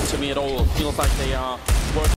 to me at all. Feels like they are working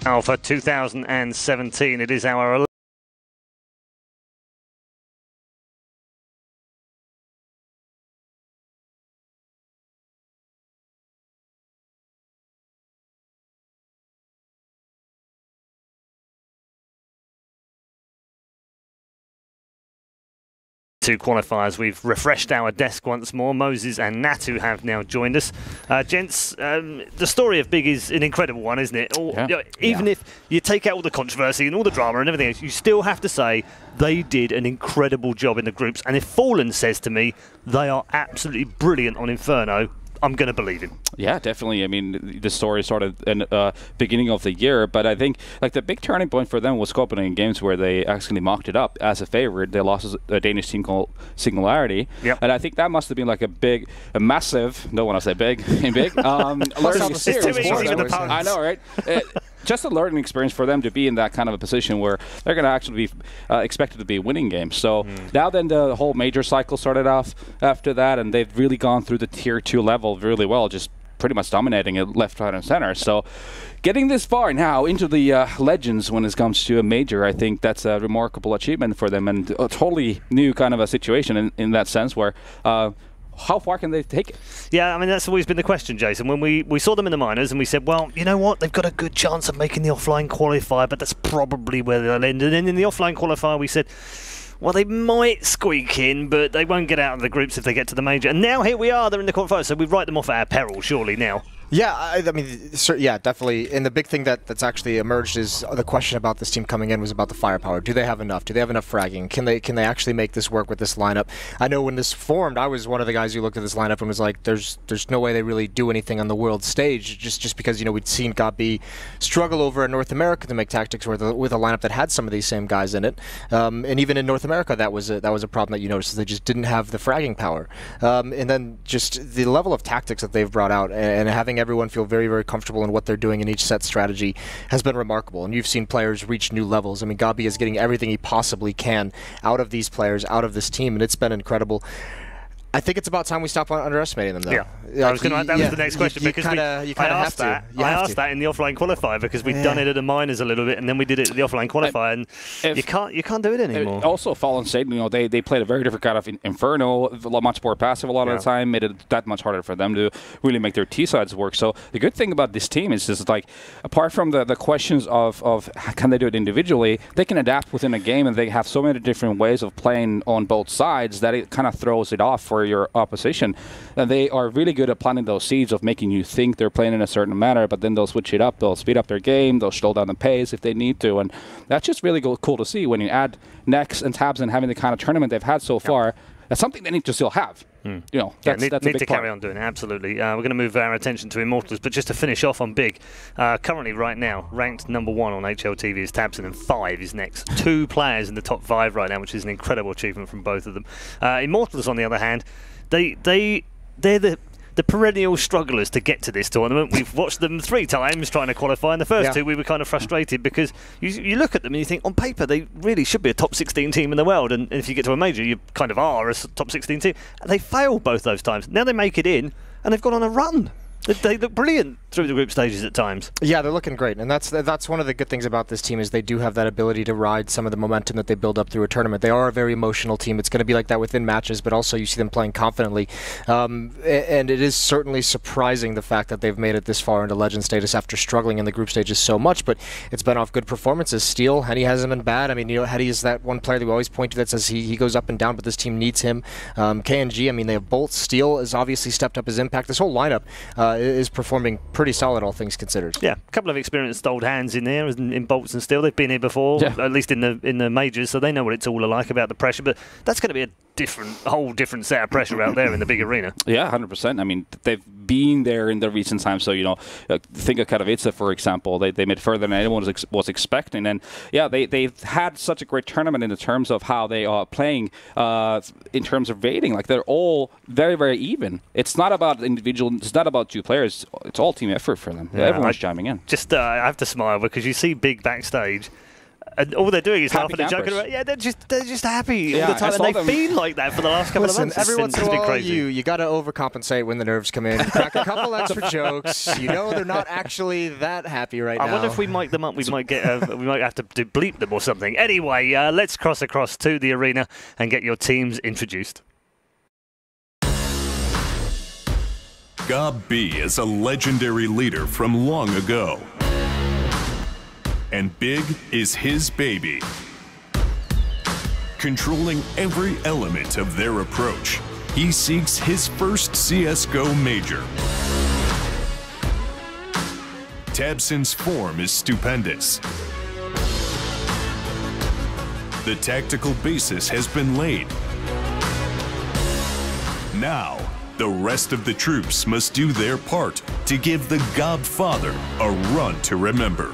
Alpha 2017. It is our two qualifiers. We've refreshed our desk once more. Moses and Natu have now joined us. Gents, the story of Big is an incredible one, isn't it? Even if you take out all the controversy and all the drama and everything else, you still have to say they did an incredible job in the groups. And if Fallen says to me they are absolutely brilliant on Inferno, I'm going to believe him. Yeah, definitely. I mean, the story started in beginning of the year, but I think like the big turning point for them was Copenhagen Games, where they actually mocked it up as a favorite. They lost a Danish team called Singularity, and I think that must have been like a massive. Don't want to say big, big. Learning experience. I know, right? Just a learning experience for them to be in that kind of a position where they're going to actually be expected to be winning games. So now then the whole major cycle started off after that, and they've really gone through the tier 2 level really well, just pretty much dominating it left, right, and center. So getting this far now into the Legends when it comes to a major, I think that's a remarkable achievement for them, and a totally new kind of a situation in that sense where how far can they take it? Yeah, I mean, that's always been the question, Jason. When we saw them in the minors and we said, well, you know what, they've got a good chance of making the offline qualifier, but that's probably where they'll end. And then in the offline qualifier, we said, well, they might squeak in, but they won't get out of the groups if they get to the major. And now here we are, they're in the qualifier, so we write them off at our peril, surely, now. Yeah, I mean, yeah, definitely. And the big thing that's actually emerged is the question about this team coming in was about the firepower. Do they have enough? Do they have enough fragging? Can they actually make this work with this lineup? I know when this formed, I was one of the guys who looked at this lineup and was like, there's no way they really do anything on the world stage, just because, you know, we'd seen Gambit struggle over in North America to make tactics with a lineup that had some of these same guys in it. And even in North America, that was a problem that you noticed. They just didn't have the fragging power. And then just the level of tactics that they've brought out and having everyone feel very, very comfortable in what they're doing in each set strategy has been remarkable. And you've seen players reach new levels. I mean, Gambit is getting everything he possibly can out of these players, out of this team, and it's been incredible. I think it's about time we stop underestimating them, though. Yeah, that was the next question, because I asked that in the offline qualifier, because we'd done it at the minors a little bit, and then we did it at the offline qualifier, and you can't do it anymore. Also, Fallen said, you know, they played a very different kind of Inferno, much more passive a lot of the time, made it that much harder for them to really make their T-sides work. So the good thing about this team is just like, apart from the questions of can they do it individually, they can adapt within a game, and they have so many different ways of playing on both sides that it kind of throws it off for your opposition. And they are really good at planting those seeds of making you think they're playing in a certain manner, but then they'll switch it up, they'll speed up their game, they'll slow down the pace if they need to, and that's just really cool to see when you add Nex and Tabs and having the kind of tournament they've had so far. That's something they need to still have. You know, that's a big need to carry on doing it, absolutely. We're going to move our attention to Immortals, but just to finish off on Big, currently right now, ranked #1 on HLTV is Tabson, and 5 is Nex. 2 players in the top 5 right now, which is an incredible achievement from both of them. Immortals, on the other hand, they're the perennial strugglers to get to this tournament. We've watched them 3 times trying to qualify, and the first 2 we were kind of frustrated because you look at them and you think, on paper, they really should be a top 16 team in the world, and if you get to a major, you kind of are a top 16 team. And they failed both those times. Now they make it in, and they've gone on a run. They look brilliant through the group stages at times. Yeah, they're looking great, and that's one of the good things about this team is they do have that ability to ride some of the momentum that they build up through a tournament. They are a very emotional team. It's going to be like that within matches, but also you see them playing confidently. And it is certainly surprising the fact that they've made it this far into Legend status after struggling in the group stages so much, but it's been off good performances. Steel, Henny hasn't been bad. I mean, you know, Henny is that one player that we always point to that says he goes up and down, but this team needs him. KNG, I mean, they have Bolt. Steel has obviously stepped up his impact. This whole lineup is performing pretty solid, all things considered. Yeah, a couple of experienced old hands in there in Bolts and Steel. They've been here before, at least in the majors, so they know what it's all like about the pressure. But that's going to be a whole different set of pressure out there in the big arena. Yeah, 100%. I mean, they've been there in the recent times. So, you know, think of Katowice, for example. They made further than anyone was expecting. And yeah, they've had such a great tournament in the terms of how they are playing in terms of rating. Like, they're all very, very even. It's not about individual, it's not about 2 players. It's all team effort for them. Yeah, everyone's jamming in. Just, I have to smile because you see Big backstage. And all they're doing is Happy laughing and joking campers. around. Yeah, they're just happy Yeah, all the time, I saw and they've them. been like that for the last couple of Listen, months. every once in a It's been while, crazy. you got to overcompensate when the nerves come in. Crack a couple extra jokes. You know they're not actually that happy right now. I wonder if we mic them up, we might get we might have to bleep them or something. Anyway, let's cross across to the arena and get your teams introduced. Gob B is a legendary leader from long ago. And Big is his baby. Controlling every element of their approach, he seeks his first CSGO major. tabseN's form is stupendous. The tactical basis has been laid. Now, the rest of the troops must do their part to give the Godfather a run to remember.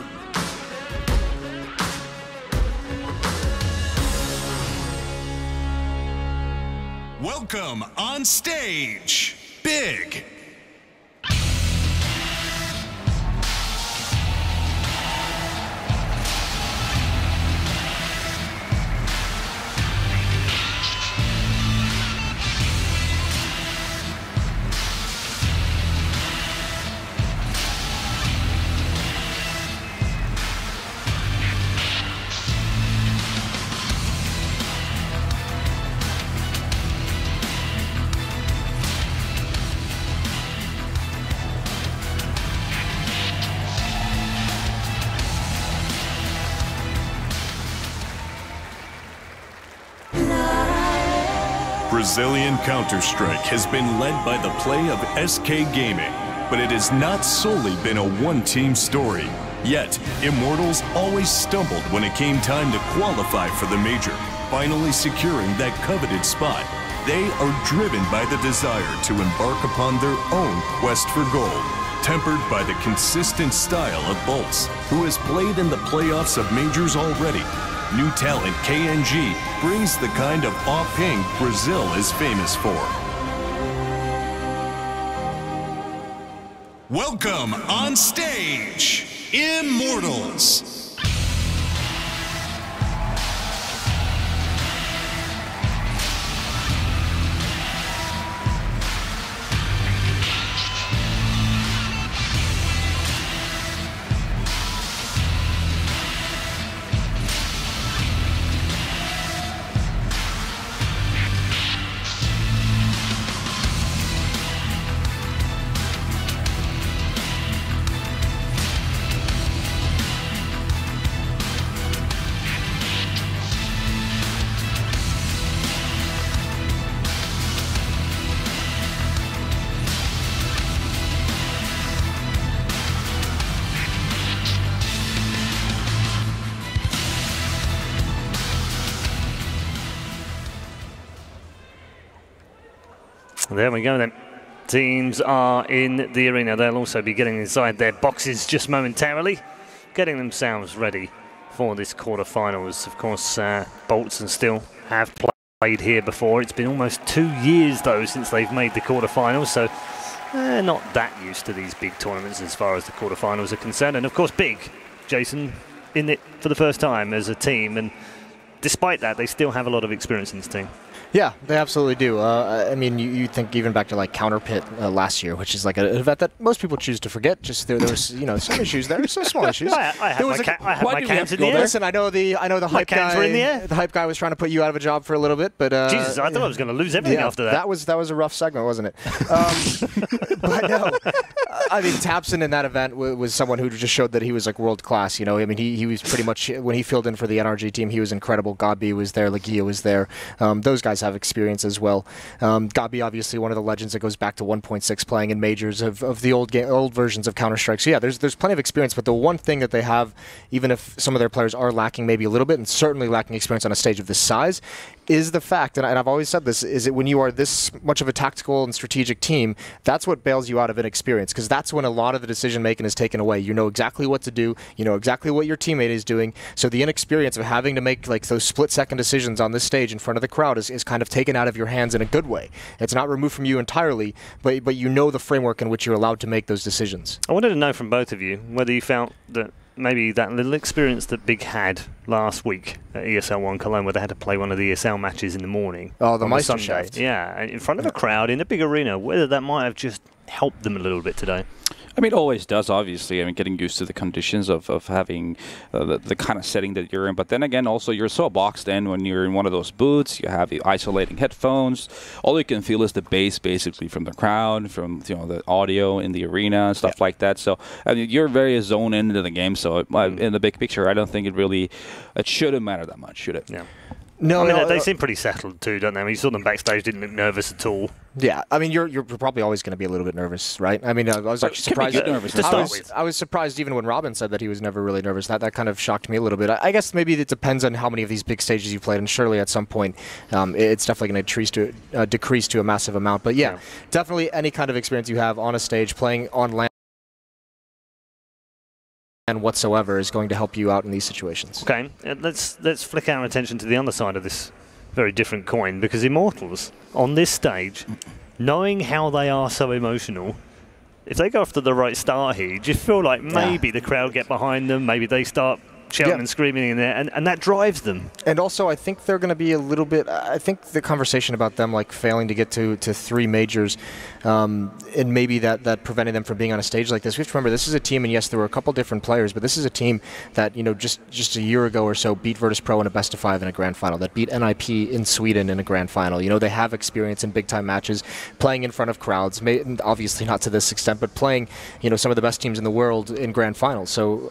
Welcome on stage, Big. Brazilian Counter-Strike has been led by the play of SK Gaming, but it has not solely been a one-team story. Yet, Immortals always stumbled when it came time to qualify for the major, finally securing that coveted spot. They are driven by the desire to embark upon their own quest for gold, tempered by the consistent style of bo3, who has played in the playoffs of majors already. New talent KNG brings the kind of off-ping Brazil is famous for. Welcome on stage, Immortals. There we go then. Teams are in the arena. They'll also be getting inside their boxes just momentarily, getting themselves ready for this quarterfinals. Of course, bo3 still have played here before. It's been almost 2 years though since they've made the quarterfinals, so they're not that used to these big tournaments as far as the quarterfinals are concerned. And of course, Big, Jason, in it for the first time as a team, and despite that, they still have a lot of experience in this team. Yeah, they absolutely do. I mean, you think even back to like Counterpit last year, which is like an event that most people choose to forget. Just there was some issues there, some small issues. I had my cans in the air. Listen, I know the hype guy. Were in the air. The hype guy was trying to put you out of a job for a little bit, but Jesus, I thought I was going to lose everything after that. That was a rough segment, wasn't it? But no, I mean, tabseN in that event was someone who just showed that he was like world class. You know, I mean, he was pretty much when he filled in for the NRG team, he was incredible. Gob B was there, Lagia was there. Those guys have experience as well. Gob B, obviously one of the legends that goes back to 1.6 playing in majors of the old versions of Counter-Strike. So yeah, there's plenty of experience, but the one thing that they have, even if some of their players are lacking maybe a little bit, and certainly lacking experience on a stage of this size, is the fact, and I've always said this, is that when you are this much of a tactical and strategic team, that's what bails you out of inexperience, because that's when a lot of the decision making is taken away. You know exactly what to do, you know exactly what your teammate is doing, so the inexperience of having to make like those split-second decisions on this stage in front of the crowd is kind of taken out of your hands in a good way. It's not removed from you entirely, but you know the framework in which you're allowed to make those decisions. I wanted to know from both of you whether you felt that maybe that little experience that Big had last week at ESL 1 Cologne, where they had to play one of the ESL matches in the morning. Oh, the on Meisterschaft. Sunday. Yeah, in front of a crowd in a big arena, whether that might have just helped them a little bit today. I mean, it always does, obviously. I mean, getting used to the conditions of having the kind of setting that you're in. But then again, also, you're so boxed in when you're in one of those booths. You have the isolating headphones. All you can feel is the bass, basically, from the crowd, from the audio in the arena and stuff like that. So, I mean, you're very zoned into the game. So, in the big picture, I don't think it shouldn't matter that much, should it? Yeah. No, I mean, they seem pretty settled too, don't they? I mean, you saw them backstage, didn't look nervous at all. Yeah, I mean, you're probably always going to be a little bit nervous, right? I mean, I was actually surprised. I was surprised even when Robin said that he was never really nervous. That kind of shocked me a little bit. I guess maybe it depends on how many of these big stages you played, and surely at some point it's definitely going to decrease to a massive amount. But yeah, definitely any kind of experience you have on a stage, playing on land and whatsoever is going to help you out in these situations. Okay, let's flick our attention to the other side of this very different coin, because Immortals on this stage, knowing how they are so emotional, if they go after the right start here, you just feel like maybe the crowd get behind them, maybe they start shouting and screaming in there, and that drives them. And also, I think they're going to be a little bit, I think the conversation about them like failing to get to 3 majors, and maybe that prevented them from being on a stage like this. We have to remember, this is a team, and yes, there were a couple different players, but this is a team that, just a year ago or so beat Virtus.pro in a best-of-5 in a grand final, that beat NIP in Sweden in a grand final. They have experience in big-time matches, playing in front of crowds, obviously not to this extent, but playing, some of the best teams in the world in grand finals. So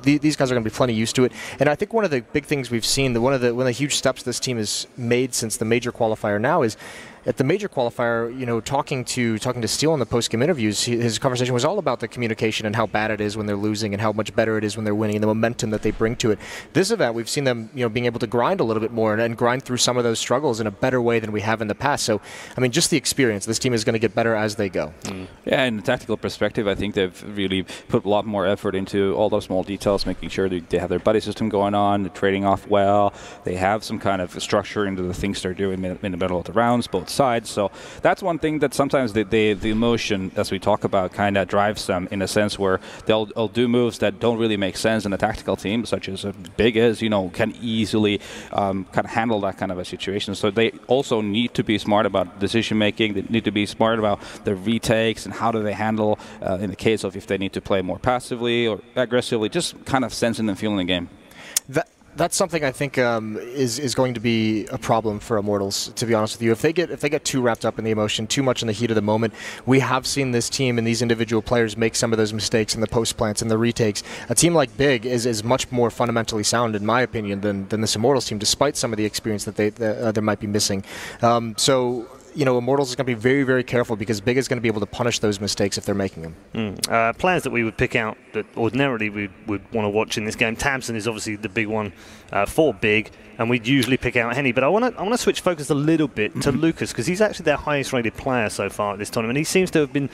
these guys are going to be plenty used to it. And I think one of the big things we've seen, one of the huge steps this team has made since the major qualifier now is, at the major qualifier, talking to Steele in the post-game interviews, his conversation was all about the communication and how bad it is when they're losing and how much better it is when they're winning and the momentum that they bring to it. This event, we've seen them, being able to grind a little bit more and grind through some of those struggles in a better way than we have in the past. So, I mean, just the experience. This team is going to get better as they go. Yeah, in a tactical perspective, I think they've really put a lot more effort into all those small details, making sure that they have their buddy system going on, they're trading off well, they have some kind of structure into the things they're doing in the middle of the rounds, both sides. So that's one thing that sometimes the emotion, as we talk about, kind of drives them in a sense where they'll do moves that don't really make sense in a tactical team, such as Big as, can easily kind of handle that kind of a situation. So they also need to be smart about decision making. They need to be smart about their retakes and how do they handle in the case of if they need to play more passively or aggressively, just kind of sensing and feeling the game. That's something I think is going to be a problem for Immortals, to be honest with you. If they get too wrapped up in the emotion, too much in the heat of the moment, we have seen this team and these individual players make some of those mistakes in the post plants and the retakes. A team like Big is much more fundamentally sound, in my opinion, than this Immortals team, despite some of the experience that they might be missing. So Immortals is going to be very, very careful because Big is going to be able to punish those mistakes if they're making them. Players that we would pick out that ordinarily we would want to watch in this game. Tamsin is obviously the big one for Big, and we'd usually pick out Henny. But I want to switch focus a little bit to Lucas, because he's actually their highest rated player so far at this tournament. He seems to have been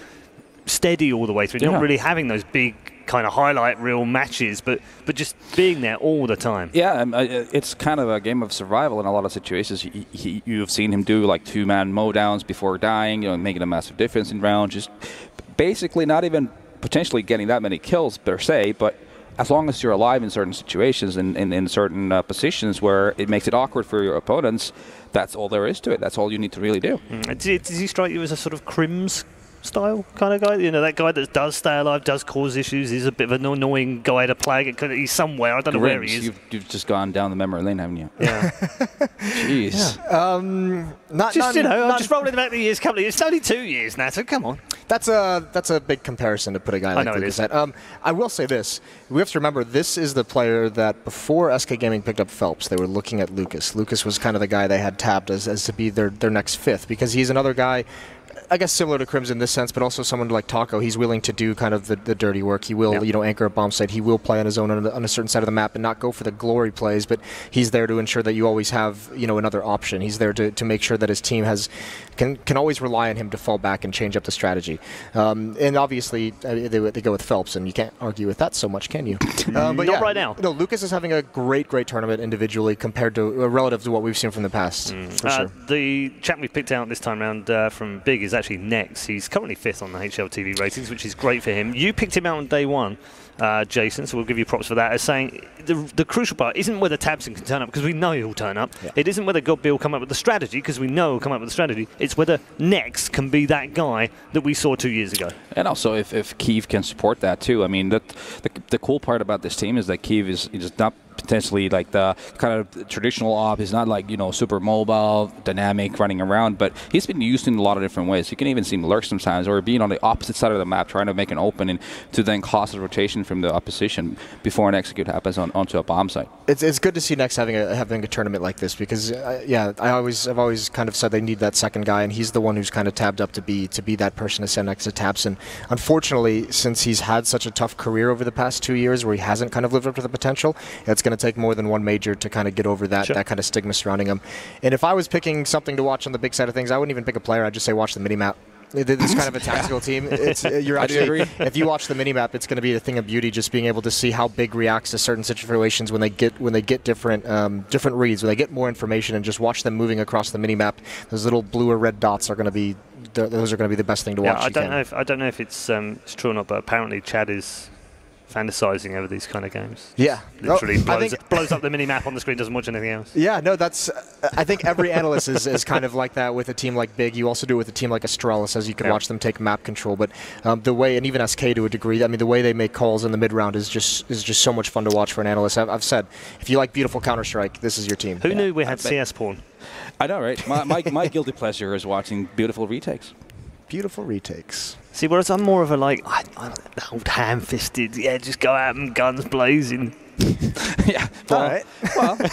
steady all the way through, not really having those big kind of highlight reel matches, but just being there all the time. Yeah, it's kind of a game of survival in a lot of situations. You've seen him do like 2-man mowdowns before dying, making a massive difference in rounds, just basically not even potentially getting that many kills per se, but as long as you're alive in certain situations and in certain positions where it makes it awkward for your opponents, that's all there is to it. That's all you need to really do. Does he strike you as a sort of Crims style kind of guy? That guy that does stay alive, does cause issues, he's a bit of an annoying guy to play. He's somewhere, I don't know where he is. You've just gone down the memory lane, haven't you? Yeah. Jeez. Yeah. I'm just rolling back the years, couple of years. It's only 2 years now, so come on. That's a big comparison to put a guy like Lucas at. I will say this. We have to remember, this is the player that before SK Gaming picked up Phelps, they were looking at Lucas. Lucas was kind of the guy they had tapped as to be their next 5th, because he's another guy, I guess similar to Crims in this sense, but also someone like Taco. He's willing to do kind of the dirty work. He will, anchor a bomb site. He will play on his own on a certain side of the map and not go for the glory plays, but he's there to ensure that you always have, another option. He's there to make sure that his team can always rely on him to fall back and change up the strategy. And obviously, they go with Phelps, and you can't argue with that so much, can you? But not right now. No, Lucas is having a great tournament individually compared to relative to what we've seen from the past. For sure. The chap we picked out this time round from Big Big is actually next. He's currently 5th on the HLTV ratings, which is great for him. You picked him out on day 1, Jason, so we'll give you props for that, as saying the crucial part isn't whether Tabson can turn up, because we know he'll turn up. Yeah. It isn't whether Godby will come up with the strategy, because we know he'll come up with the strategy. It's whether Next can be that guy that we saw 2 years ago. And also if Kiev can support that too. I mean, the cool part about this team is that Kiev is not potentially like the kind of traditional op. He's not like, you know, super mobile, dynamic, running around, but he's been used in a lot of different ways. You can even see him lurk sometimes, or being on the opposite side of the map, trying to make an opening to then cause a rotation from the opposition before an execute happens onto a bomb site. It's good to see Next having a tournament like this, because yeah, I've always kind of said they need that second guy, and he's the one who's kind of tabbed up to be that person to send next to Tabson. Unfortunately, since he's had such a tough career over the past 2 years where he hasn't kind of lived up to the potential, it's going to take more than one major to kind of get over that that kind of stigma surrounding him. And if I was picking something to watch on the big side of things, I wouldn't even pick a player. I'd just say watch the minimap. This kind of a tactical team. You're actually, if you watch the minimap, it's going to be a thing of beauty, just being able to see how Big reacts to certain situations when they get different reads, when they get more information, and just watch them moving across the minimap. Those little blue or red dots are going to be the best thing to watch. I don't know if it's true or not, but apparently Chad is fantasizing over these kind of games. Yeah. Literally blows up the mini-map on the screen, doesn't watch anything else. Yeah, no, that's... I think every analyst is kind of like that with a team like Big. You also do it with a team like Astralis, as you can watch them take map control. But the way, and even SK to a degree, I mean, the way they make calls in the mid-round is just so much fun to watch for an analyst. I've said, if you like beautiful Counter-Strike, this is your team. Who knew we had CS porn? I know, right? My guilty pleasure is watching beautiful retakes. Beautiful retakes. See, whereas I'm more of a like, old ham-fisted, just go out and guns blazing. Yeah, well,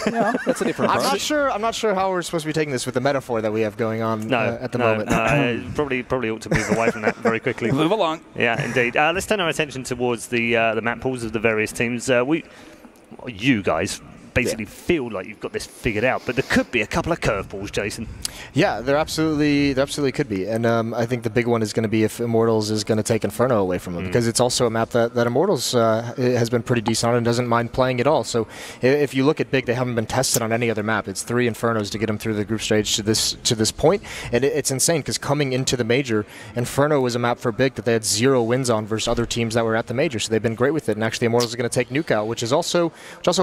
you know, that's a different approach. I'm not sure how we're supposed to be taking this with the metaphor that we have going on at the moment. No, probably ought to move away from that very quickly. Move along. Yeah, indeed. Let's turn our attention towards the map pools of the various teams. You guys basically feel like you've got this figured out, but there could be a couple of curveballs, Jason. Yeah, there absolutely could be, and I think the big one is going to be if Immortals is going to take Inferno away from them, because it's also a map that Immortals has been pretty decent on and doesn't mind playing at all. So if you look at Big, they haven't been tested on any other map. It's 3 Infernos to get them through the group stage to this point, and it's insane, because coming into the major, Inferno was a map for Big that they had 0 wins on versus other teams that were at the major, so they've been great with it. And actually, Immortals is going to take Nuke out, which is also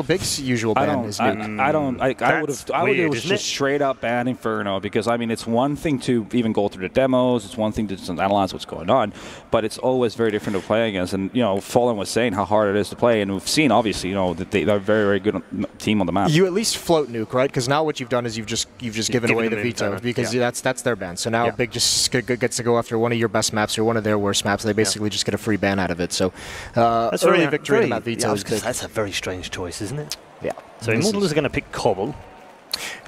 Big's usual ban is Nuke. I would have just straight up ban Inferno, because I mean, it's one thing to even go through the demos, it's one thing to just analyze what's going on, but it's always very different to play against. And you know, Fallen was saying how hard it is to play, and we've seen obviously, you know, that they're a very, very good team on the map. You at least float Nuke, right? Because now what you've done is you've just given away the veto, because that's their ban. So now Big just gets to go after one of your best maps or one of their worst maps. They basically just get a free ban out of it. So that's early victory in that veto is big. That's a very strange choice, isn't it? Yeah. So Immortals are going to pick Cobble.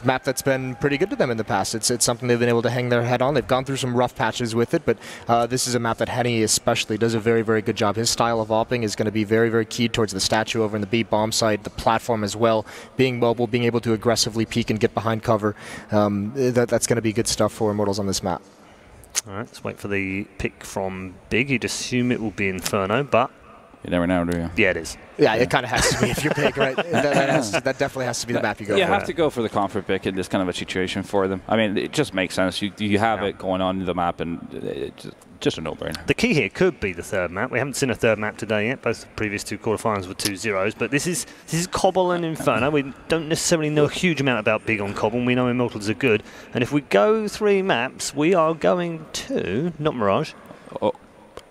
Map that's been pretty good to them in the past. It's something they've been able to hang their head on. They've gone through some rough patches with it, but this is a map that Henny especially does a very, very good job. His style of opping is going to be very, very keyed towards the statue over in the B bomb side, the platform as well, being mobile, being able to aggressively peek and get behind cover. That's going to be good stuff for Immortals on this map. All right, let's wait for the pick from Big. You'd assume it will be Inferno, but... You never know, do you? Yeah, it is. Yeah, it kind of has to be if you're Big, right? That definitely has to be the map you go for. You have to go for the comfort pick in this kind of a situation for them. I mean, it just makes sense. You have it going on in the map, and it's just a no-brainer. The key here could be the third map. We haven't seen a third map today yet. Both the previous 2 quarterfinals were 2-0s, but this is Cobble and Inferno. We don't necessarily know a huge amount about Big on Cobble. We know Immortals are good, and if we go 3 maps, we are going to not Mirage.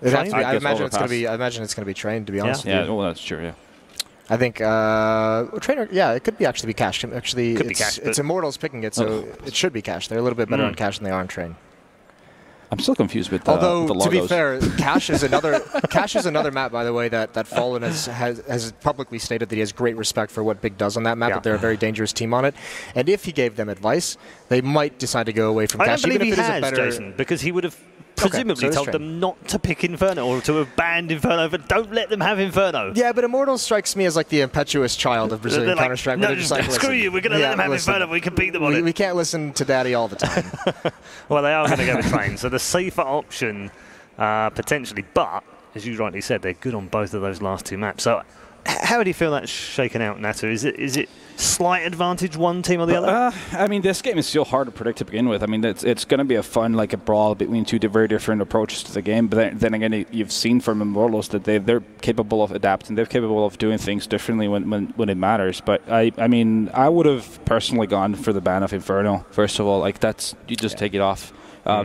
I imagine it's going to be Train, to be honest. Yeah, well, that's true. Yeah. I think Trainer. Yeah, it could actually be Cash. Actually, it's Immortals picking it, so it should be Cash. They're a little bit better on Cash than they are on Train. I'm still confused with the Although, to be fair, Cash is another map, by the way, that Fallen has publicly stated that he has great respect for what Big does on that map, that they're a very dangerous team on it. And if he gave them advice, they might decide to go away from Cash. I don't believe he has, Jason, because he would have presumably told them not to pick Inferno, or to have banned Inferno, but don't let them have Inferno. Yeah, but Immortal strikes me as like the impetuous child of Brazilian Counter-Strike. No, screw you, we're going to let them have Inferno, we can beat them on it. We can't listen to Daddy all the time. Well, they are going to go with Train, so the safer option, potentially, but, as you rightly said, they're good on both of those last 2 maps. So How do you feel that's shaken out, Natu? Is it slight advantage one team or the other? I mean, this game is still hard to predict to begin with. I mean, it's going to be a brawl between two very different approaches to the game. But then again, you've seen from Immortals that they're capable of adapting. They're capable of doing things differently when it matters. But I mean, I would have personally gone for the ban of Inferno. First of all, like you just take it off.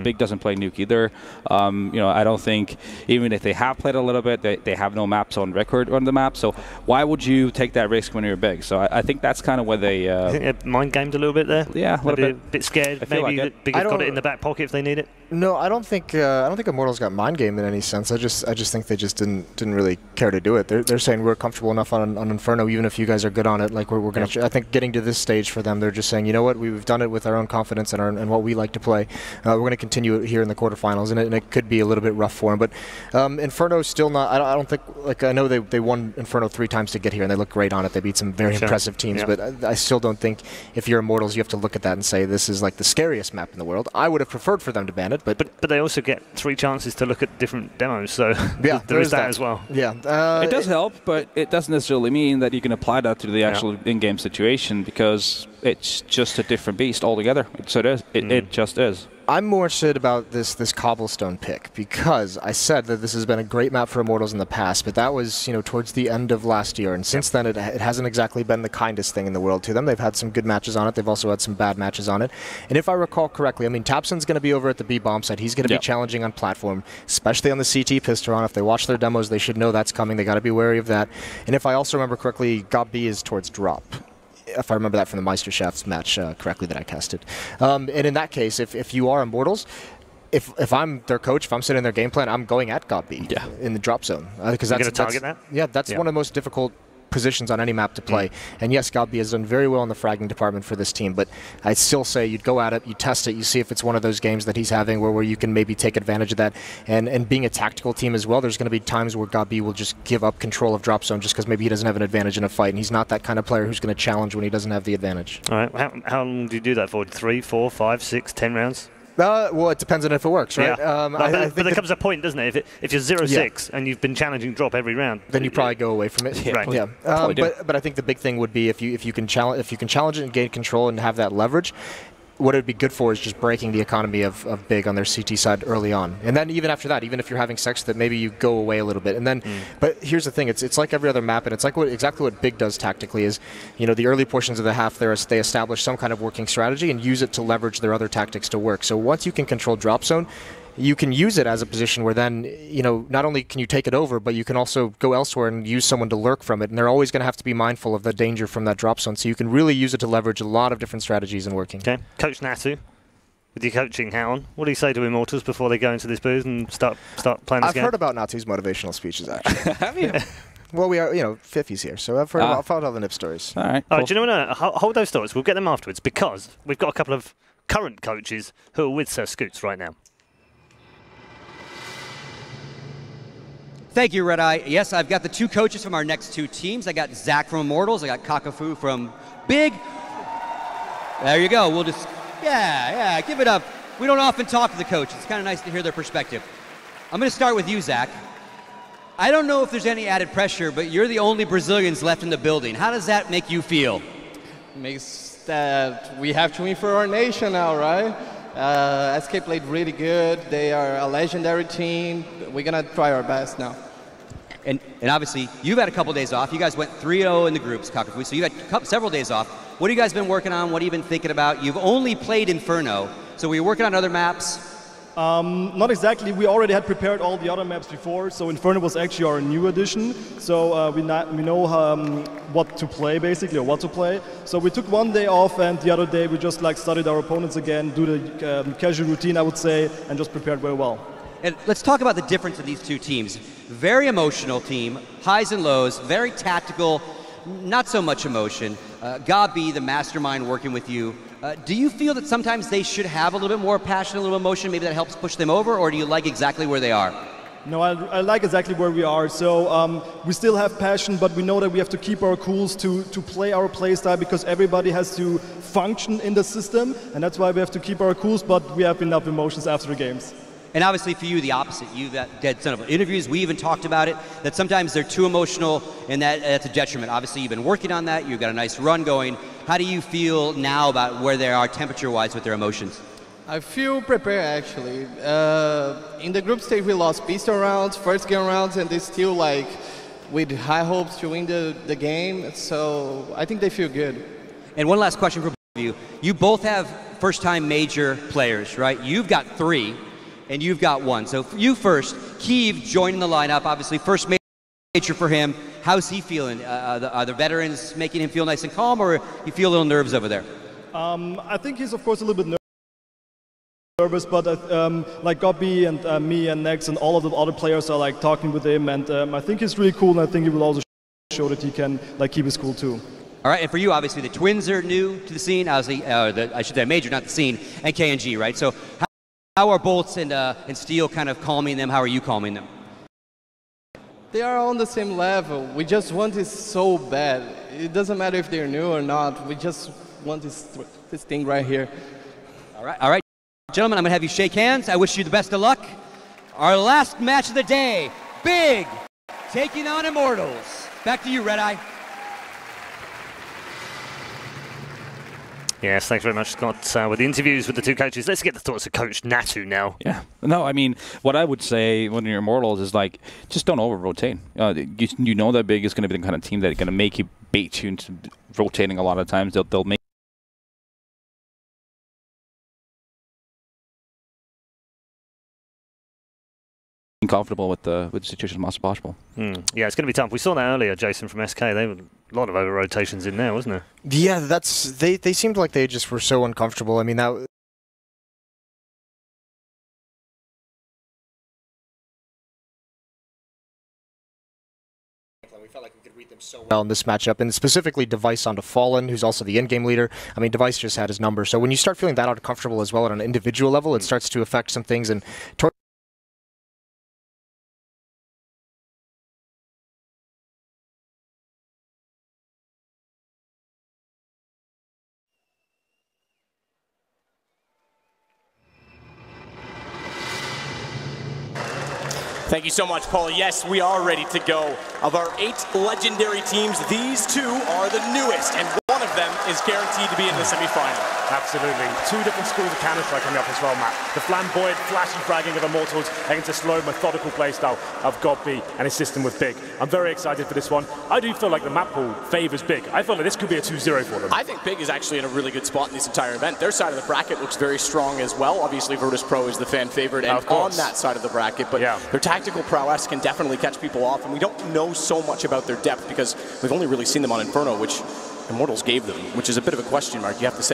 Big doesn't play Nuke either. You know, I don't think, even if they have played a little bit, they have no maps on record on the map. So why would you take that risk when you're Big? So I think that's kind of where they... I think they mind gamed a little bit there. Yeah, a little bit. A bit scared. Maybe like Big have got it in the back pocket if they need it. No, I don't think Immortals got mind gamed in any sense. I just think they just didn't really care to do it. They're saying we're comfortable enough on Inferno, even if you guys are good on it. Like we're gonna. I think getting to this stage for them, they're just saying, you know what, we've done it with our own confidence and what we like to play. We're going to continue it here in the quarterfinals, and it could be a little bit rough for them. But Inferno's still not. I don't think, like, I know they won Inferno 3 times to get here, and they look great on it. They beat some very impressive teams, yeah. but I still don't think if you're Immortals, you have to look at that and say this is like the scariest map in the world. I would have preferred for them to ban it, but they also get 3 chances to look at different demos, so yeah, there is that as well. Yeah, it does help, but it doesn't necessarily mean that you can apply that to the actual in-game situation, because it's just a different beast altogether. So it is. It just is. I'm more interested about this Cobblestone pick, because I said that this has been a great map for Immortals in the past, but that was, you know, towards the end of last year, and since then it hasn't exactly been the kindest thing in the world to them. They've had some good matches on it. They've also had some bad matches on it. And if I recall correctly, I mean, Tapson's going to be over at the B-bomb side. He's going to be challenging on platform, especially on the CT Pisteron. If they watch their demos, they should know that's coming. They got to be wary of that. And if I also remember correctly, Gambit is towards drop, if I remember that from the Meisterschaft's match correctly that I casted. And in that case, if you are Immortals, if I'm their coach, if I'm sitting in their game plan, I'm going at Gambit in the drop zone. Because that's going to target that? Yeah, that's one of the most difficult positions on any map to play. And yes, Gambit has done very well in the fragging department for this team, but I'd still say you'd go at it, you test it, you see if it's one of those games that he's having where you can maybe take advantage of that. And being a tactical team as well, there's going to be times where Gambit will just give up control of drop zone just because maybe he doesn't have an advantage in a fight, and he's not that kind of player who's going to challenge when he doesn't have the advantage. All right, how long do you do that for? 3, 4, 5, 6, 10 rounds? Well, it depends on if it works, right? Yeah. But there comes a point, doesn't it? If you're 0-6 and you've been challenging drop every round, then you probably go away from it. Right. Yeah. But I think the big thing would be if you can challenge it and gain control and have that leverage. What it would be good for is just breaking the economy of Big on their CT side early on. And then even after that, even if you're having sex, that maybe you go away a little bit. And then, but here's the thing, it's like every other map, and it's like exactly what Big does tactically is, you know, the early portions of the half, they establish some kind of working strategy and use it to leverage their other tactics to work. So once you can control drop zone, you can use it as a position where then, you know, not only can you take it over, but you can also go elsewhere and use someone to lurk from it. And they're always going to have to be mindful of the danger from that drop zone. So you can really use it to leverage a lot of different strategies and working. Okay, Coach Natu, with your coaching hat on, what do you say to Immortals before they go into this booth and start playing this game? I've heard about Natu's motivational speeches, actually. Have you? Well, we are, you know, Fifi's here, so I've followed all the NIP stories. All right. Cool. All right, do you know what? Hold those thoughts. We'll get them afterwards, because we've got a couple of current coaches who are with Sir Scoots right now. Thank you, Red Eye. Yes, I've got the 2 coaches from our next 2 teams. I got Zach from Immortals. I got Kakafu from Big. There you go. We'll just, yeah, give it up. We don't often talk to the coaches. It's kind of nice to hear their perspective. I'm going to start with you, Zach. I don't know if there's any added pressure, but you're the only Brazilians left in the building. How does that make you feel? Makes that we have to win for our nation now, right? SK played really good. They are a legendary team. We're going to try our best now. And obviously, you've had a couple days off. You guys went 3-0 in the groups, Kakafu, so you've had several days off. What have you guys been working on? What have you been thinking about? You've only played Inferno, so were you working on other maps? Not exactly. We already had prepared all the other maps before, so Inferno was actually our new addition. So we know what to play, basically, or what to play. So we took 1 day off, and the other day we just studied our opponents again, do the casual routine, I would say, and just prepared very well. And let's talk about the difference of these 2 teams. Very emotional team, highs and lows, very tactical, not so much emotion. Gambit, the mastermind working with you. Do you feel that sometimes they should have a little bit more passion, a little emotion, maybe that helps push them over, or do you like exactly where they are? No, I like exactly where we are. So we still have passion, but we know that we have to keep our cools to play our play style, because everybody has to function in the system, and that's why we have to keep our cools, but we have enough emotions after the games. And obviously for you, the opposite. You've got dead son of interviews. We even talked about it, that sometimes they're too emotional, and that's a detriment. Obviously, you've been working on that. You've got a nice run going. How do you feel now about where they are temperature-wise with their emotions? I feel prepared, actually. In the group stage, we lost pistol rounds, first game rounds, and they still like with high hopes to win the game. So I think they feel good. And one last question for both of you. You both have first-time major players, right? You've got 3, and you've got 1. So for you first, Keeve joining the lineup, obviously first major for him. How's he feeling? Are the veterans making him feel nice and calm, or you feel a little nerves over there? I think he's, of course, a little bit nervous, but like Gobby and me and Nex and all of the other players are like talking with him, and I think he's really cool, and I think he will also show that he can like keep his cool too. All right, and for you, obviously, the Twins are new to the scene. Obviously, I should say Major, not the scene, and KNG, right? So how are Bolts and Steel kind of calming them? How are you calming them? They are on the same level. We just want it so bad. It doesn't matter if they're new or not. We just want this thing right here. All right. Gentlemen, I'm going to have you shake hands. I wish you the best of luck. Our last match of the day, Big taking on Immortals. Back to you, Red Eye. Yes, thanks very much, Scott. With the interviews with the 2 coaches, let's get the thoughts of Coach Natu now. Yeah. No, I mean, what I would say when you're Immortals is like, just don't over-rotate. You know that Big is going to be the kind of team that's going to make you bait you into rotating a lot of times. They'll make comfortable with the situation as much as possible. Yeah, it's going to be tough. We saw that earlier, Jason, from SK. They were a lot of over-rotations in there, wasn't there? Yeah, they seemed like they just were so uncomfortable. I mean, that... We felt like we could read them so well in this matchup, and specifically Device onto Fallen, who's also the in-game leader. I mean, Device just had his number. So when you start feeling that uncomfortable as well at an individual level, it starts to affect some things. And Thank you so much, Paul. Yes, we are ready to go. Of our 8 legendary teams, these 2 are the newest, and one of them is guaranteed to be in the semi-final. Absolutely. 2 different schools of Counter-Strike coming up as well, Matt. The flamboyant, flashy fragging of Immortals against a slow, methodical playstyle of Godby and his system with Big. I'm very excited for this one. I do feel like the map pool favours Big. I feel like this could be a 2-0 for them. I think Big is actually in a really good spot in this entire event. Their side of the bracket looks very strong as well. Obviously, Virtus.pro is the fan favorite and on that side of the bracket, but their tactical prowess can definitely catch people off, and we don't know so much about their depth because we've only really seen them on Inferno, which Immortals gave them, which is a bit of a question mark, you have to say.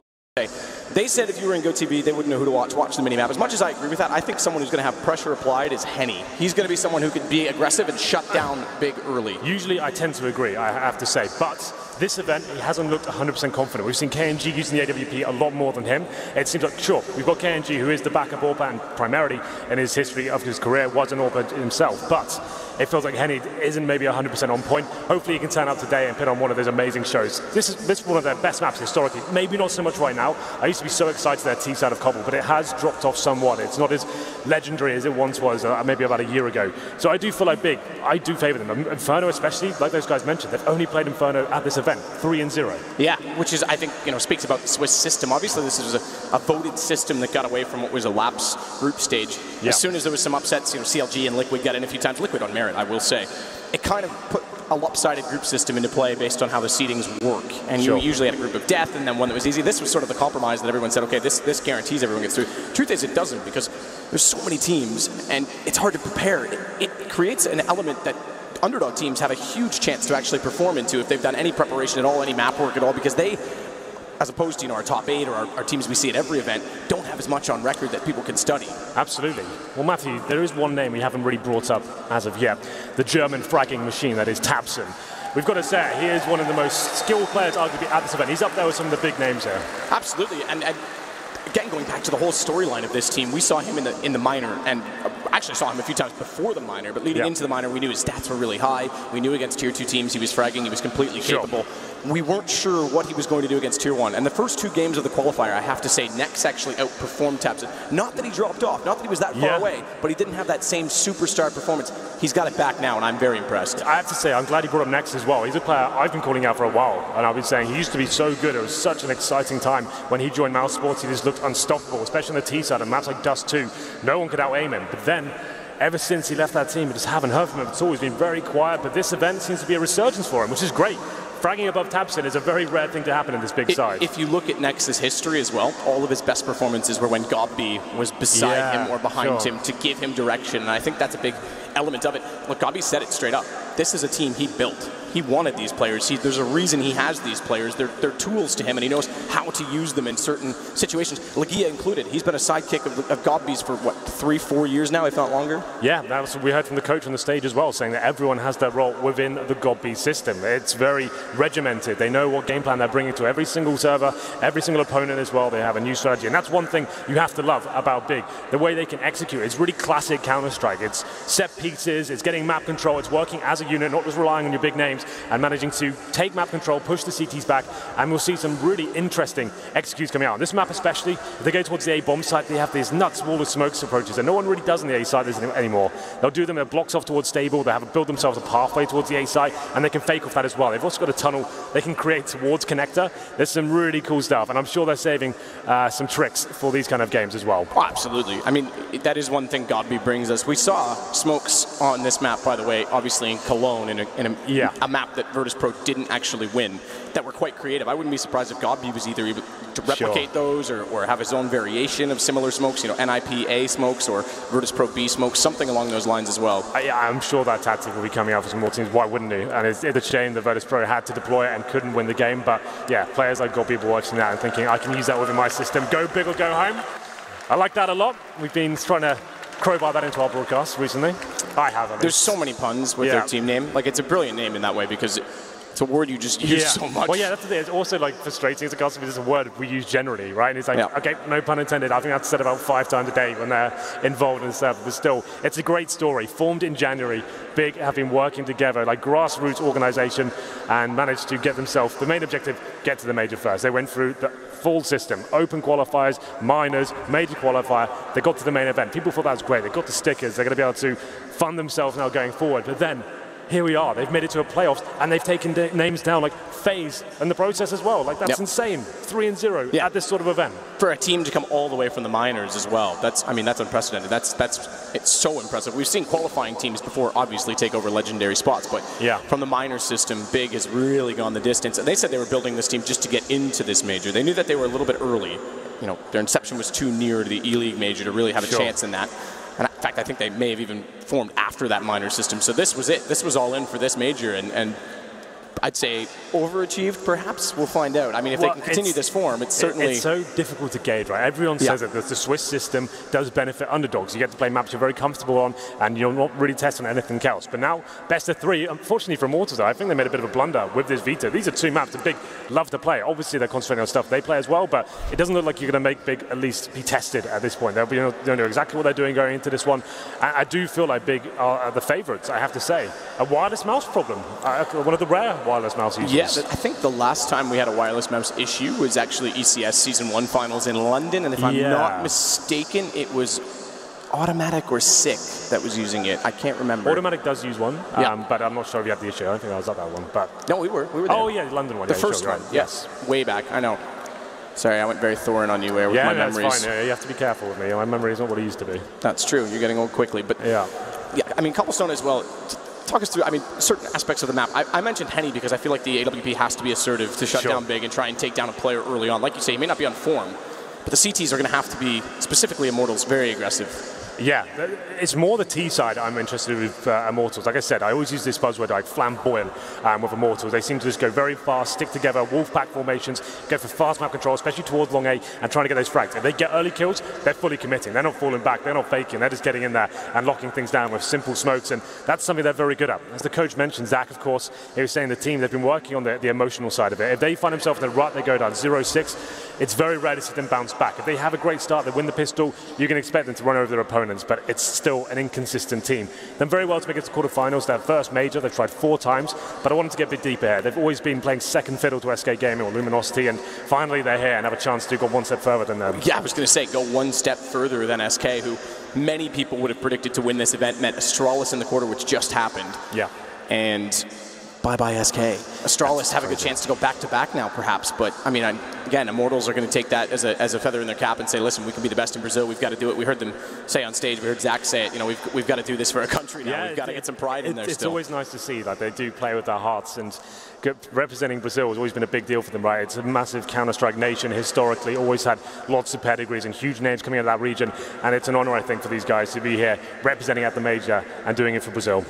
They said if you were in GoTV, they wouldn't know who to watch the minimap. As much as I agree with that, I think someone who's going to have pressure applied is Henny. He's going to be someone who can be aggressive and shut down Big early. Usually I tend to agree, I have to say, but this event, he hasn't looked 100% confident. We've seen KNG using the AWP a lot more than him. It seems like, sure, we've got KNG, who is the backup AWP and primarily in his history of his career was an AWP himself, but it feels like Henny isn't maybe 100% on point. Hopefully he can turn up today and put on one of those amazing shows. This is one of their best maps historically. Maybe not so much right now. I used to be so excited their T side of Cobble, but it has dropped off somewhat. It's not as legendary as it once was maybe about a year ago. So I do feel like Big, I do favour them. Inferno especially, like those guys mentioned, they've only played Inferno at this event, 3-0. Yeah, which is, I think, speaks about the Swiss system. Obviously this is a voted system that got away from what was a lapse group stage. As soon as there was some upsets, CLG and Liquid got in a few times. Liquid on merit, I will say. It kind of put a lopsided group system into play based on how the seedings work. And you usually had a group of death and then one that was easy. This was sort of the compromise that everyone said, okay, this guarantees everyone gets through. Truth is, it doesn't, because there's so many teams and it's hard to prepare. It creates an element that underdog teams have a huge chance to actually perform into if they've done any preparation at all, any map work at all, because they, as opposed to our top 8 or our teams we see at every event, don't have as much on record that people can study. Absolutely. Well, Matthew, there is one name we haven't really brought up as of yet, the German fragging machine that is tabseN. We've got to say, he is one of the most skilled players arguably at this event. He's up there with some of the big names here. Absolutely, and again, going back to the whole storyline of this team, we saw him in the minor, and I actually saw him a few times before the minor, but leading into the minor, we knew his stats were really high. We knew against Tier 2 teams he was fragging, he was completely capable. We weren't sure what he was going to do against Tier 1. And the first 2 games of the qualifier, I have to say, Nex actually outperformed Tabson. Not that he dropped off, not that he was that far away, but he didn't have that same superstar performance. He's got it back now, and I'm very impressed. I have to say, I'm glad he brought up Nex as well. He's a player I've been calling out for a while, and I've been saying he used to be so good. It was such an exciting time when he joined Mouse Sports. He just looked unstoppable, especially on the T side, and maps like Dust 2. No one could out-aim him. But then, ever since he left that team, we just haven't heard from him. It's always been very quiet, but this event seems to be a resurgence for him, which is great. Fragging above Tabson is a very rare thing to happen in this big side. If you look at Nex's history as well, all of his best performances were when Gobby was beside him or behind him to give him direction, and I think that's a big element of it. Look, Gobby said it straight up. This is a team he built. He wanted these players. There's a reason he has these players. They're tools to him, and he knows how to use them in certain situations. Lagia included. He's been a sidekick of Gobby's for, what, 3-4 years now, if not longer? Yeah, that's what we heard from the coach on the stage as well, saying that everyone has their role within the Gobby system. It's very regimented. They know what game plan they're bringing to every single server, every single opponent as well. They have a new strategy, and that's one thing you have to love about Big. The way they can execute. It's really classic Counter-Strike. It's set pieces, it's getting map control, it's working as a unit, not just relying on your big names, and managing to take map control, push the CTs back, and we'll see some really interesting executes coming out. On this map especially, if they go towards the A bomb site, they have these nuts wall of smokes approaches, and no one really does on the A side anymore. They'll do them, they'll blocks off towards stable, they have to build themselves a pathway towards the A site, and they can fake off that as well. They've also got a tunnel they can create towards connector. There's some really cool stuff, and I'm sure they're saving some tricks for these kind of games as well. Oh, absolutely. I mean, that is one thing Godby brings us. We saw smokes on this map, by the way, obviously in Cologne, in a map that Virtus.pro didn't actually win, that were quite creative. I wouldn't be surprised if Godby was either able to replicate those or have his own variation of similar smokes, you know, NIP A smokes or Virtus.pro B smokes, something along those lines as well. Yeah, I'm sure that tactic will be coming out for some more teams. Why wouldn't he? And it's a shame that Virtus.pro had to deploy it and couldn't win the game, but yeah, players like Godby were watching that and thinking, I can use that within my system. Go big or go home. I like that a lot. We've been trying to crowbar that into our broadcast recently. I haven't. There's so many puns with their team name. Like, it's a brilliant name in that way because it's a word you just use so much. Well, yeah, that's the thing. It's also like frustrating as a customer. It's a word we use generally, right? And it's like, okay, no pun intended. I think that's said about 5 times a day when they're involved and stuff. But still, it's a great story. Formed in January, Big have been working together, like grassroots organization, and managed to get themselves, the main objective, get to the major first. They went through the full system, open qualifiers, minors, major qualifier. They got to the main event. People thought that was great. They got the stickers. They're going to be able to fund themselves now going forward. But then, here we are. They've made it to a playoffs, and they've taken names down like FaZe in the process as well. Like, that's insane. 3-0 at this sort of event. For a team to come all the way from the minors as well, that's unprecedented. It's so impressive. We've seen qualifying teams before obviously take over legendary spots, but from the minor system, Big has really gone the distance. And they said they were building this team just to get into this major. They knew that they were a little bit early. You know, their inception was too near to the E-League major to really have a chance in that. And in fact, I think they may have even formed after that minor system. So this was it. This was all in for this major, and I'd say overachieved, perhaps. We'll find out. I mean, if they can continue this form, it's certainly... It's so difficult to gauge, right? Everyone says that the Swiss system does benefit underdogs. You get to play maps you're very comfortable on, and you're not really testing anything else. But now, best of 3, unfortunately for Immortal, though, I think they made a bit of a blunder with this veto. These are 2 maps that Big love to play. Obviously, they're concentrating on stuff they play as well, but it doesn't look like you're going to make Big at least be tested at this point. They'll know exactly what they're doing going into this one. I do feel like Big are the favorites, I have to say. A wireless mouse problem. One of the rare wireless mouse users. Yes, I think the last time we had a wireless mouse issue was actually ECS Season 1 finals in London, and if I'm not mistaken, it was Automatic or Sick that was using it. I can't remember. Automatic does use one, but I'm not sure if you have the issue. I don't think I was at that one. But no, we were there. Oh yeah, the London one. The first one, yes. Way back, I know. Sorry, I went very Thorin on you with my memories. Yeah, that's fine. You have to be careful with me. My memory is not what it used to be. That's true. You're getting old quickly. But yeah, I mean, Cobblestone as well. Talk us through, I mean, certain aspects of the map. I mentioned Henny because I feel like the AWP has to be assertive to shut down Big and try and take down a player early on. Like you say, he may not be on form, but the CTs are going to have to be, specifically Immortals, very aggressive. Yeah, it's more the T side I'm interested with Immortals. Like I said, I always use this buzzword like flamboyant with Immortals. They seem to just go very fast, stick together, wolf pack formations, go for fast map control, especially towards long A, and trying to get those frags. If they get early kills, they're fully committing. They're not falling back, they're not faking, they're just getting in there and locking things down with simple smokes, and that's something they're very good at. As the coach mentioned, Zach, of course, he was saying the team, they've been working on the emotional side of it. If they find themselves in the rut, they go down 0-6, it's very rare to see them bounce back. If they have a great start, they win the pistol, you can expect them to run over their opponent. opponents, but it's still an inconsistent team. Done very well to make it to quarterfinals. Their first major, they've tried 4 times, but I wanted to get a bit deeper here. They've always been playing second fiddle to SK Gaming or Luminosity, and finally they're here and have a chance to go one step further than them. Yeah, I was going to say, go one step further than SK, who many people would have predicted to win this event, met Astralis in the quarter, which just happened. Yeah. And bye-bye SK. Astralis have a good chance to go back-to-back now, perhaps. But, I mean, again, Immortals are going to take that as a feather in their cap and say, listen, we can be the best in Brazil. We've got to do it. We heard them say on stage. We heard Zach say it. You know, we've got to do this for our country now. We've got to get some pride in there still. It's always nice to see that they do play with their hearts. And representing Brazil has always been a big deal for them, right? It's a massive Counter-Strike nation historically. Always had lots of pedigrees and huge names coming out of that region. And it's an honor, I think, for these guys to be here representing at the major and doing it for Brazil.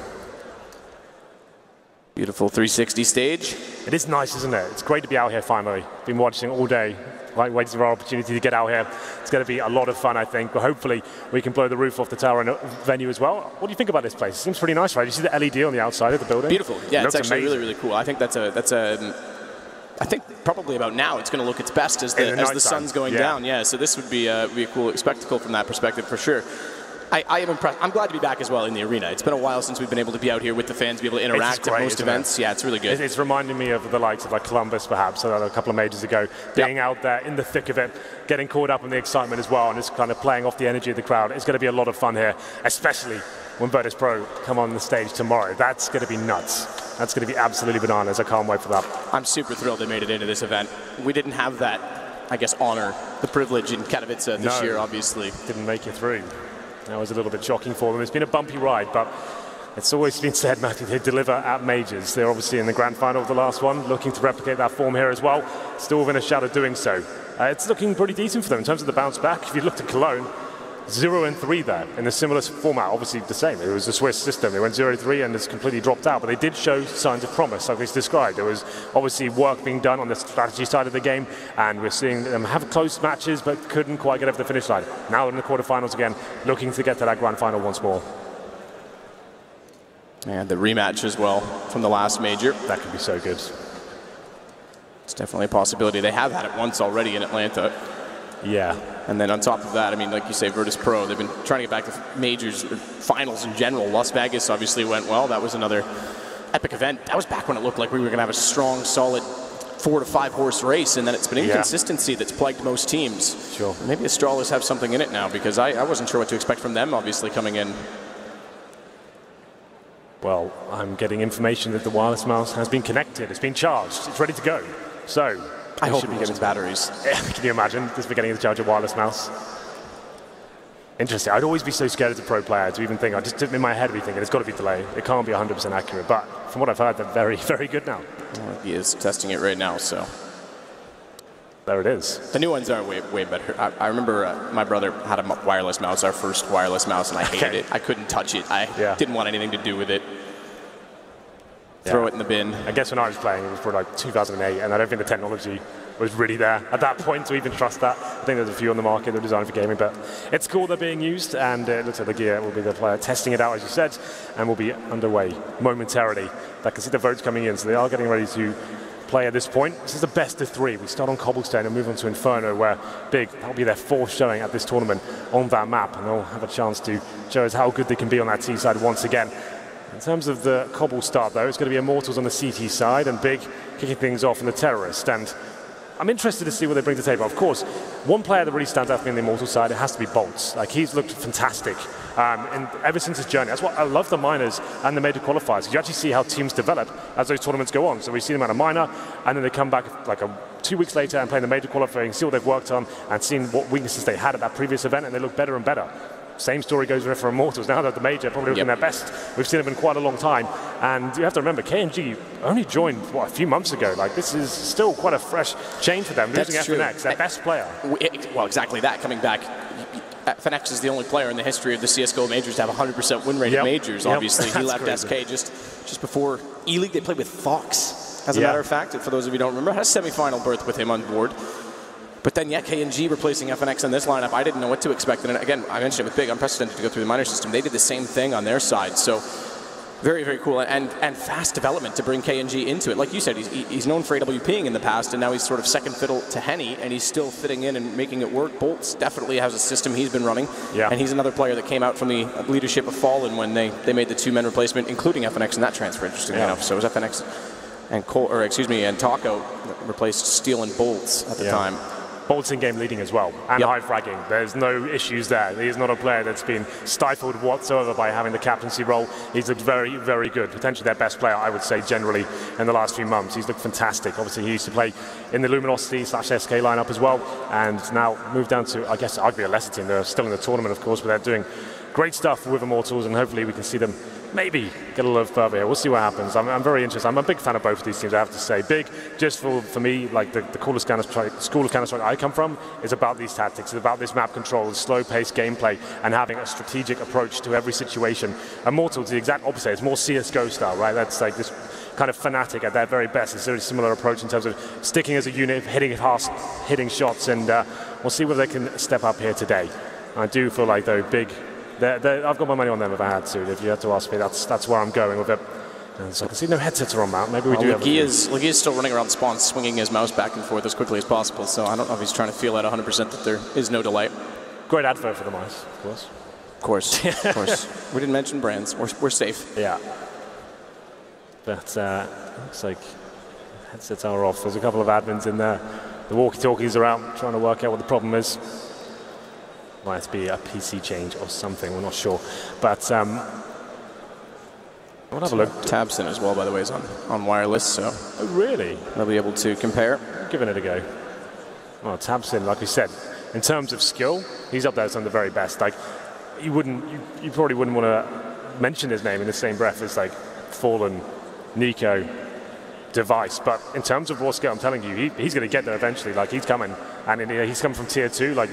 Beautiful 360 stage. It is nice, isn't it? It's great to be out here finally. Been watching all day, waiting for our opportunity to get out here. It's going to be a lot of fun, I think, but hopefully we can blow the roof off the tower and venue as well. What do you think about this place? It seems pretty nice, right? You see the LED on the outside of the building? Beautiful. Yeah, it's actually amazing. really, really cool. I think that's a I think probably about now it's going to look its best as the sun's going down. Yeah, so this would be a cool spectacle from that perspective for sure. I am impressed. I'm glad to be back as well in the arena. It's been a while since we've been able to be out here with the fans, be able to interact at most events. Yeah, it's really good. It's reminding me of the likes of like Columbus, perhaps, a couple of majors ago, being out there in the thick of it, getting caught up in the excitement as well, and just kind of playing off the energy of the crowd. It's going to be a lot of fun here, especially when Virtus.pro come on the stage tomorrow. That's going to be nuts. That's going to be absolutely bananas. I can't wait for that. I'm super thrilled they made it into this event. We didn't have that, I guess, honor, the privilege in Katowice this year, obviously. Didn't make it through. That was a little bit shocking for them. It's been a bumpy ride, but it's always been said, Matthew, they deliver at majors. They're obviously in the grand final of the last one, looking to replicate that form here as well. Still within a shadow of doing so. It's looking pretty decent for them in terms of the bounce back. If you looked at Cologne, 0-3 there in a similar format, obviously the same. It was a Swiss system. They went 0-3 and it's completely dropped out, but they did show signs of promise, like we described. There was obviously work being done on the strategy side of the game, and we're seeing them have close matches, but couldn't quite get over the finish line. Now they're in the quarterfinals again, looking to get to that grand final once more. And the rematch as well from the last major. That could be so good. It's definitely a possibility. They have had it once already in Atlanta. Yeah. And then on top of that, I mean, like you say, Virtus.pro, they've been trying to get back to majors, or finals in general. Las Vegas obviously went well. That was another epic event. That was back when it looked like we were going to have a strong, solid 4 to 5 horse race, and then it's been inconsistency that's plagued most teams. Sure. Maybe Astralis have something in it now, because I wasn't sure what to expect from them, obviously, coming in. Well, I'm getting information that the wireless mouse has been connected. It's been charged. It's ready to go. So I hope it getting batteries. Can you imagine just getting the charge of wireless mouse? Interesting. I'd always be so scared as a pro player to even think. I just in my head be thinking it's got to be delayed. It can't be 100% accurate. But from what I've heard, they're very, very good now. Well, he is testing it right now, so. There it is. The new ones are way better. I remember my brother had a wireless mouse, our first wireless mouse, and I hated it. I couldn't touch it. I didn't want anything to do with it. Throw it in the bin. I guess when I was playing, it was for like 2008, and I don't think the technology was really there at that point to even trust that. I think there's a few on the market that are designed for gaming, but it's cool they're being used, and it looks like the gear will be the player testing it out, as you said, and will be underway momentarily. I can see the votes coming in, so they are getting ready to play at this point. This is the best of 3. We start on Cobblestone and move on to Inferno, where Big, that'll be their 4th showing at this tournament on that map, and they'll have a chance to show us how good they can be on that T side once again. In terms of the Cobble start, though, it's going to be Immortals on the CT side and Big kicking things off in the Terrorist. And I'm interested to see what they bring to the table. Of course, one player that really stands out for me on the Immortal side, it has to be Bolts. Like, he's looked fantastic and ever since his journey. That's what I love the minors and the major qualifiers. You actually see how teams develop as those tournaments go on. So we see them at a minor, and then they come back like 2 weeks later and play the major qualifying, see what they've worked on, and seeing what weaknesses they had at that previous event, and they look better and better. Same story goes for Immortals. Now they're at the major, probably looking their best. We've seen them in quite a long time. And you have to remember, KNG only joined, what, a few months ago. Like, this is still quite a fresh change for them, losing FNX, their best player. Well, exactly that, coming back. FNX is the only player in the history of the CSGO majors to have 100% win rate at majors, obviously. He left SK just before E-League. They played with Fox, as a matter of fact. For those of you who don't remember, had a semi-final berth with him on board. But then, KNG replacing FNX in this lineup, I didn't know what to expect. And again, I mentioned it with Big, unprecedented to go through the minor system. They did the same thing on their side. So Very, very cool, and fast development to bring KNG into it. Like you said, he's known for AWPing in the past, and now he's sort of second fiddle to Henny, and he's still fitting in and making it work. Bolts definitely has a system he's been running, and he's another player that came out from the leadership of Fallen when they made the 2-man replacement, including FNX in that transfer, interestingly enough. So it was FNX and and Taco replaced Steel and Bolts at the time. Bolt's in-game leading as well, and high fragging. There's no issues there. He's not a player that's been stifled whatsoever by having the captaincy role. He's looked very, very good. Potentially their best player, I would say, generally, in the last few months. He's looked fantastic. Obviously, he used to play in the Luminosity/SK lineup as well, and now moved down to, I guess, arguably a lesser team. They're still in the tournament, of course, but they're doing great stuff with Immortals, and hopefully we can see them maybe get a little further here. We'll see what happens. I'm very interested. I'm a big fan of both of these teams, I have to say. Big, just for me, like the coolest school of Counter-Strike I come from, is about these tactics. It's about this map control, slow-paced gameplay, and having a strategic approach to every situation. Immortal is the exact opposite. It's more CSGO style, right? That's like this kind of Fnatic at their very best. It's a very similar approach in terms of sticking as a unit, hitting it fast, hitting shots, and we'll see whether they can step up here today. I do feel like, though, Big, I've got my money on them if I had to. If you had to ask me, that's where I'm going with it. And so I can see no headsets are on mount. Maybe we do have He is still running around spawn, swinging his mouse back and forth as quickly as possible. So I don't know if he's trying to feel at 100% that there is no delay. Great advert for the mice, of course. Of course, of course. We didn't mention brands. We're safe. Yeah. But looks like headsets are off. There's a couple of admins in there. The walkie-talkies are out, trying to work out what the problem is. Might be a PC change or something, we're not sure. But we'll have a look. Tabson as well, by the way, is on wireless, so. Oh, really? They'll be able to compare. Giving it a go. Well, Tabson, like we said, in terms of skill, he's up there as some of the very best. Like, you probably wouldn't want to mention his name in the same breath as like Fallen, Nico, Device, but in terms of raw skill, I'm telling you, he's going to get there eventually. Like, he's coming, and he's come from tier 2, like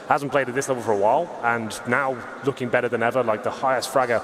hasn't played at this level for a while, and now looking better than ever, like the highest fragger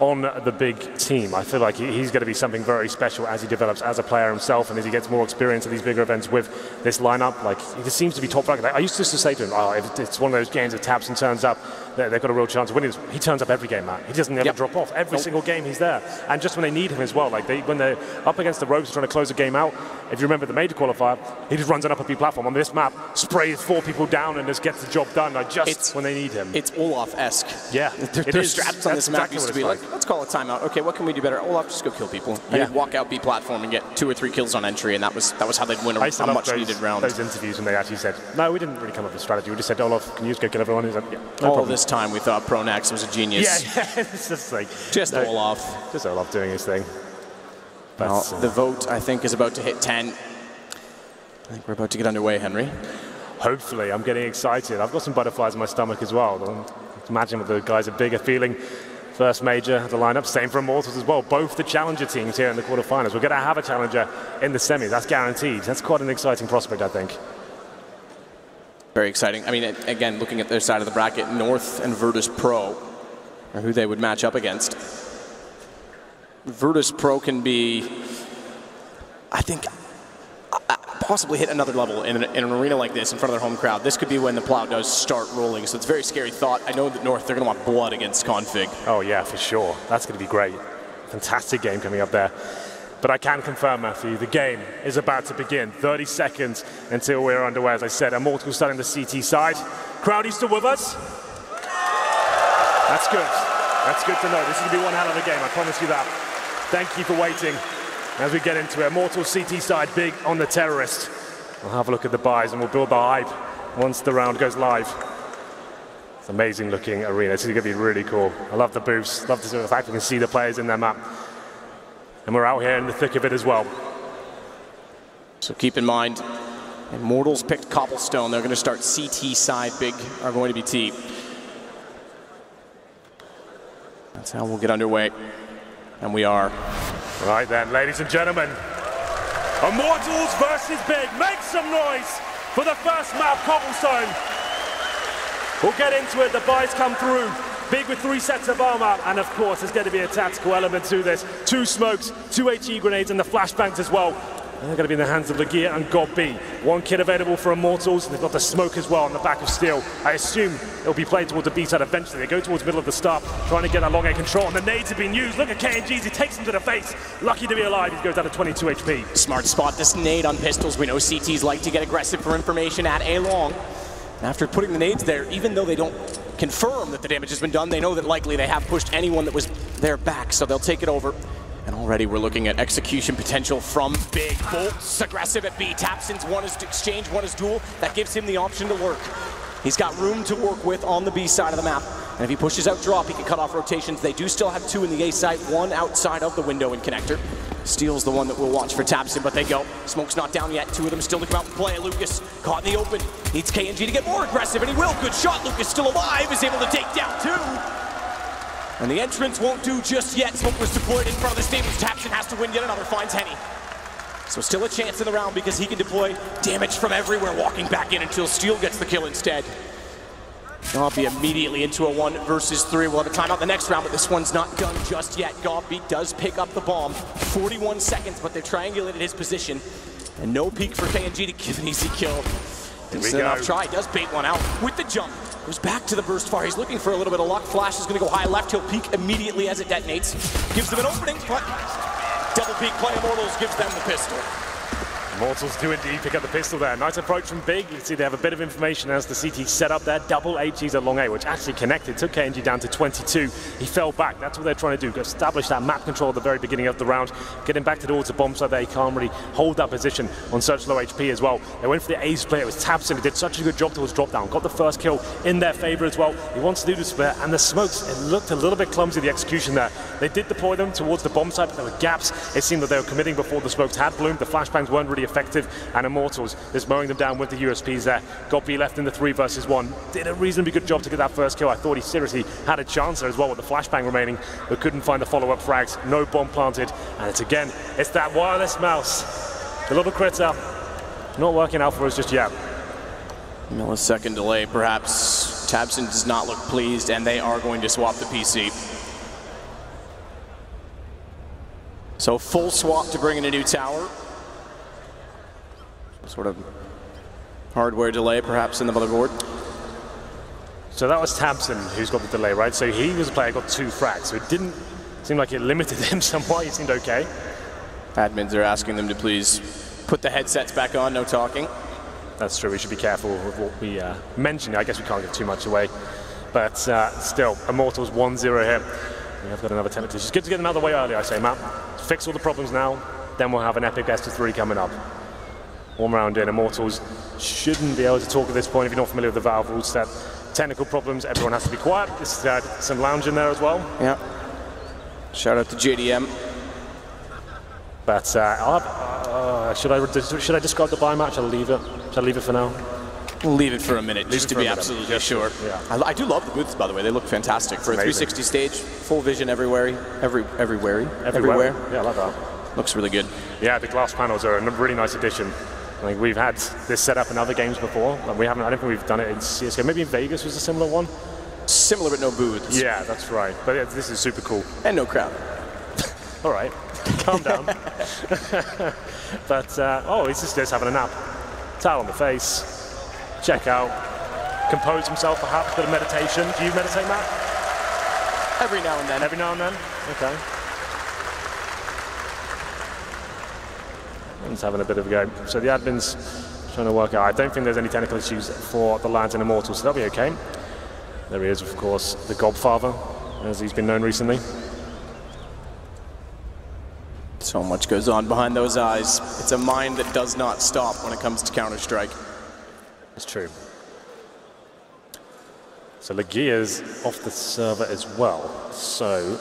on the big team. I feel like he's going to be something very special as he develops as a player himself, and as he gets more experience at these bigger events with this lineup. Like, he just seems to be top fragger. I used to say to him, oh, if it's one of those games if Tabson turns up, they've got a real chance of winning this. He turns up every game, man. He doesn't ever drop off. Every single game he's there. And just when they need him as well, like when they're up against the ropes trying to close the game out, if you remember the major qualifier, he just runs on up a B platform on this map, sprays 4 people down, and just gets the job done, like just when they need him. It's Olaf-esque. Yeah. Their straps on this map used to be like, let's call it timeout. Okay, what can we do better? Olaf, just go kill people. And he'd walk out B platform and get 2 or 3 kills on entry, and that was how they'd win a much needed round. Those interviews when they actually said, no, we didn't really come up with a strategy. We just said, Olaf, can you just go kill everyone? He's like, yeah, no problem. This time we thought Pronax was a genius. Yeah, it's just like Olaf. Just Olaf doing his thing. Well, the vote, I think, is about to hit 10. I think we're about to get underway, Henry. Hopefully. I'm getting excited. I've got some butterflies in my stomach as well. Imagine what the guys are bigger feeling. First major, the lineup, same for Immortals as well. Both the challenger teams here in the quarterfinals. We're going to have a challenger in the semis. That's guaranteed. That's quite an exciting prospect, I think. Very exciting. I mean, again, looking at their side of the bracket, North and Virtus.pro are who they would match up against. Virtus.pro can be, I think, possibly hit another level in an arena like this in front of their home crowd. This could be when the plow does start rolling, so it's a very scary thought. I know that North, they're going to want blood against Config. Oh yeah, for sure. That's going to be great. Fantastic game coming up there. But I can confirm, Matthew, the game is about to begin. 30 seconds until we're underway. As I said, Immortal starting the CT side. Crowd, you still with us? That's good. That's good to know. This is going to be one hell of a game, I promise you that. Thank you for waiting. As we get into it, Immortal CT side, big on the terrorist. We'll have a look at the buys and we'll build the hype once the round goes live. It's an amazing looking arena. This is going to be really cool. I love the booths, love the fact we can see the players in their map. And we're out here in the thick of it as well. So keep in mind, Immortals picked Cobblestone. They're going to start CT side, big are going to be T. That's how we'll get underway. And we are. Right then, ladies and gentlemen, Immortals versus Big. Make some noise for the first map, Cobblestone. We'll get into it, the buys come through. Big with 3 sets of armor, and of course there's going to be a tactical element to this. 2 smokes, 2 HE grenades, and the flashbangs as well. They're going to be in the hands of Legia and Gambit. One kit available for Immortals, and they've got the smoke as well on the back of Steel. I assume it'll be played towards the B side eventually. They go towards the middle of the start, trying to get that long air control, and the nades have been used. Look at KNGs, he takes him to the face. Lucky to be alive, he goes down to 22 HP. Smart spot this nade on pistols. We know CTs like to get aggressive for information at A long. And after putting the nades there, even though they don't confirm that the damage has been done, they know that likely they have pushed anyone that was there back, so they'll take it over. And already we're looking at execution potential from Big. Bolt's aggressive at B. Tapson's one is to exchange, one is duel. That gives him the option to work. He's got room to work with on the B side of the map. And if he pushes out drop, he can cut off rotations. They do still have two in the A side, one outside of the window in connector. Steel's the one that we'll watch for Tapson, but they go. Smoke's not down yet. Two of them still to come out and play. Lucas caught in the open. Needs KNG to get more aggressive, and he will. Good shot. Lucas still alive, is able to take down two. And the entrance won't do just yet. Smoke was deployed in front of the stables. Tapson has to win yet another, finds Henny. So still a chance in the round because he can deploy damage from everywhere, walking back in until Steel gets the kill instead. Gambit immediately into a 1 versus 3. We'll have a timeout the next round, but this one's not done just yet. Gambit does pick up the bomb. 41 seconds, but they've triangulated his position. And no peek for KNG to give an easy kill. Decent enough try, does bait one out with the jump. Goes back to the burst fire. He's looking for a little bit of luck. Flash is going to go high left. He'll peek immediately as it detonates. Gives them an opening, but double peek play. Immortals gives them the pistol. Immortals do indeed pick up the pistol there. Nice approach from Big. You can see they have a bit of information as the CT set up there. Double HGs at long A, which actually connected. Took KNG down to 22. He fell back. That's what they're trying to do. Establish that map control at the very beginning of the round. Get him back towards the bomb side there. He can't really hold that position on such low HP as well. They went for the A split. It was Tapson who did such a good job towards drop down. Got the first kill in their favor as well. He wants to do the split. And the smokes, it looked a little bit clumsy, the execution there. They did deploy them towards the bomb side, but there were gaps. It seemed that they were committing before the smokes had bloomed. The flashbangs weren't really effective. And Immortals is mowing them down with the USPs there. Gambit left in the 3 versus 1. Did a reasonably good job to get that first kill. I thought he seriously had a chance there as well with the flashbang remaining, but couldn't find the follow-up frags. No bomb planted. And it's that wireless mouse. The little critter. Not working out for us just yet. Millisecond delay, perhaps. Tapson does not look pleased, and they are going to swap the PC. So full swap to bring in a new tower. Sort of hardware delay, perhaps, in the motherboard. So that was Tapson who's got the delay, right? So he was a player who got 2 frags, so it didn't seem like it limited him somewhat. He seemed okay. Admins are asking them to please put the headsets back on, no talking. That's true, we should be careful with what we mention. I guess we can't give too much away. But still, Immortals 1-0 here. We have got another 10 minutes. It's good to get them out of the way early, I say, Matt. Fix all the problems now, then we'll have an epic best-of-3 coming up. One round in, Immortals shouldn't be able to talk at this point if you're not familiar with the Valve rule set. Technical problems, everyone has to be quiet. This some lounge in there as well. Yeah. Shout out to JDM. But should I describe the buy match? Should I leave it for now? We'll leave it for a minute, just to be absolutely sure. Yeah. I do love the booths, by the way. They look fantastic. For a 360 stage, full vision everywhere. Everywhere. Yeah, I love that. Looks really good. Yeah, the glass panels are a really nice addition. I think we've had this set up in other games before, and I don't think we've done it in CSGO. Maybe in Vegas was a similar one. Similar, but no booths. Yeah, that's right. But this is super cool. And no crowd. All right, calm down. But he's just having a nap. Towel on the face. Check out. Compose himself, perhaps. Bit of meditation. Do you meditate, Matt? Every now and then. Every now and then. Okay. He's having a bit of a go. So the admin's trying to work out. I don't think there's any technical issues for the lads in Immortal, so they'll be okay. There he is, of course, the Godfather, as he's been known recently. So much goes on behind those eyes. It's a mind that does not stop when it comes to Counter-Strike. It's true. So Legia's off the server as well. So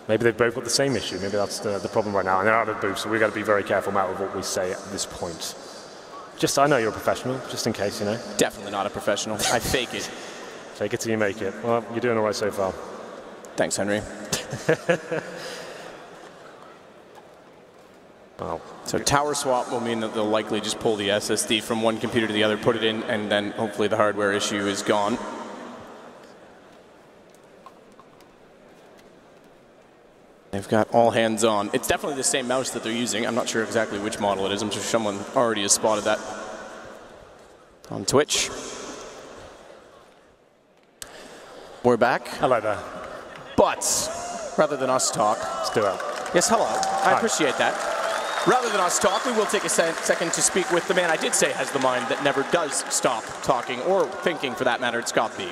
maybe they've both got the same issue. Maybe that's the problem right now. And they're out of the booth, so we've got to be very careful, Matt, with what we say at this point. Just, I know you're a professional, just in case, you know. Definitely not a professional. I fake it. Fake it till you make it. Well, you're doing all right so far. Thanks, Henry. Wow. So tower swap will mean that they'll likely just pull the SSD from one computer to the other, put it in, and then hopefully the hardware issue is gone. They've got all hands on. It's definitely the same mouse that they're using. I'm not sure exactly which model it is. I'm sure someone already has spotted that on Twitch. We're back. Hello there. But rather than us talk, Let's do it. yes, hello. I appreciate that. Rather than us talk, we will take a second to speak with the man I did say has the mind that never does stop talking or thinking, for that matter. It's Scott B.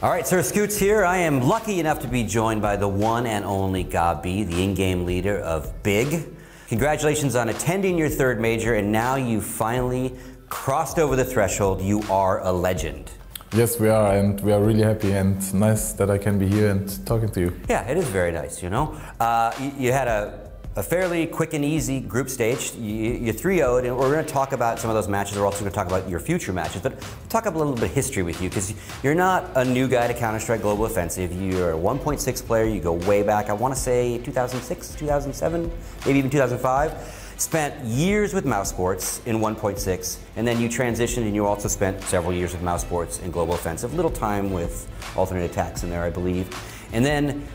All right, Sir Scoots here. I am lucky enough to be joined by the one and only Gabi, the in-game leader of BIG. Congratulations on attending your third major, and now you finally crossed over the threshold. You are a legend. Yes, we are, and we are really happy and nice that I can be here and talking to you. Yeah, it is very nice, you know. You had a fairly quick and easy group stage. You 3-0'd, and we're going to talk about some of those matches. We're also going to talk about your future matches, but we'll talk a little bit of history with you, because you're not a new guy to Counter-Strike Global Offensive. You're a 1.6 player. You go way back, I want to say 2006, 2007, maybe even 2005. Spent years with Mouse Sports in 1.6, and then you transitioned and you also spent several years with Mouse Sports in Global Offensive. Little time with Alternate Attacks in there, I believe. And then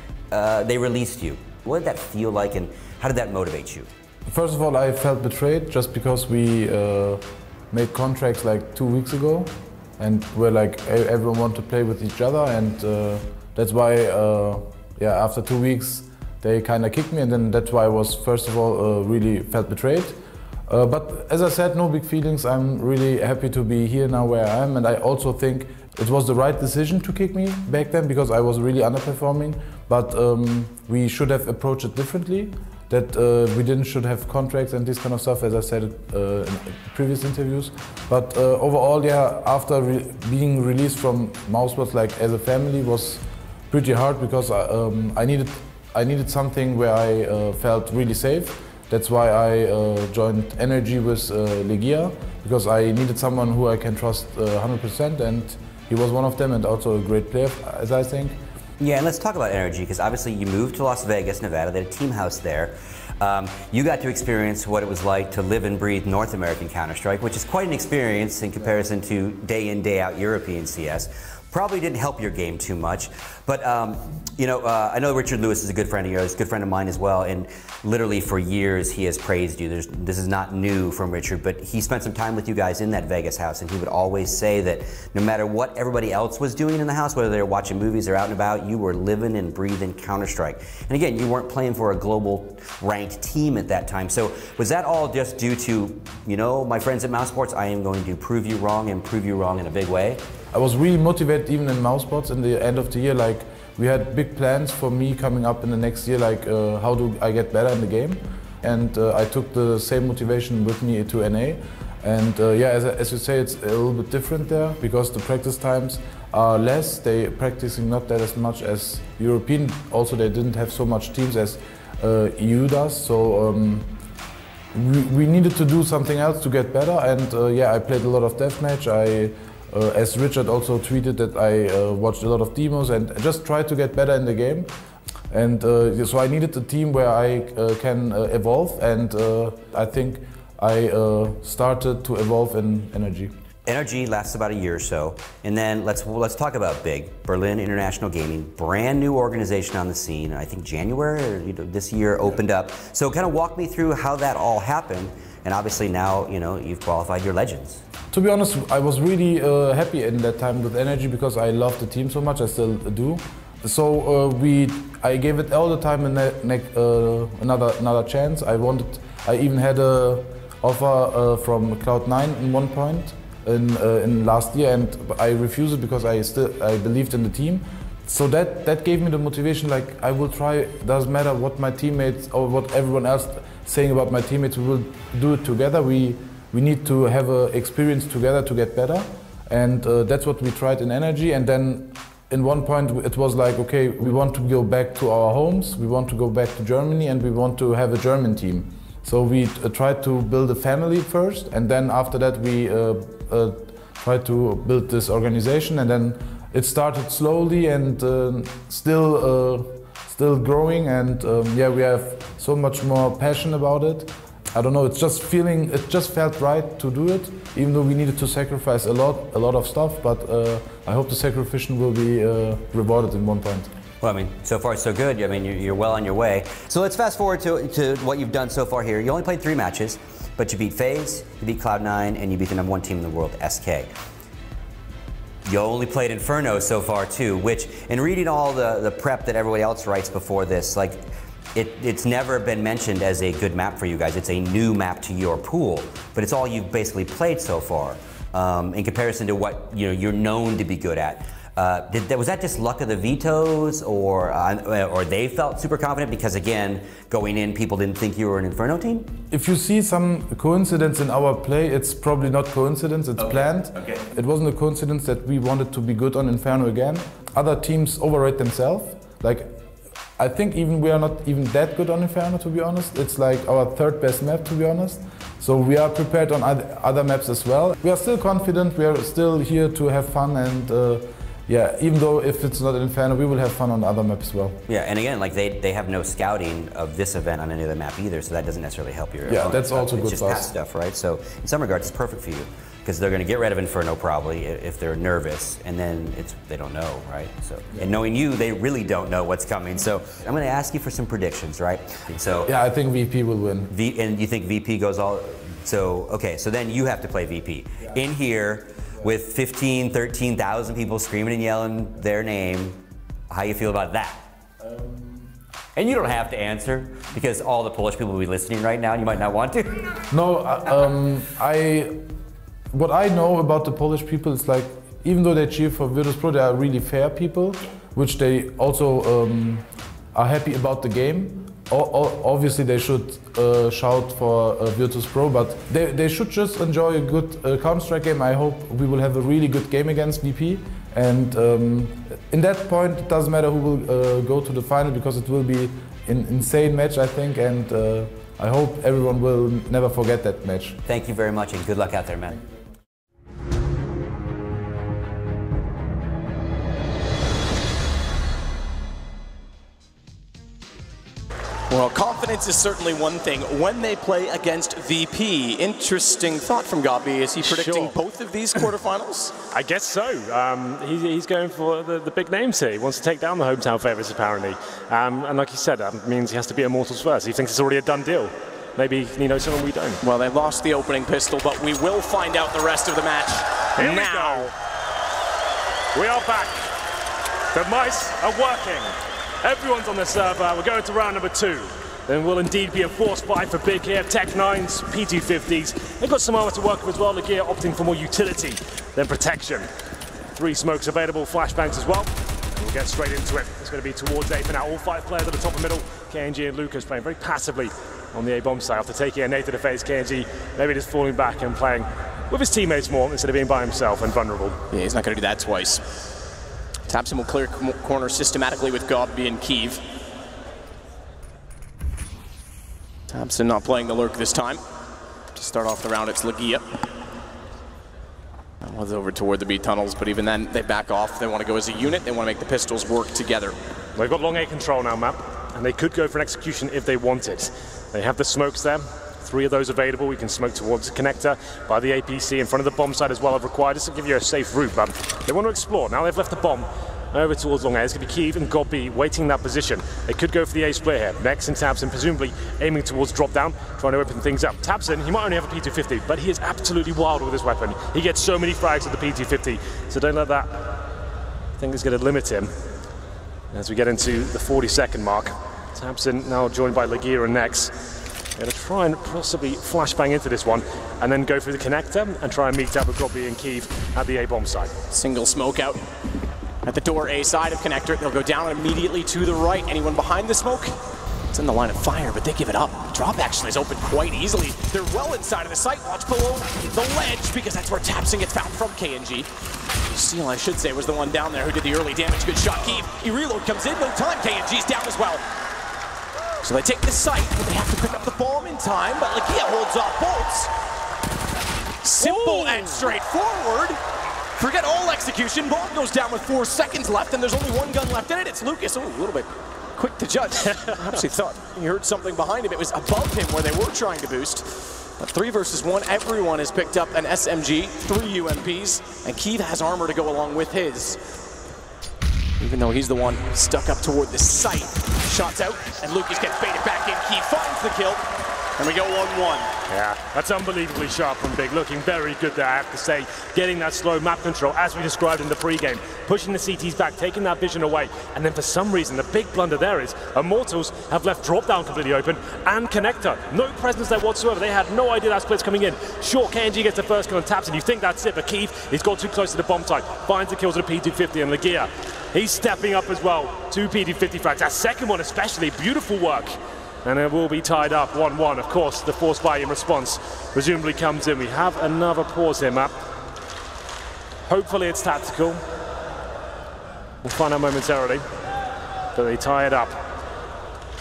they released you. What did that feel like, and how did that motivate you? First of all, I felt betrayed just because we made contracts like 2 weeks ago, and we're like everyone wanted to play with each other, and that's why yeah, after 2 weeks they kind of kicked me, and then that's why I was first of all really felt betrayed. But as I said, no big feelings. I'm really happy to be here now where I am, and I also think it was the right decision to kick me back then, because I was really underperforming. But we should have approached it differently. That we should have contracts and this kind of stuff, as I said in previous interviews. But overall, yeah, after being released from Mousesports, like as a family, was pretty hard, because I needed something where I felt really safe. That's why I joined Energy with Legia, because I needed someone who I can trust 100%, and he was one of them, and also a great player, as I think. Yeah, and let's talk about Energy, because obviously you moved to Las Vegas, Nevada. They had a team house there. You got to experience what it was like to live and breathe North American Counter-Strike, which is quite an experience in comparison to day in, day out European CS. Probably didn't help your game too much, but you know, I know Richard Lewis is a good friend of yours, good friend of mine as well, and literally for years he has praised you. This is not new from Richard, but he spent some time with you guys in that Vegas house, and he would always say that no matter what everybody else was doing in the house, whether they were watching movies or out and about, you were living and breathing Counter-Strike. And again, you weren't playing for a global ranked team at that time. So was that all just due to, you know, my friends at Mouse Sports, I am going to prove you wrong and prove you wrong in a big way? I was really motivated even in Mousesports in the end of the year. Like, we had big plans for me coming up in the next year, like how do I get better in the game? And I took the same motivation with me to NA. And yeah, as you say, it's a little bit different there, because the practice times are less. They practicing not that as much as European. Also, they didn't have so much teams as EU does. So we needed to do something else to get better. And yeah, I played a lot of deathmatch. As Richard also tweeted, that I watched a lot of demos and just tried to get better in the game. And so I needed a team where I can evolve, and I think I started to evolve in Energy. Energy lasts about a year or so, and then let's talk about BIG, Berlin International Gaming, brand new organization on the scene. I think January or this year opened up. So kind of walk me through how that all happened, and obviously now you've qualified your legends. To be honest, I was really happy in that time with Energy, because I love the team so much. I still do. So I gave it all the time another chance. I even had an offer from Cloud9 in one point in last year, and I refused it because I believed in the team. So that gave me the motivation. Like, I will try. Doesn't matter what my teammates or what everyone else saying about my teammates. We will do it together. We need to have an experience together to get better, and that's what we tried in Energy. And then in one point it was like, okay, we want to go back to our homes, we want to go back to Germany, and we want to have a German team. So we tried to build a family first, and then after that we tried to build this organization, and then it started slowly, and still still growing, and yeah, we have so much more passion about it. I don't know, it just felt right to do it, even though we needed to sacrifice a lot of stuff, but I hope the sacrifice will be rewarded in one point. Well, I mean, so far so good. I mean, you're well on your way. So let's fast forward to what you've done so far here. You only played 3 matches, but you beat FaZe, you beat Cloud9, and you beat the #1 team in the world, SK. You only played Inferno so far too, which, in reading all the prep that everybody else writes before this, like, it's never been mentioned as a good map for you guys. It's a new map to your pool, but it's all you've basically played so far, in comparison to what you're known to be good at. Was that just luck of the vetoes, or they felt super confident because, again, going in, people didn't think you were an Inferno team? If you see some coincidence in our play, it's probably not coincidence, it's planned. Okay. It wasn't a coincidence that we wanted to be good on Inferno again. Other teams overrate themselves. Like, I think even we are not even that good on Inferno, to be honest. It's like our 3rd best map, to be honest. So we are prepared on other maps as well. We are still confident, we are still here to have fun, and yeah, even though if it's not Inferno, we will have fun on other maps as well. Yeah, and again, like they have no scouting of this event on any other map either, so that doesn't necessarily help your Yeah, that's also good for us. It's just past stuff, right? So in some regards, it's perfect for you, because they're going to get rid of Inferno probably if they're nervous, and then they don't know, right? So, and knowing you, they really don't know what's coming. So I'm going to ask you for some predictions, right? So yeah, I think VP will win. And you think VP goes all? So okay, so then you have to play VP in here with 15, 13,000 people screaming and yelling their name. How you feel about that? And you don't have to answer, because all the Polish people will be listening right now and you might not want to. No, what I know about the Polish people is, like, even though they cheer for Virtus.pro, they are really fair people, which they also are happy about the game. Obviously they should shout for Virtus.pro, but they should just enjoy a good Counter-Strike game. I hope we will have a really good game against VP, and in that point it doesn't matter who will go to the final, because it will be an insane match, I think, and I hope everyone will never forget that match. Thank you very much, and good luck out there, man. Well, confidence is certainly one thing when they play against VP. Interesting thought from Gabi. Is he predicting both of these quarterfinals? I guess so. He's going for the big names here. He wants to take down the hometown favourites, apparently. And like he said, that means he has to be Immortals first. He thinks it's already a done deal. Maybe he knows someone we don't. Well, they lost the opening pistol, but we will find out the rest of the match Here now. We are back. The mice are working. Everyone's on the server. We're going to round number 2. Then will indeed be a force fight for big here. Tech-9s, P250s. They've got some armor to work with as well. Lagear opting for more utility than protection. 3 smokes available, flashbangs as well. We'll get straight into it. It's going to be towards A for now. All 5 players at the top and middle. KNG and Lucas playing very passively on the A-bomb side. After taking a nade to the face, KNG maybe just falling back and playing with his teammates more instead of being by himself and vulnerable. Yeah, he's not going to do that twice. tabseN will clear corners systematically with Gabi and Kiev. tabseN not playing the lurk this time. To start off the round, it's Lagear. That was over toward the B tunnels, but even then, they back off. They want to go as a unit. They want to make the pistols work together. They've got long A control now, map, and they could go for an execution if they wanted. They have the smokes there. 3 of those available. We can smoke towards the connector by the APC in front of the bomb side as well if required, just to give you a safe route, but they want to explore. Now they've left the bomb over towards long A. It's going to be Kiev and Gabi waiting that position. They could go for the A split here. Next and tabseN presumably aiming towards drop down, trying to open things up. tabseN, he might only have a P250, but he is absolutely wild with his weapon. He gets so many frags with the P250, so don't let that, I think, is going to limit him. As we get into the 40-second mark, tabseN now joined by Lagear and Nex. Going to try and possibly flashbang into this one and then go through the connector and try and meet up with Gabi and Kiev at the A-bomb side. Single smoke out at the door A side of connector. They'll go down immediately to the right. Anyone behind the smoke? It's in the line of fire, but they give it up. Drop actually is open quite easily. They're well inside of the site. Watch below the ledge, because that's where tabseN gets found from KNG. Seal, I should say, was the one down there who did the early damage. Good shot, Kiev. He reload comes in, no time. KNG's down as well. So they take the site, but they have to pick up the bomb in time, but Lagear holds off bolts. Simple and straightforward. Forget all execution. Bomb goes down with 4 seconds left, and there's only 1 gun left in it. It's Lucas. Oh, a little bit quick to judge. Perhaps he thought he heard something behind him. It was above him where they were trying to boost. But 3 versus 1, everyone has picked up an SMG, 3 UMPs, and Keith has armor to go along with his. Even though he's the one stuck up toward the site. Shots out, and Lucas gets baited back in. Keith finds the kill, and we go 1-1. Yeah, that's unbelievably sharp from Big. Looking very good there, I have to say. Getting that slow map control, as we described in the pre-game. Pushing the CTs back, taking that vision away. And then for some reason, the big blunder there is Immortals have left drop-down completely open and Connector. No presence there whatsoever. They had no idea that split's coming in. Sure, KNG gets the first kill and taps, and you think that's it. But Keith, he's got too close to the bomb site. Finds the kills at a P250, and Legia, he's stepping up as well. 2 P250 frags. That second one especially, beautiful work. And it will be tied up 1-1. Of course, the force buy in response presumably comes in. We have another pause here, Matt. Hopefully it's tactical. We'll find out momentarily. But they tie it up.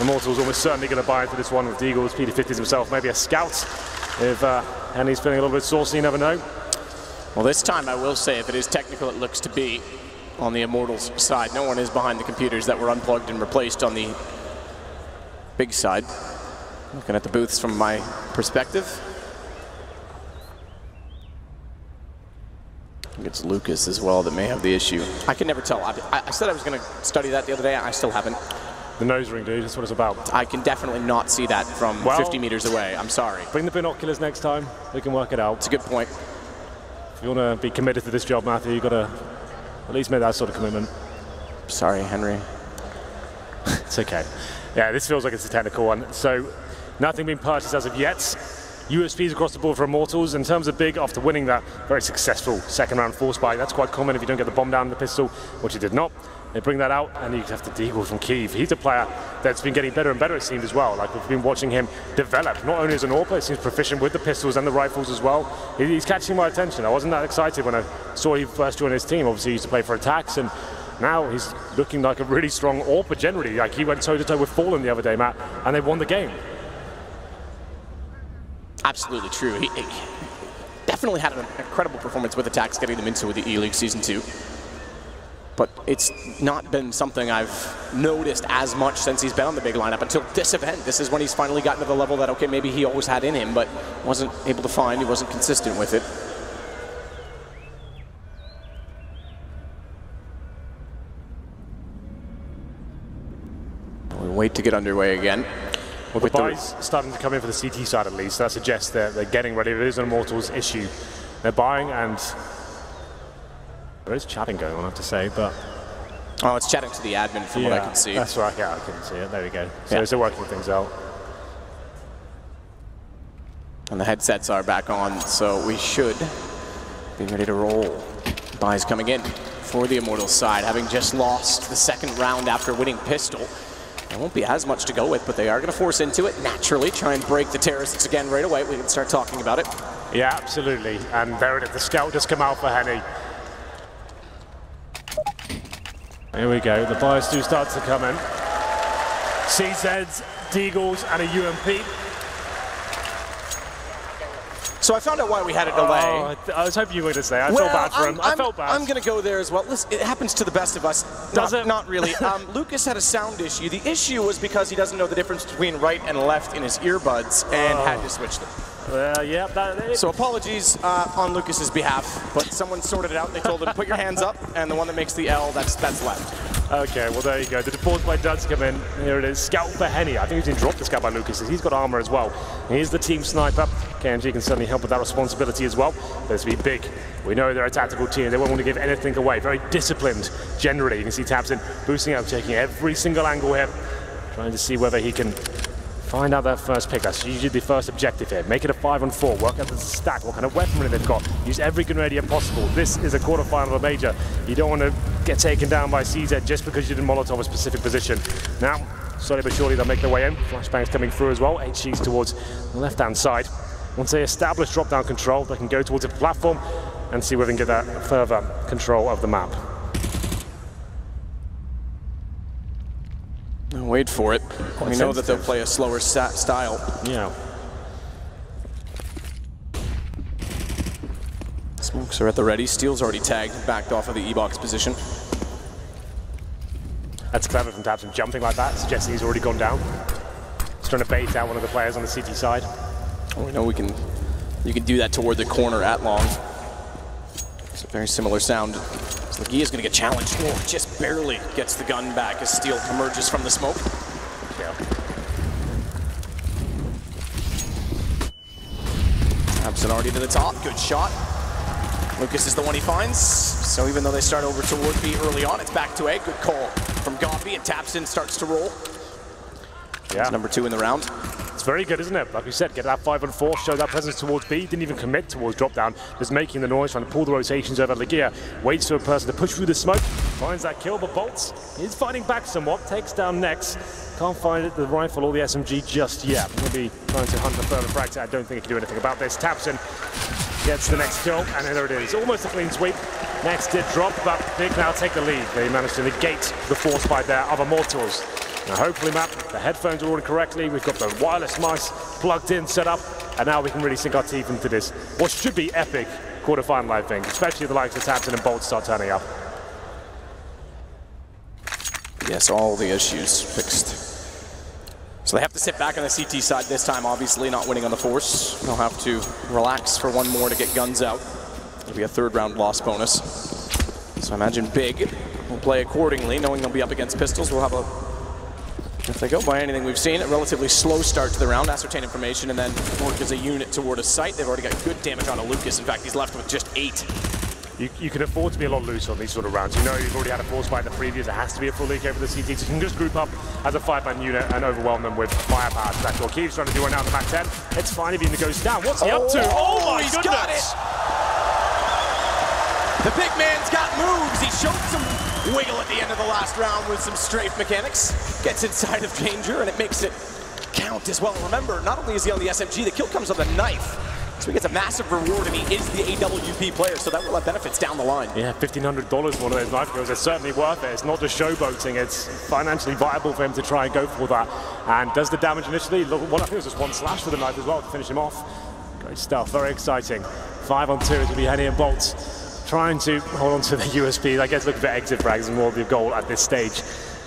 Immortal's almost certainly going to buy into this one with Deagle's P250s himself. Maybe a scout if Henny's feeling a little bit saucy, you never know. Well, this time I will say, if it is technical, it looks to be on the Immortals side. No one is behind the computers that were unplugged and replaced on the Big side. Looking at the booths from my perspective. I think it's Lucas as well that may have the issue. I can never tell. I said I was going to study that the other day. I still haven't. The nose ring, dude. That's what it's about. I can definitely not see that from 50 meters away. I'm sorry. Bring the binoculars next time. We can work it out. It's a good point. If you want to be committed to this job, Matthew, you've got to at least make that sort of commitment. Sorry, Henry. It's okay. Yeah, this feels like it's a technical one. So, nothing being purchased as of yet. USPs across the board for Immortals. In terms of Big, after winning that very successful second round force buy, that's quite common if you don't get the bomb down in the pistol, which he did not. They bring that out, and you have to Deagle from Kiev. He's a player that's been getting better and better, it seems, as well. Like, we've been watching him develop, not only as an AWP, he seems proficient with the pistols and the rifles as well. He's catching my attention. I wasn't that excited when I saw he first joined his team. Obviously, he used to play for Attacks, and now he's looking like a really strong AWP generally. Like, he went toe-to-toe with Fallen the other day, Matt, and they won the game. Absolutely true. He definitely had an incredible performance with Attacks, getting them into the E-League Season 2. But it's not been something I've noticed as much since he's been on the Big lineup until this event. This is when he's finally gotten to the level that, okay, maybe he always had in him, but wasn't able to find, he wasn't consistent with it. We wait to get underway again. Well, the buys starting to come in for the CT side at least. That suggests that they're getting ready. If it is an Immortals issue, they're buying, and there is chatting going on, I have to say, but... Oh, it's chatting to the admin from what I can see. That's right, yeah, I couldn't see it. There we go. So they're working things out. And the headsets are back on, so we should be ready to roll. Buys coming in for the Immortals side, having just lost the second round after winning Pistol. There won't be as much to go with, but they are going to force into it naturally, try and break the terrorists again right away. We can start talking about it. Yeah, absolutely. And there it is. The scout just come out for Henny. Here we go. The buys do start to come in. CZs, Deagles, and a UMP. So I found out why we had a delay. Oh, I was hoping you were going to say. I felt bad for him. I felt bad. I'm going to go there as well. Listen, it happens to the best of us. Does it? Not really. Lucas had a sound issue. The issue was because he doesn't know the difference between right and left in his earbuds and had to switch them. Yeah, so apologies on Lucas's behalf, but someone sorted it out. They told him, put your hands up, and the one that makes the L, that's left. Okay, well, there you go. The default by Duds come in. Here it is. Scout for Henny. I think he's been dropped the scout by Lucas. He's got armor as well. He's the team sniper. KNG can certainly help with that responsibility as well. There's to be Big. We know they're a tactical team. They won't want to give anything away. Very disciplined, generally. You can see Tabs in, boosting up, taking every single angle here, trying to see whether he can find out that first pick. That's usually the first objective here. Make it a 5-on-4. Work out the stack, what kind of weaponry they've got. Use every grenadier possible. This is a quarterfinal of a major. You don't want to get taken down by CZ just because you did Molotov a specific position. Now, slowly but surely they'll make their way in. Flashbangs coming through as well. HG's towards the left-hand side. Once they establish drop-down control, they can go towards the platform and see whether they can get that further control of the map. Wait for it. We know that they'll play a slower style. Yeah. Smokes are at the ready. Steel's already tagged, backed off of the E-box position. That's clever from Tabson, jumping like that, suggesting he's already gone down. He's trying to bait out one of the players on the CT side. Well, we know you can do that toward the corner at long. It's a very similar sound. So Lagia is going to get challenged. Oh, just barely gets the gun back as Steel emerges from the smoke. Yeah. Tabson already to the top, good shot. Lucas is the one he finds. So even though they start over toward B early on, it's back to A. Good call from Gambit, and Tabson starts to roll. Yeah. It's number 2 in the round. It's very good, isn't it? Like we said, get that 5-on-4, show that presence towards B, didn't even commit towards drop down, just making the noise, trying to pull the rotations over Lagia, waits for a person to push through the smoke, finds that kill, but Bolts is fighting back somewhat, takes down Nex, can't find the rifle or the SMG just yet. Maybe trying to hunt for further frags. I don't think he can do anything about this. Tabson gets the next kill, and there it is. Almost a clean sweep. Nex did drop, but Big now take the lead. They managed to negate the force by their other Immortals. Now hopefully, Matt, the headphones are ordered correctly, we've got the wireless mice plugged in, set up, and now we can really sink our teeth into this, what should be epic quarterfinal, I think, especially the likes of Tabson and Bolt start turning up. Yes, all the issues fixed. So they have to sit back on the CT side this time, obviously, not winning on the force. They'll have to relax for one more to get guns out. It'll be a 3rd round loss bonus. So I imagine Big will play accordingly, knowing they'll be up against pistols. We'll have a, if they go by anything we've seen, a relatively slow start to the round, ascertain information, and then work as a unit toward a site. They've already got good damage on Lucas. In fact, he's left with just 8. You can afford to be a lot looser on these sort of rounds. You know you've already had a force fight in the previous. It has to be a full leak over the CT. So you can just group up as a 5-man unit and overwhelm them with firepower. So that's what Keith's trying to do right now in the back 10. It's fine if he goes down. What's he up to? Oh my he's goodness! Got it. The big man's got moves. He showed some wiggle at the end of the last round with some strafe mechanics. Gets inside of danger, and it makes it count as well. Remember, not only is he on the SMG, the kill comes with a knife. So he gets a massive reward, and he is the AWP player, so that will have benefits down the line. Yeah, $1,500 for one of those knife kills. It's certainly worth it. It's not just showboating. It's financially viable for him to try and go for that. And does the damage initially. Look, well, I think it was just 1 slash for the knife as well to finish him off. Great stuff. Very exciting. 5-on-2 is going to be Henny and Bolts trying to hold on to the USP. I guess looking for exit frags and more of the goal at this stage,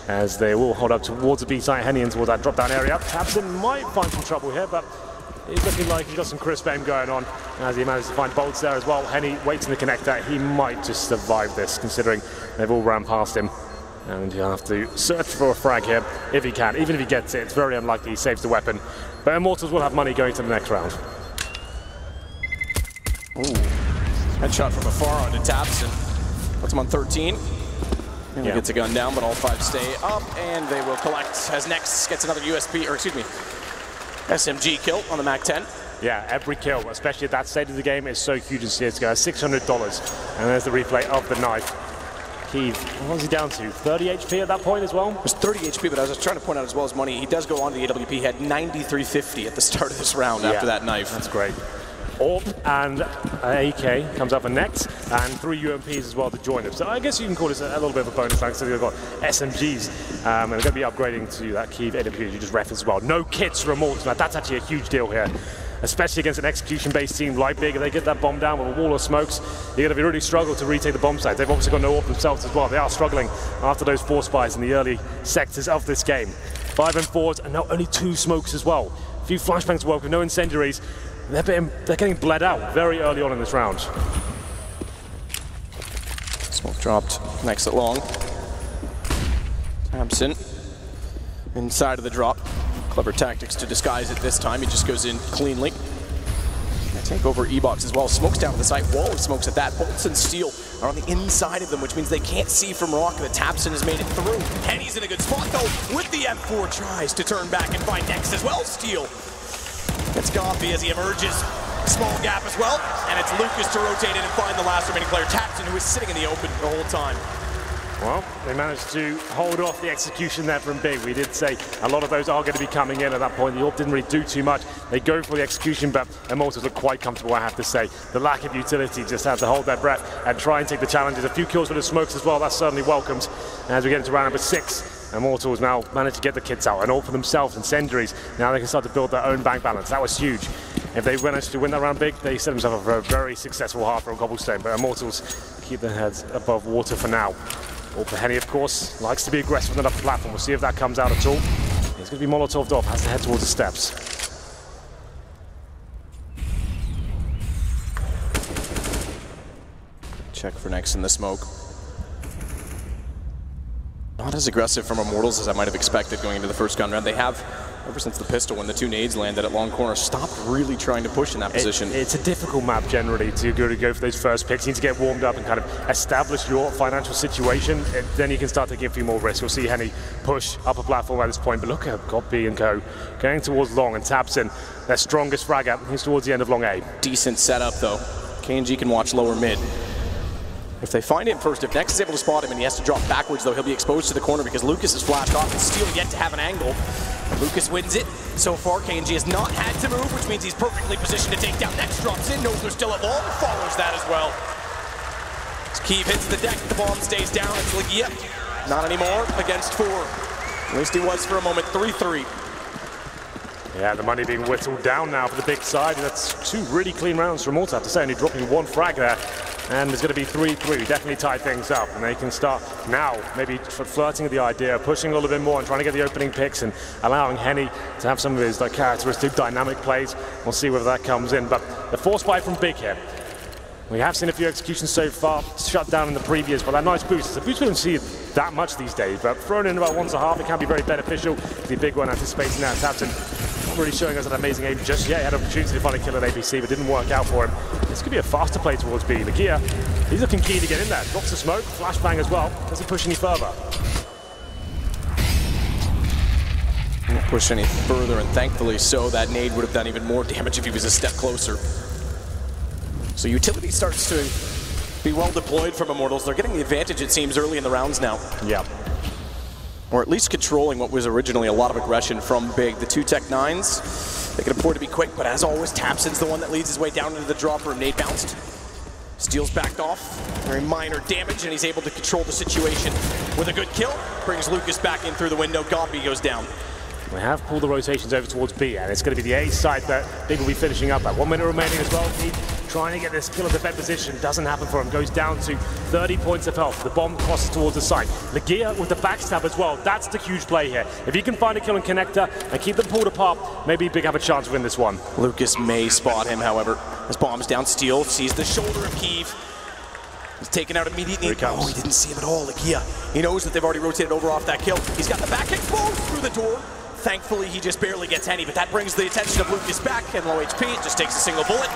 as they will hold up towards the B site. Henny and towards that drop-down area. Tabson might find some trouble here, but he's looking like he's got some crisp aim going on as he managed to find Bolts there as well. Henny waits in the connector. He might just survive this, considering they've all ran past him. And he'll have to search for a frag here if he can. Even if he gets it, it's very unlikely he saves the weapon. But Immortals will have money going to the next round. Ooh. Headshot from afar onto Tabson. Puts him on 13. And he gets a gun down, but all 5 stay up, and they will collect as Nex gets another SMG kill on the MAC-10. Yeah, every kill, especially at that stage of the game, is so huge in CSGO. $600, and there's the replay of the knife. Keith, what was he down to? 30 HP at that point as well? It was 30 HP, but I was trying to point out as well as money, he does go on to the AWP. He had 9350 at the start of this round after that knife. That's great. AWP and AK comes up for Nex, and 3 UMPs as well to join them. So I guess you can call this a little bit of a bonus round, so they've got SMGs, and they're going to be upgrading to that Kiev AWP you just referenced as well. No kits for Immortals. Now that's actually a huge deal here, especially against an execution-based team like Big. If they get that bomb down with a wall of smokes, you're going to be really struggle to retake the bomb site. They've obviously got no AWP themselves as well. They are struggling after those force fires in the early sectors of this game. 5-and-4s, and now only 2 smokes as well. A few flashbangs to work with, no incendiaries. They're getting bled out very early on in this round. Smoke dropped next at long. Tabson inside of the drop. Clever tactics to disguise it this time. He just goes in cleanly. Take over E-Box as well. Smokes down to the site. Wall of smokes at that. Bolts and Steel are on the inside of them, which means they can't see from Rock that Tabson has made it through. Henny's in a good spot though with the M4. Tries to turn back and find Nex as well. Steel gets Gambit as he emerges. Small gap as well. And it's Lucas to rotate in and find the last remaining player, Tabson, who is sitting in the open the whole time. Well, they managed to hold off the execution there from Big. We did say a lot of those are going to be coming in at that point. The AWP didn't really do too much. They go for the execution, but Immortals look quite comfortable, I have to say. The lack of utility, just have to hold their breath and try and take the challenges. A few kills with the smokes as well, that's certainly welcomed. As we get into round number 6, Immortals now managed to get the kits out and all for themselves, incendiaries. Now they can start to build their own bank balance. That was huge. If they managed to win that round Big, they set themselves up for a very successful half row cobblestone, but Immortals keep their heads above water for now. Henny, of course, likes to be aggressive on the upper platform. We'll see if that comes out at all. He's going to be Molotov'd off, has to head towards the steps. Check for next in the smoke. Not as aggressive from Immortals as I might have expected going into the first gun round. They have, ever since the pistol, when the 2 nades landed at long corner, stopped really trying to push in that position. It's a difficult map generally to go for those first picks. You need to get warmed up and kind of establish your financial situation, and then you can start taking a few more risks. You'll see Henny push upper platform at this point, but look at Godby and co going towards long, and taps in their strongest fragger. He's towards the end of long A. Decent setup though. KNG can watch lower mid. If they find him first, if Nex is able to spot him and he has to drop backwards, though, he'll be exposed to the corner because Lucas is flashed off and Steel yet to have an angle. Lucas wins it. So far, KNG has not had to move, which means he's perfectly positioned to take down. Nex drops in, knows they're still at wall, follows that as well. As Keeve hits the deck, the bomb stays down. It's Legia. Not anymore, against 4. At least he was for a moment, 3-3. Yeah, the money being whittled down now for the big side. That's 2 really clean rounds from Immortal, I have to say, only dropping 1 frag there. And there's going to be 3-3, definitely tie things up. And they can start now, maybe flirting with the idea, pushing a little bit more and trying to get the opening picks and allowing Henny to have some of his characteristic dynamic plays. We'll see whether that comes in. But the force buy from Big here. We have seen a few executions so far, shut down in the previous, but that nice boost. It's a boost we don't see that much these days, but thrown in about once a half, it can be very beneficial. The big one anticipating that. Tapton not really showing us an amazing aim just yet. He had an opportunity to finally kill an ABC, but didn't work out for him. This could be a faster play towards B. Legia, he's looking keen to get in there. Drops the smoke, flashbang as well. Doesn't push any further. Won't push any further, and thankfully so. That nade would have done even more damage if he was a step closer. So utility starts to be well deployed from Immortals. They're getting the advantage, it seems, early in the rounds now. Yeah. Or at least controlling what was originally a lot of aggression from Big. The 2 Tech 9s, they can afford to be quick, but as always, Tapson's the one that leads his way down into the drop room. Nade bounced. Steel's backed off. Very minor damage, and he's able to control the situation with a good kill. Brings Lucas back in through the window. Godby goes down. We have pulled the rotations over towards B, and it's going to be the A side that Big will be finishing up at. 1 minute remaining as well. Keep trying to get this kill at the bed position. Doesn't happen for him. Goes down to 30 points of health. The bomb crosses towards the side. Legia with the backstab as well. That's the huge play here. If he can find a kill in connector and keep them pulled apart, maybe Big have a chance to win this one. Lucas may spot him, however. As bombs down, Steel sees the shoulder of Keeve. He's taken out immediately. Oh, he didn't see him at all. Legia, he knows that they've already rotated over off that kill. He's got the back kick through the door. Thankfully, he just barely gets Henny, but that brings the attention of Lucas back, and low HP, just takes a single bullet.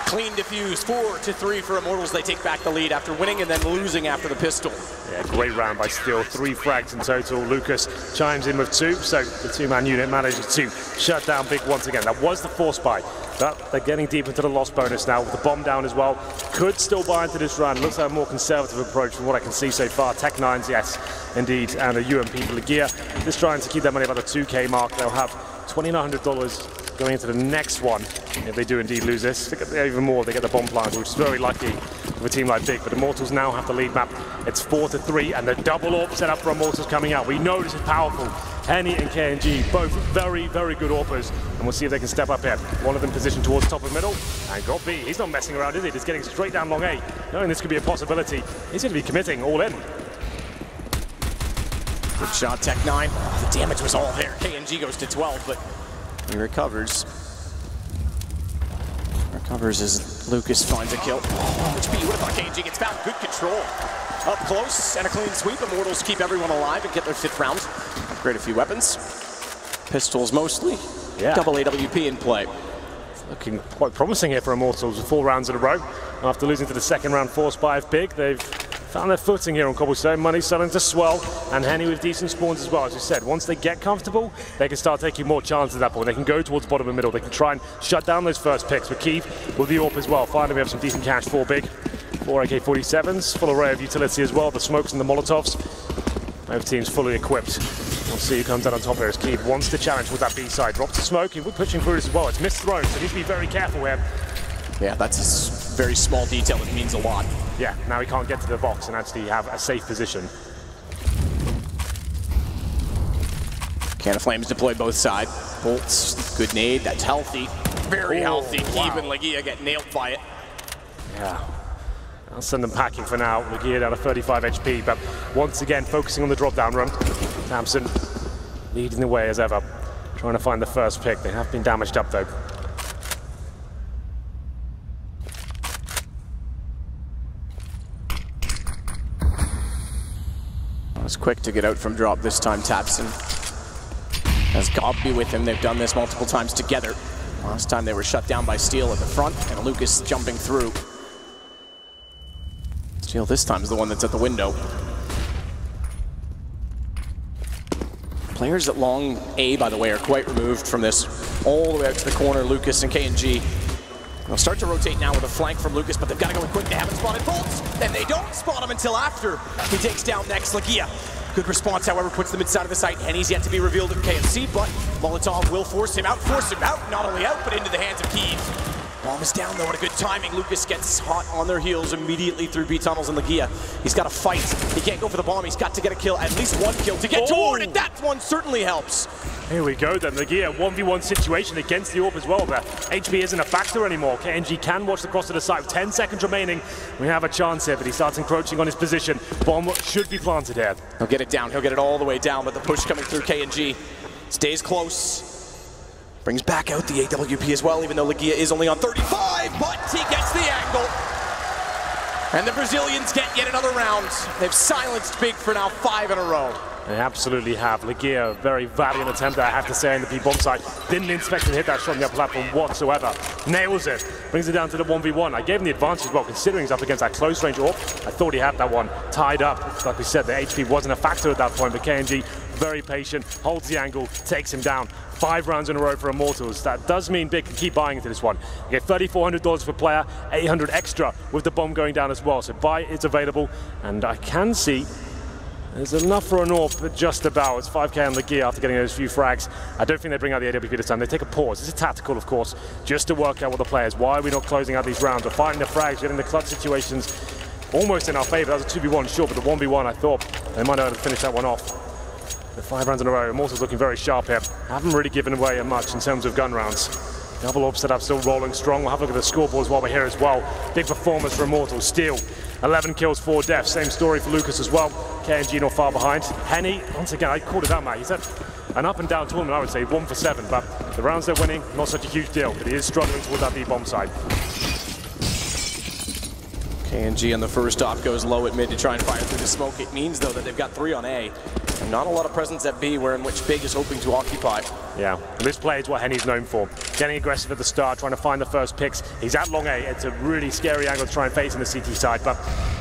Clean defuse, 4-3 for Immortals. They take back the lead after winning and then losing after the pistol. Yeah, great round by Steel. 3 frags in total. Lucas chimes in with 2, so the 2-man unit manages to shut down Big once again. That was the force buy, but they're getting deep into the loss bonus now with the bomb down as well. Could still buy into this round. Looks like a more conservative approach from what I can see so far. Tech 9s, yes, indeed, and a UMP for Legia. Just trying to keep their money about the 2K mark. They'll have $2,900 going into the next one if they do indeed lose this. They get even more, they get the bomb plant, which is very lucky for a team like Big. But Immortals now have the lead map. It's 4-3, and the double AWP set up for Immortals coming out. We know this is powerful. Henny and KNG, both very, very good AWPers, and we'll see if they can step up here. One of them positioned towards top of middle, and got B. He's not messing around, is he? Just getting straight down long A. Knowing this could be a possibility, he's going to be committing all in. Good shot, Tech 9. Oh, the damage was all there. KNG goes to 12, but he recovers. Recovers as Lucas finds a kill. Oh, HP, what about KNG gets found? Good control. Up close and a clean sweep. Immortals keep everyone alive and get their 5th round. Upgrade a few weapons. Pistols mostly. Yeah. Double AWP in play. Looking quite promising here for Immortals with 4 rounds in a row. After losing to the second round force by Big, they've found their footing here on Cobblestone. Money starting to swell, and Henny with decent spawns as well. As you said, once they get comfortable, they can start taking more chances at that point. They can go towards bottom and middle. They can try and shut down those first picks. With Keeve with the AWP as well. Finally, we have some decent cash for Big. 4 AK-47s, full array of utility as well. The smokes and the Molotovs. Both teams fully equipped. We'll see who comes out on top here as Keeve wants to challenge with that B side. Drops the smoke, and we're pushing through this as well. It's missed thrown, so he needs to be very careful here. Yeah, that's a very small detail that means a lot. Yeah, now he can't get to the box and actually have a safe position. Can of Flames deployed both sides. Bolts, good nade, that's healthy. Very healthy. Keeve and Legia get nailed by it. Yeah. I'll send them packing for now. Legia down to 35 HP, but once again focusing on the drop-down run. Tamsin leading the way as ever, trying to find the first pick. They have been damaged up though. Was quick to get out from drop this time, Tamsin. Has Gambit with him. They've done this multiple times together. Last time they were shut down by Steel at the front, and Lucas jumping through. Steel this time is the one that's at the window. Players at long A, by the way, are quite removed from this. All the way out to the corner, Lucas and KNG. They'll start to rotate now with a flank from Lucas, but they've got to go in quick. They haven't spotted Bolts, and they don't spot him until after he takes down next Legia. Good response, however, puts them inside of the site. Henny's yet to be revealed at KFC, but Molotov will force him out, not only out, but into the hands of Kiev. Bomb is down though, what a good timing. Lucas gets hot on their heels immediately through B tunnels and Legia. He's got to fight. He can't go for the bomb, he's got to get a kill, at least one kill to get toward it. That one certainly helps. Here we go then, Legia 1v1 situation against the AWP as well. But HP isn't a factor anymore. KNG can watch the cross to the side with 10 seconds remaining. We have a chance here, but he starts encroaching on his position. Bomb should be planted here. He'll get it down, he'll get it all the way down, but the push coming through KNG stays close. Brings back out the AWP as well, even though Legia is only on 35, but he gets the angle. And the Brazilians get yet another round. They've silenced Big for now 5 in a row. They absolutely have. Legia, very valiant attempt, I have to say, in the B-bomb side. Didn't expect to hit that shot on the upper platform whatsoever. Nails it. Brings it down to the 1v1. I gave him the advantage as well, considering he's up against that close range AWP. I thought he had that one tied up. Like we said, the HP wasn't a factor at that point, but KNG, very patient, holds the angle, takes him down. 5 rounds in a row for Immortals. That does mean Big can keep buying into this one. You get $3,400 per player, 800 extra with the bomb going down as well. So buy is available, and I can see there's enough for an AWP, but just about. It's 5k on Legia after getting those few frags. I don't think they bring out the AWP this time. They take a pause. This is tactical, of course, just to work out what the players. Why are we not closing out these rounds? We're finding the frags, getting the clutch situations almost in our favor. That was a 2v1, sure, but the 1v1, I thought they might have to finish that one off. The 5 rounds in a row. Immortals looking very sharp here. Haven't really given away much in terms of gun rounds. Double AWP setup still rolling strong. We'll have a look at the scoreboards while we're here as well. Big performance for Immortals. Steel, 11 kills, 4 deaths. Same story for Lucas as well. KNG not far behind. Henny, once again, I called it out, Matt. He's had an up and down tournament, I would say, 1 for 7. But the rounds they're winning, not such a huge deal. But he is struggling towards that B-bomb side. KNG on the first op goes low at mid to try and fire through the smoke. It means, though, that they've got 3 on A. And not a lot of presence at B, where in which Big is hoping to occupy. Yeah, and this play is what Henny's known for. Getting aggressive at the start, trying to find the first picks. He's at long A. It's a really scary angle to try and face in the CT side, but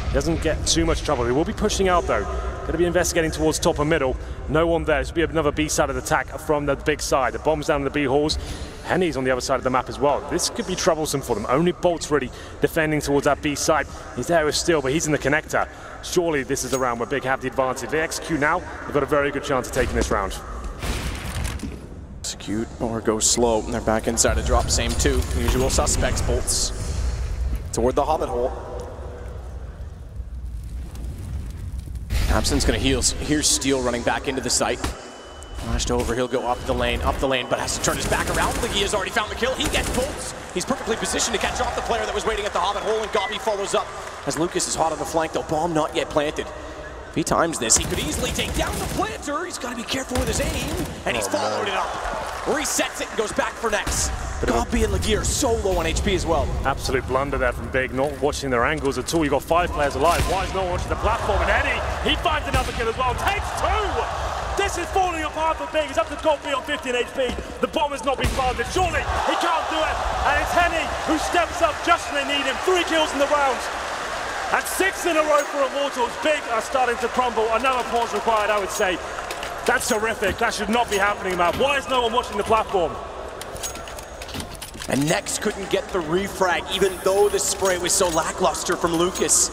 he doesn't get too much trouble. He will be pushing out, though. Going to be investigating towards top and middle. No one there. This will be another B side of the attack from the Big side. The bomb's down in the B halls. Henny's on the other side of the map as well. This could be troublesome for them. Only Bolt's really defending towards that B side. He's there with Steel, but he's in the connector. Surely this is the round where Big have the advantage. They execute now, they've got a very good chance of taking this round. Execute or go slow. They're back inside a drop, same 2. Usual suspects, Bolts toward the Hobbit hole. Thompson's gonna heal. Here's Steel running back into the site. Flashed over, he'll go up the lane, but has to turn his back around. Legia's already found the kill. He gets Bolts. He's perfectly positioned to catch off the player that was waiting at the Hobbit hole, and Gambit follows up as Lucas is hot on the flank, though. Bomb not yet planted. If he times this, he could easily take down the planter. He's got to be careful with his aim, and he's followed it up. Resets it and goes back for next. Gambit and Legia are so low on HP as well. Absolute blunder there from Big, not watching their angles at all. You've got 5 players alive. Why is no one watching the platform? And Eddie, he finds another kill as well. Takes 2! This is falling apart for Big. He's up to Gambit on 15 HP. The bomb has not been planted. Surely he can't do it. And it's Henny who steps up just when they need him. 3 kills in the round. And 6 in a row for Immortals. Big are starting to crumble. Another pause required, I would say. That's terrific. That should not be happening, man. Why is no one watching the platform? And Next couldn't get the refrag, even though the spray was so lackluster from Lucas.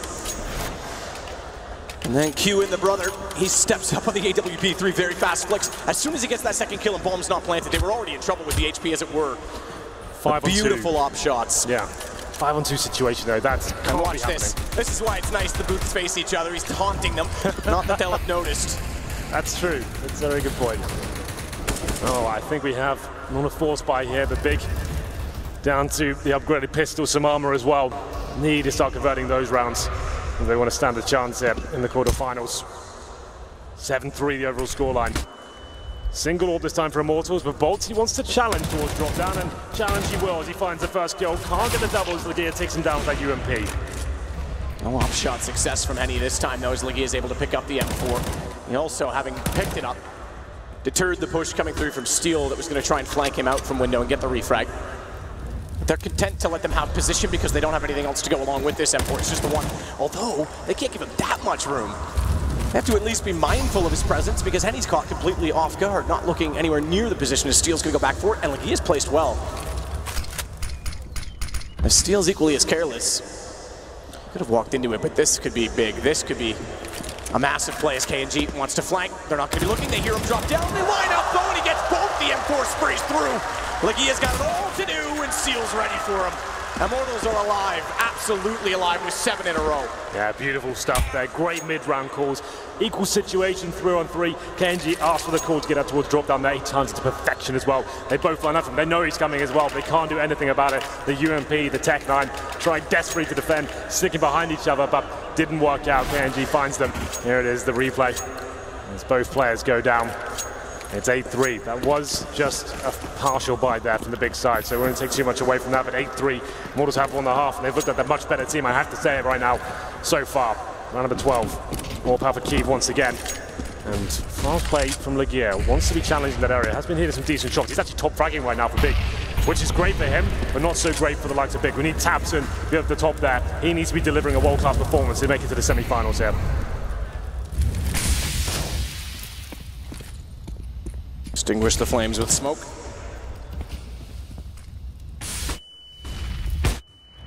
And then Q in the brother, he steps up on the AWP, 3 very fast flicks. As soon as he gets that second kill and bomb's not planted, they were already in trouble with the HP, as it were. 5 on 2. Beautiful op shots. Yeah. 5 on 2 situation though. That's and watch this. This is why it's nice the booths face each other. He's taunting them. Not that they'll have noticed. That's true. That's a very good point. Oh, I think we have not a force buy here, but Big down to the upgraded pistol, some armor as well. need to start converting those rounds if they want to stand a chance here in the quarterfinals. 7-3 the overall scoreline. Single orb this time for Immortals, but bo3 wants to challenge towards drop down, and challenge he will as he finds the first kill. Can't get the doubles, Legia takes him down with that UMP. No off-shot success from Henny this time, though, as Legia is able to pick up the M4. He also, having picked it up, deterred the push coming through from Steel that was going to try and flank him out from window and get the refrag. They're content to let them have position because they don't have anything else to go along with this M4. It's just the one. Although, they can't give him that much room. They have to at least be mindful of his presence because Henny's caught completely off guard, not looking anywhere near the position as Steel's going to go back for it, and Legia's placed well. As Steel's equally as careless. Could have walked into it, but this could be big. This could be a massive play as KNG wants to flank. They're not going to be looking. They hear him drop down. They line up, though, and he gets both. The M4 sprays through. Legia's got it all to do, and Steel's ready for him. Immortals are alive, absolutely alive with 7 in a row. Yeah, beautiful stuff there. Great mid-round calls. Equal situation, 3-on-3. KNG asks for the call to get out towards drop down there. He turns it to perfection as well. They both line up and they know he's coming as well. They can't do anything about it. The UMP, the Tech 9, trying desperately to defend, sticking behind each other, but didn't work out. KNG finds them. Here it is, the replay. As both players go down. It's 8-3. That was just a partial bite there from the big side, so we won't take too much away from that, but 8-3. Immortals have won the half, and they've looked at the much better team, I have to say it right now, so far. Round number 12. More power for Kiev once again. And fast play from Legia. Wants to be challenged in that area. Has been hitting some decent shots. He's actually top fragging right now for Big, which is great for him, but not so great for the likes of Big. We need Tabson to be at the top there. He needs to be delivering a world-class performance to make it to the semi-finals here. Extinguish the flames with smoke.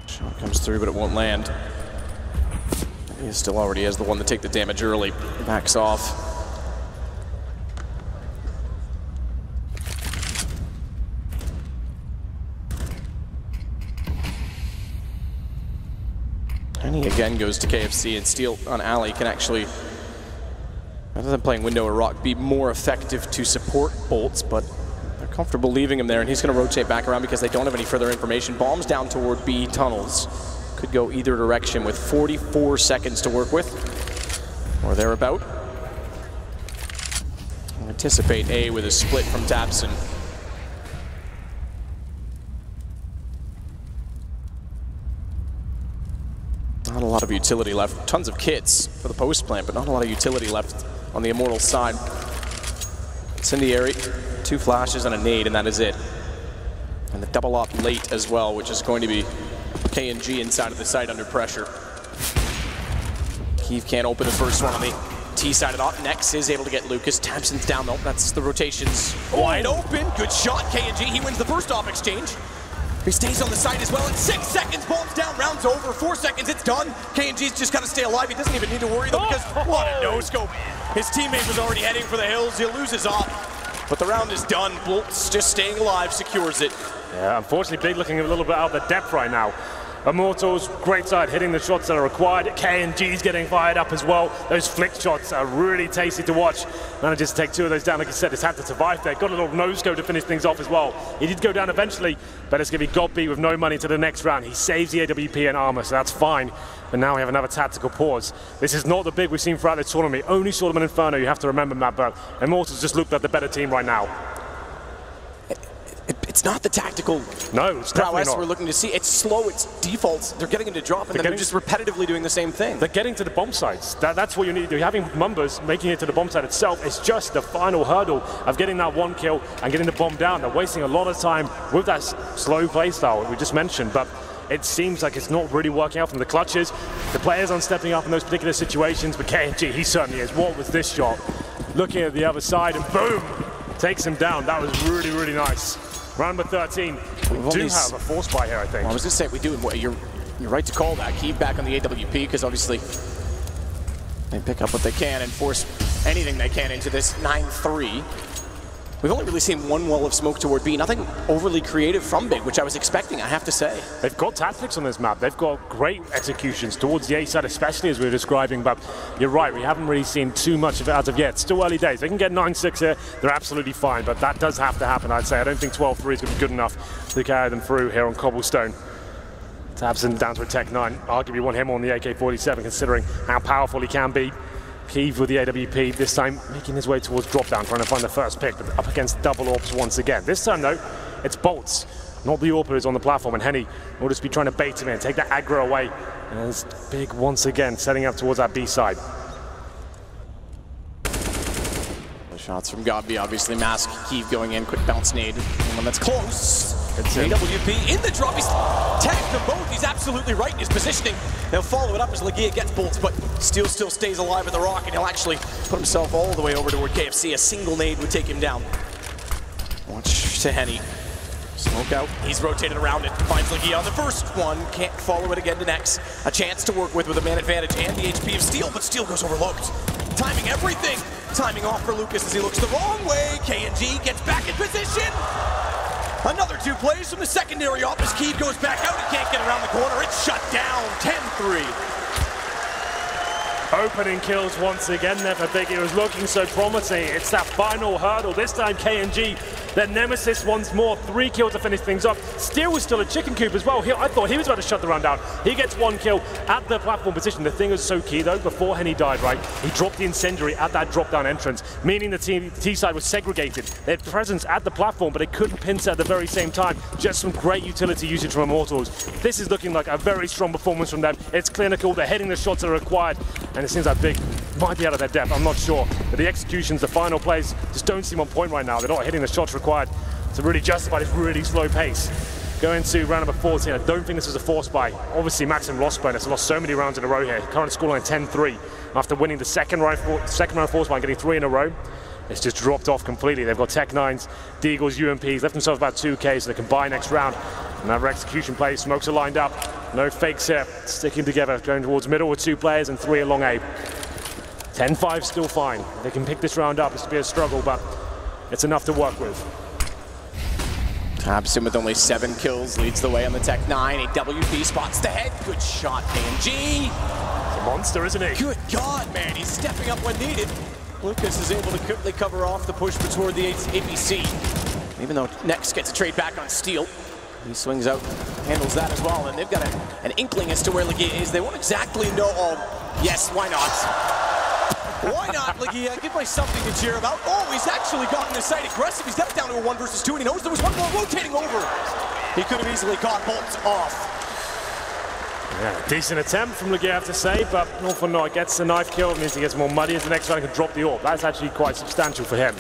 Shot comes through, but it won't land. He still already has the one to take the damage early. Backs off. And he again goes to KFC, and Steel on Alley can actually, rather than playing window or rock, be more effective to support bolts, but they're comfortable leaving him there, and he's going to rotate back around because they don't have any further information. Bombs down toward B tunnels. Could go either direction with 44 seconds to work with, or thereabout. Anticipate A with a split from Tabson. Not a lot of utility left. Tons of kits for the post plant, but not a lot of utility left on the Immortal side. Incendiary, 2 flashes and a nade, and that is it. And the double op late as well, which is going to be KNG inside of the site under pressure. Kiev can't open the first one on the T side of the op. Nex is able to get Lucas. Tabson's down though. That's the rotations wide open. Good shot, KNG. He wins the first op exchange. He stays on the side as well in 6 seconds. Bombs down, round's over. 4 seconds, it's done. KNG's just got to stay alive. He doesn't even need to worry though, because what a no-scope. His teammate was already heading for the hills. He'll lose his op, but the round is done. Bolt's just staying alive, secures it. Yeah, unfortunately, Big looking a little bit out of the depth right now. Immortals, great side, hitting the shots that are required. KNG's getting fired up as well. Those flick shots are really tasty to watch. Manages to take 2 of those down, like I said, he's had to survive there. Got a little no-scope to finish things off as well. He did go down eventually, but it's going to be God beat with no money to the next round. He saves the AWP and armor, so that's fine. But now we have another tactical pause. This is not the Big we've seen throughout the tournament. We only saw them in Inferno, you have to remember that, but Immortals just looked like the better team right now. It's not the tactical prowess we're looking to see. It's slow, it's defaults. They're getting into drop, and then they're just repetitively doing the same thing. They're getting to the bomb sites. That's what you need to do. Having Mumbers making it to the bomb site itself is just the final hurdle of getting that 1 kill and getting the bomb down. They're wasting a lot of time with that slow play style we just mentioned, but it seems like it's not really working out from the clutches. The players aren't stepping up in those particular situations, but KNG, he certainly is. What was this shot? Looking at the other side, and boom! Takes him down. That was really, really nice. Round number 13. We do have a force buy here, I think. Well, I was going to say, we do. You're right to call that. Keep back on the AWP, because obviously they pick up what they can and force anything they can into this 9-3. We've only really seen 1 wall of smoke toward B. Nothing overly creative from Big, which I was expecting, I have to say. They've got tactics on this map. They've got great executions towards the A side, especially as we were describing, but you're right, we haven't really seen too much of it as of yet. Still early days. They can get 9-6 here. They're absolutely fine, but that does have to happen, I'd say. I don't think 12-3 is going to be good enough to carry them through here on Cobblestone. Tabson down to a Tech 9. Arguably want him on the AK-47 considering how powerful he can be. Keeve with the AWP, this time making his way towards drop down, trying to find the first pick, but up against double AWPs once again. This time though, it's bolts, not the AWP who's on the platform, and Henny will just be trying to bait him in, take that aggro away. And it's Big once again, setting up towards that B side. Shots from Gambit, obviously Mask, Keeve going in, quick bounce nade, one that's close. AWP in the drop, he's tagged them both, he's absolutely right in his positioning. He'll follow it up as Legia gets bolts, but Steel still stays alive at the rock, and he'll actually put himself all the way over toward KFC. A single nade would take him down. Watch to Henny. Smoke out, he's rotated around it, finds Legia on the first one, can't follow it again to Nex. A chance to work with a man advantage and the HP of Steel, but Steel goes overlooked. Timing everything, timing off for Lucas as he looks the wrong way. KNG gets back in position. Another 2 plays from the secondary off as Keeve goes back out. He can't get around the corner, it's shut down, 10-3. Opening kills once again there for Big. It was looking so promising. It's that final hurdle. This time KNG, their nemesis once more. 3 kills to finish things off. Steel was still a chicken coop as well. I thought he was about to shut the run down. He gets 1 kill at the platform position. The thing was so key though, before Henny died, right? He dropped the incendiary at that drop down entrance, meaning the T side was segregated. They had presence at the platform, but they couldn't pinch at the very same time. Just some great utility usage from Immortals. This is looking like a very strong performance from them. It's clinical, they're hitting the shots that are required. And it seems like Big might be out of their depth, I'm not sure. But the executions, the final plays, just don't seem on point right now. They're not hitting the shots required to really justify this really slow pace. Going to round number 14, I don't think this was a force buy. Obviously, maximum loss bonus. Lost so many rounds in a row here. Current scoreline 10-3. After winning the second round force buy and getting 3 in a row, it's just dropped off completely. They've got Tech 9s, Deagles, UMPs, left themselves about 2K so they can buy next round. Another execution play, smokes are lined up. No fakes here, sticking together, going towards middle with 2 players and 3 along A. 10-5 still fine. They can pick this round up. This will be a struggle, but it's enough to work with. Tabson with only 7 kills leads the way on the Tech 9. AWP spots the head. Good shot, KNG. He's a monster, isn't he? Good God, man. He's stepping up when needed. Lucas is able to quickly cover off the push toward the APC. Even though Nex gets a trade back on Steel. He swings out, handles that as well, and they've got an inkling as to where Legia is. They won't exactly know. Oh, yes, why not? Why not, Legia? Give me something to cheer about. Oh, he's actually gotten this side aggressive. He's down to a 1 versus 2, and he knows there was one more rotating over. He could have easily caught bolts off. Yeah, decent attempt from Legia, I have to say, but not for naught. Gets the knife kill, it means he gets more muddy as the next round can drop the AWP. That's actually quite substantial for him.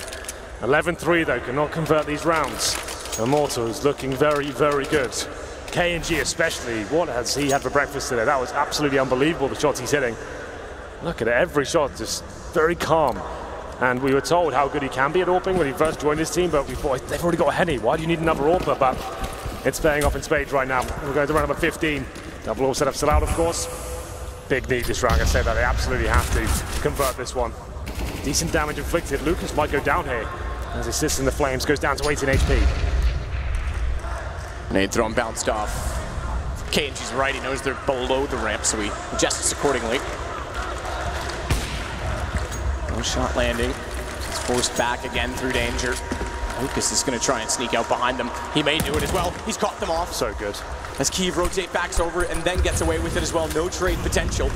11-3 though, cannot convert these rounds. Immortal is looking very, very good. KNG especially, what has he had for breakfast today? That was absolutely unbelievable, the shots he's hitting. Look at it, every shot just very calm. And we were told how good he can be at AWPing when he first joined his team, but we thought, they've already got a Henny, why do you need another AWPer? But it's paying off in spades right now. We're going to round number 15. Double AWP setup still out, of course. Big need this round, I said that they absolutely have to convert this one. Decent damage inflicted. Lucas might go down here as he sits in the flames, goes down to 18 HP. Nade thrown bounced off. KNG's right, he knows they're below the ramp, so he adjusts accordingly. No shot landing. He's forced back again through danger. Lucas is going to try and sneak out behind them. He may do it as well. He's caught them off. So good. As Keeve rotate backs over and then gets away with it as well. No trade potential.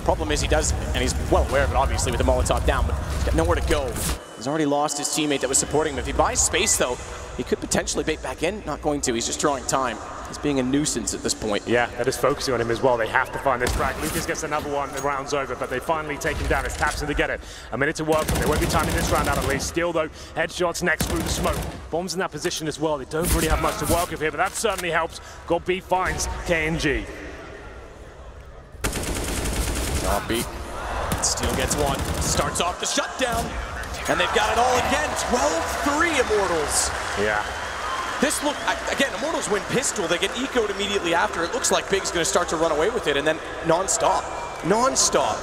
Problem is he does, and he's well aware of it obviously with the Molotov down, but he's got nowhere to go. He's already lost his teammate that was supporting him. If he buys space though, he could potentially bait back in. Not going to, he's just drawing time. He's being a nuisance at this point. Yeah, they're just focusing on him as well. They have to find this frag. Lucas gets another one, the round's over, but they finally take him down. It's Tabson to get it. A minute to work, but they won't be timing this round out at least. Still though, headshots next through the smoke. Bombs in that position as well. They don't really have much to work with here, but that certainly helps. God B finds KNG. Beat. Steel gets one. Starts off the shutdown. And they've got it all again. 12-3 Immortals. Yeah. This look, again, Immortals win pistol. They get ecoed immediately after. It looks like Big's going to start to run away with it, and then non-stop. Non-stop.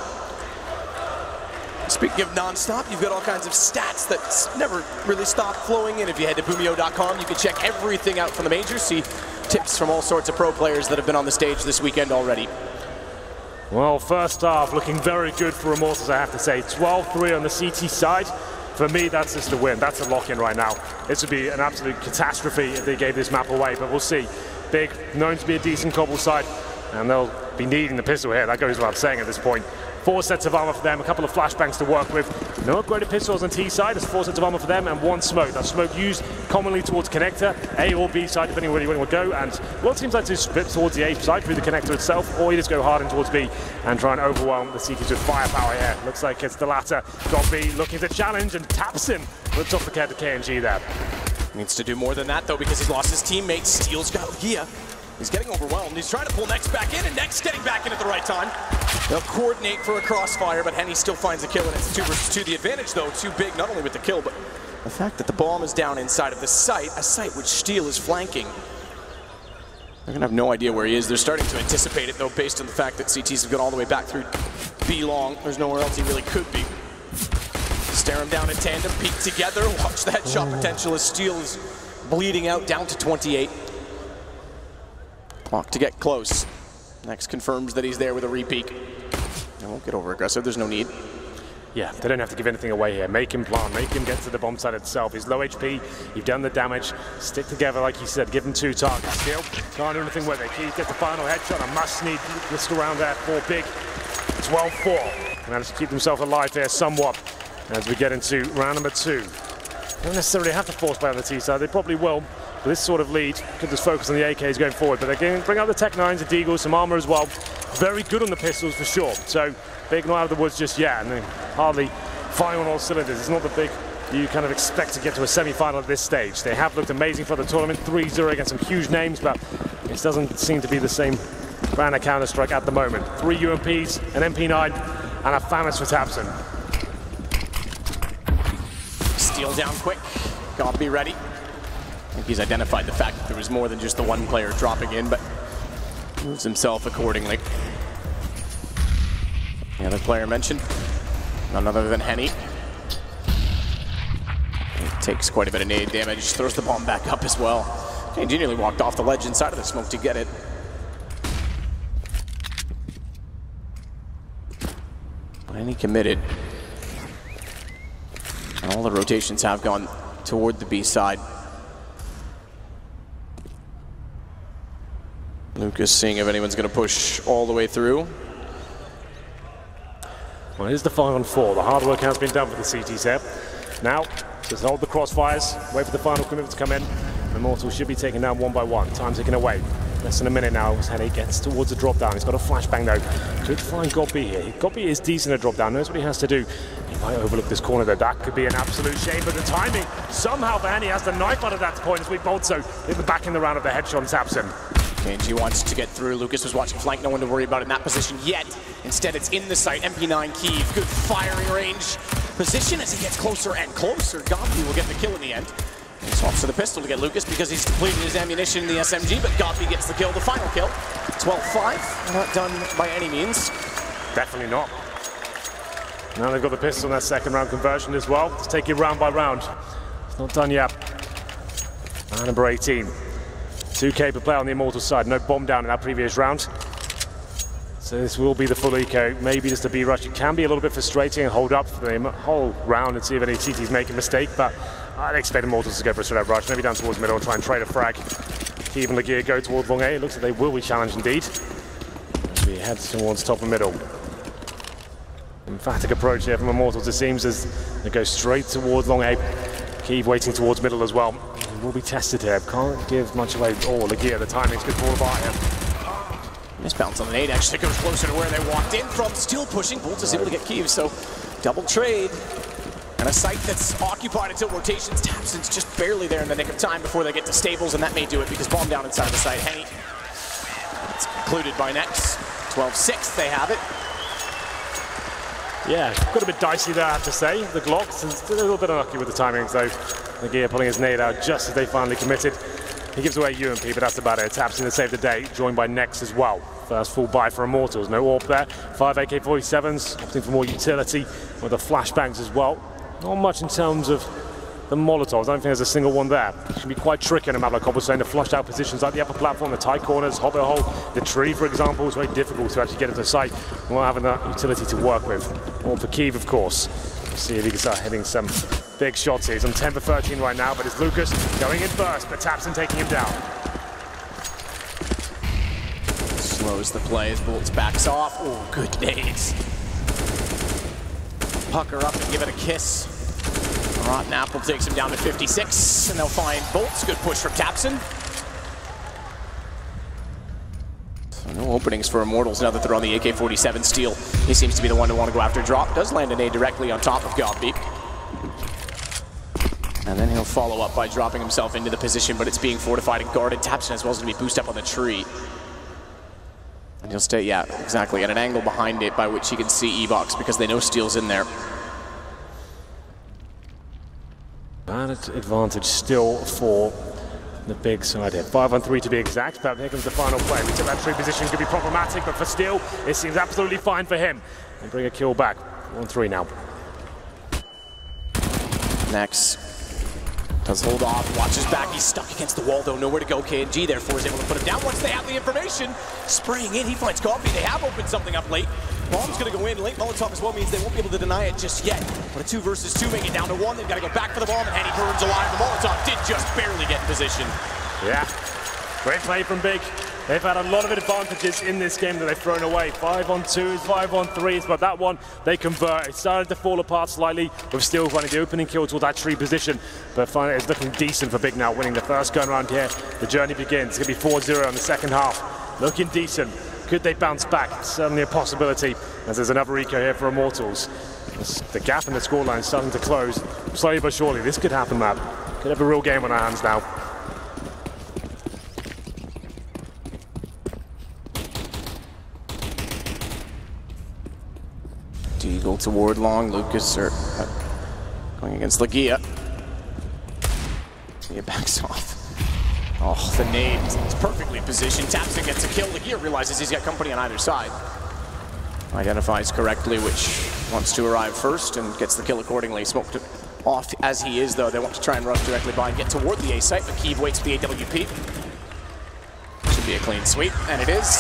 Speaking of non-stop, you've got all kinds of stats that never really stop flowing in. If you head to boomio.com, you can check everything out from the majors, see tips from all sorts of pro players that have been on the stage this weekend already. Well, first half looking very good for Immortals, I have to say. 12-3 on the CT side. For me, that's just a win. That's a lock-in right now. This would be an absolute catastrophe if they gave this map away, but we'll see. Big, known to be a decent cobble side, and they'll be needing the pistol here. That goes without saying at this point. 4 sets of armor for them, a couple of flashbangs to work with. No upgraded pistols on T side, there's 4 sets of armor for them and 1 smoke. That smoke used commonly towards connector, A or B side, depending on where you want to go. And well, it seems like to split towards the A side through the connector itself, or you just go hard in towards B and try and overwhelm the CTs with firepower here. Looks like it's the latter. Got B looking to challenge and taps in. Looks off the cat to KNG there. Needs to do more than that though, because he's lost his teammate. Steel's got Gia. He's getting overwhelmed. He's trying to pull Nex back in, and Nex getting back in at the right time. They'll coordinate for a crossfire, but Henny still finds a kill, and it's 2 versus 2. The advantage, though, too big, not only with the kill, but the fact that the bomb is down inside of the site, a site which Steel is flanking. They're going to have no idea where he is. They're starting to anticipate it, though, based on the fact that CTs have gone all the way back through B long. There's nowhere else he really could be. Stare him down in tandem, peek together, watch the headshot potential as Steel is bleeding out down to 28. Clock to get close. Next confirms that he's there with a re-peek. They won't get over aggressive, there's no need. Yeah, they don't have to give anything away here. Make him plant, make him get to the bomb site itself. He's low HP, you've done the damage. Stick together, like you said, give him 2 targets. Still can't do anything with it. He gets the final headshot, a must-need risk around there for Big. 12-4. Managed to keep himself alive here somewhat as we get into round number 2. Don't necessarily have to force play on the T side, they probably will. But this sort of lead could just focus on the AKs going forward, but they can bring out the Tech 9s, the Deagles, some armor as well. Very good on the pistols for sure. So Big not out of the woods just yet, and they hardly firing on all cylinders. It's not the Big you kind of expect to get to a semi-final at this stage. They have looked amazing for the tournament, 3-0 against some huge names, but it doesn't seem to be the same brand of Counter-Strike at the moment. 3 UMPs, an MP9, and a Famis for Tabson. Steel down quick, gotta be ready. I think he's identified the fact that there was more than just the one player dropping in, but moves himself accordingly. The other player mentioned, none other than Henny. He takes quite a bit of nade damage, throws the bomb back up as well. KNG nearly walked off the ledge inside of the smoke to get it. But Henny committed. And all the rotations have gone toward the B side. Lucas seeing if anyone's going to push all the way through. Well, here's the 5-on-4. The hard work has been done for the CTs here. Now, just hold the crossfires, wait for the final commitment to come in. Immortal should be taken down 1 by 1. Time ticking away. Less than a minute now as Henny gets towards the drop down. He's got a flashbang though. Could find Godby here. Godby is decent at drop down, knows what he has to do. He might overlook this corner though. That could be an absolute shame, but the timing somehow for Henny has the knife out of that point as we bolt so in the back in the round of the headshot taps him. KNG wants to get through. Lucas was watching flank, no one to worry about in that position yet. Instead, it's in the sight. MP9 Kiev, good firing range position as he gets closer and closer. Godby will get the kill in the end. He swaps to the pistol to get Lucas because he's depleted his ammunition in the SMG, but Godby gets the kill, the final kill. 12-5, not done by any means. Definitely not. Now they've got the pistol in that second round conversion as well. Let's take it round by round. It's not done yet. Round number 18. 2K per play on the Immortal side, no bomb down in that previous round. So this will be the full eco, maybe just a B rush. It can be a little bit frustrating and hold up for the whole round and see if any CTs make a mistake, but I'd expect Immortals to go for a straight up rush, maybe down towards middle and try and trade a frag. Keep and Lagear go towards long A. It looks like they will be challenged indeed. As we head towards top and middle. Emphatic approach here from Immortals, it seems, as they go straight towards long A. Kiev waiting towards middle as well. Will be tested here. Can't give much away. Oh, Lagear, the timing's good for about him. Misbounce on the nade actually goes closer to where they walked in from. Still pushing. Bolt is able to get Kiev, so double trade. And a site that's occupied until rotations. Tabson's just barely there in the nick of time before they get to stables, and that may do it because bomb down inside the site. Henny. It's concluded by Nex. 12-6, they have it. Yeah, got a bit dicey there, I have to say. The Glocks is a little bit unlucky with the timings though. Lagear pulling his nade out just as they finally committed. He gives away UMP, but that's about it. Tabson to save the day, joined by Nex as well. First full buy for Immortals. No AWP there. 5 AK-47s, opting for more utility with the flashbangs as well. Not much in terms of the Molotovs. I don't think there's a single one there. It can be quite tricky on a map like Cobblestone to flush out positions like the upper platform, the tight corners, hobbit hole, the tree, for example. It's very difficult to actually get into the site while having that utility to work with. All for Kiev, of course. We'll see if he can start hitting some big shots here. He's on 10 for 13 right now, but it's Lucas going in first, but Tabson taking him down. slows the play as Bolts backs off. Oh, good nades. Pucker up and give it a kiss. Rotten Apple takes him down to 56, and they'll find Bolts. Good push from Tapson. So no openings for Immortals now that they're on the AK-47 steal. He seems to be the one to want to go after drop. Does land a nade directly on top of Gambit. And then he'll follow up by dropping himself into the position, but it's being fortified and guarded. Tapson as well is going to be boosted up on the tree. And he'll stay, yeah, exactly, at an angle behind it by which he can see E-Box because they know Steel's in there. Bad advantage still for the big side here. 5-on-3 to be exact, but here comes the final play. We took that tree position, could be problematic, but for Steel, it seems absolutely fine for him. And bring a kill back. 1-3 now. Next. Does hold off, watches back, he's stuck against the wall though, nowhere to go. KNG therefore is able to put him down once they have the information. Spraying in, he finds Coffee, they have opened something up late. Bomb's gonna go in, late Molotov as well means they won't be able to deny it just yet. But a 2 versus 2, make it down to 1, they've gotta go back for the bomb, and he burns alive. The Molotov did just barely get in position. Yeah, great play from Big. They've had a lot of advantages in this game that they've thrown away. 5-on-2s, 5-on-3s, but that one they convert. It started to fall apart slightly, with Steel finding the opening kill towards that tree position. But finally, it's looking decent for Big now, winning the first gun round here. The journey begins. It's going to be 4-0 in the second half. Looking decent. Could they bounce back? It's certainly a possibility, as there's another eco here for Immortals. The gap in the scoreline is starting to close. Slowly but surely, this could happen, Matt. Could have a real game on our hands now. Deagle toward long, Lucas going against Lagia. Lagia backs off. Oh, the nade is perfectly positioned. Tapson gets a kill. Lagia realizes he's got company on either side. Identifies correctly which wants to arrive first and gets the kill accordingly. Smoked off as he is though. They want to try and rush directly by and get toward the A site, but Kiev waits for the AWP. Should be a clean sweep, and it is.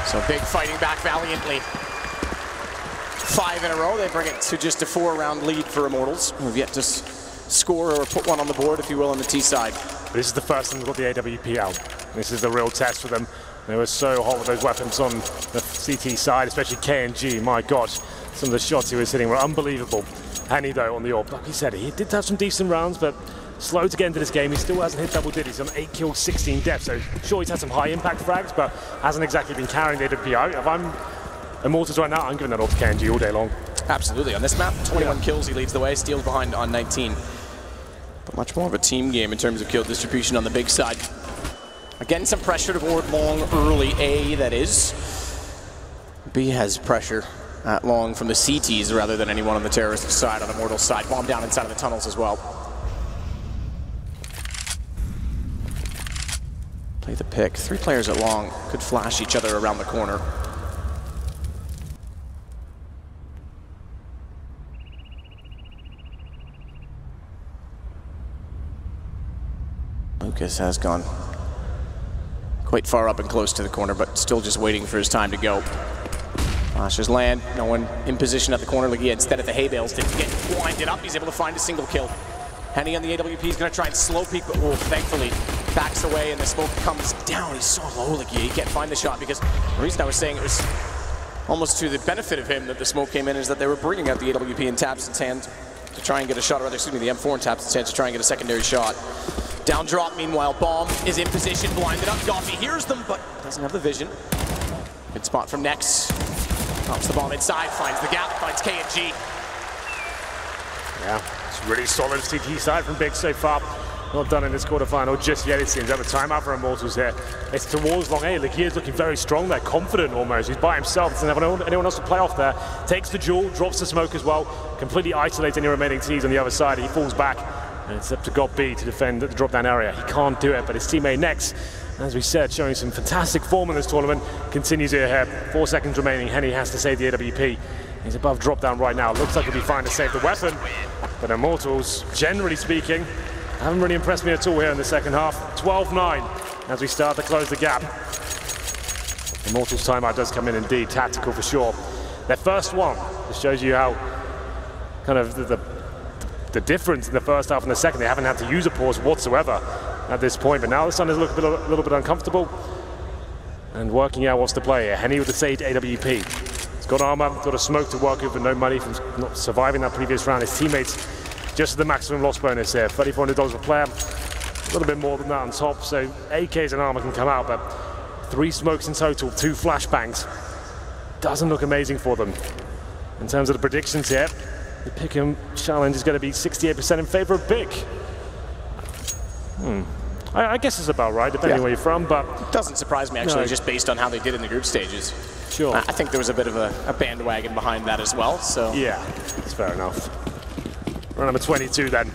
So Big fighting back valiantly. 5 in a row, they bring it to just a 4-round lead for Immortals, who have yet to score or put one on the board, if you will, on the T side. But this is the first time they've got the AWP out. This is the real test for them. They were so hot with those weapons on the CT side, especially KNG. My God, some of the shots he was hitting were unbelievable. Henny, though, on the AWP, like he said, he did have some decent rounds, but slow to get into this game. He still hasn't hit double digits. He's on 8 kills, 16 deaths. So sure, he's had some high impact frags, but hasn't exactly been carrying the AWP out. If I'm Immortals right now, I'm giving that all to KNG all day long. Absolutely. On this map, 21 kills, he leads the way. Steel's behind on 19. But much more of a team game in terms of kill distribution on the big side. Again, some pressure toward long early A, that is. B has pressure at long from the CTs rather than anyone on the terrorist side, on Immortal's side. Bomb down inside of the tunnels as well. Play the pick. 3 players at long could flash each other around the corner. Lucas has gone quite far up and close to the corner, but still just waiting for his time to go. Flashes land, no one in position at the corner. Lagia instead at the hay bales didn't get winded up. He's able to find a single kill. Henny on the AWP is going to try and slow peek, but thankfully backs away and the smoke comes down. He's so low, Lagia. He can't find the shot because the reason I was saying it was almost to the benefit of him that the smoke came in is that they were bringing out the AWP in Tapson's hand to try and get a shot, or rather, excuse me, the M4 in Tapson's hand to try and get a secondary shot. Down drop, meanwhile, Bomb is in position, blinded up. Goffy hears them, but doesn't have the vision. Good spot from Nex. Drops the bomb inside, finds the gap, finds KNG. Yeah, it's really solid CT side from Big so far. Not done in this quarterfinal just yet, it seems. Have a timeout for Immortals here. It's towards long A. Lagia's looking very strong there, confident almost. He's by himself, doesn't have anyone else to play off there. Takes the jewel, drops the smoke as well. Completely isolates any remaining T's on the other side. He falls back. And it's up to GOB to defend the drop-down area. He can't do it, but his teammate Nex, as we said, showing some fantastic form in this tournament, continues it ahead. 4 seconds remaining. Henny has to save the AWP. He's above drop-down right now. Looks like he'll be fine to save the weapon. But Immortals, generally speaking, haven't really impressed me at all here in the second half. 12-9 as we start to close the gap. Immortals' timeout does come in indeed. Tactical for sure. Their first one. This shows you how kind of the difference in the first half and the second. They haven't had to use a pause whatsoever at this point, but now the sun is looking a little bit uncomfortable. and working out what's the play here. Henny with the Sage AWP. He's got armor, got a smoke to work with, but no money from not surviving that previous round. His teammates just the maximum loss bonus here, $3,400 per player. A little bit more than that on top, so AKs and armor can come out, but 3 smokes in total, 2 flashbangs. Doesn't look amazing for them. In terms of the predictions here, the pick and challenge is going to be 68% in favor of Big. I guess it's about right, depending where you're from, but... It doesn't surprise me, actually, just based on how they did in the group stages. Sure. I think there was a bit of a bandwagon behind that as well, so... Yeah, that's fair enough. Round number 22 then.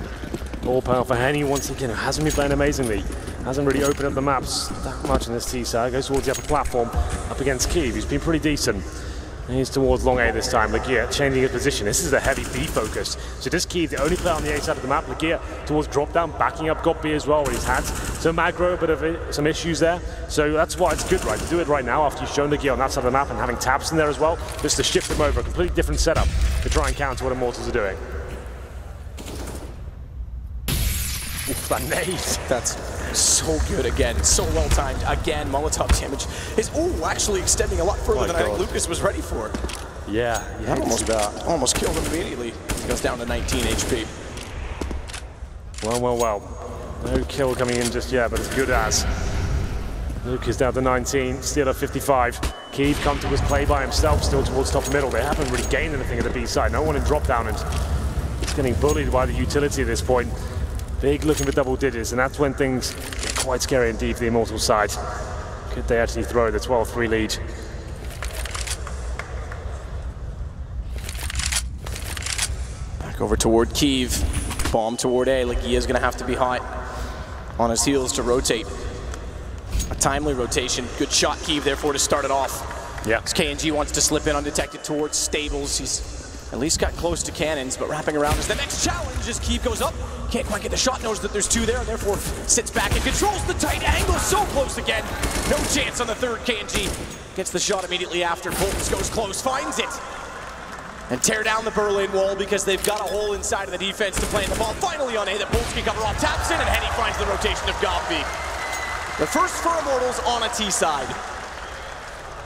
All power for Henny once again, who hasn't been playing amazingly. Hasn't really opened up the maps that much in this T-side. Goes towards the upper platform, up against Kiev, who's been pretty decent. And he's towards long A this time. Lagia changing his position. This is a heavy B focus. So this Kiev, the only player on the A side of the map. Lagia towards drop down, backing up got B as well, where he's had some aggro, a bit of some issues there. So that's why it's good, right, to do it right now after you've shown Lagia on that side of the map and having taps in there as well. Just to shift them over, a completely different setup to try and counter what Immortals are doing. Oof, that nade. That's so good again, so well timed. Again, Molotov damage is actually extending a lot further than I think Lucas was ready for. Yeah, that almost killed him immediately. He goes down to 19 HP. Well. No kill coming in just yet, but as good as. Lucas down to 19, still at 55. Kiev come to his play by himself, still towards top middle. They haven't really gained anything at the B side. No one in drop down, and it's getting bullied by the utility at this point. Big looking for double digits, and that's when things get quite scary indeed for the Immortal side. Could they actually throw the 12-3 lead? Back over toward Kiev. Bomb toward A. Lagia's going to have to be high on his heels to rotate. A timely rotation. Good shot, Kiev, therefore, to start it off. Yeah. KNG wants to slip in undetected towards Stables. He's at least got close to cannons, but wrapping around is the next challenge as Kiev goes up. Can't quite get the shot, knows that there's 2 there, and therefore sits back and controls the tight angle. So close again. No chance on the third. KNG gets the shot immediately after. Boltons goes close, finds it. And tear down the Berlin wall because they've got a hole inside of the defense to plant the ball. Finally on A that Bolts can cover off. Taps in, and Henny finds the rotation of Gambit. The first for Immortals on a T side.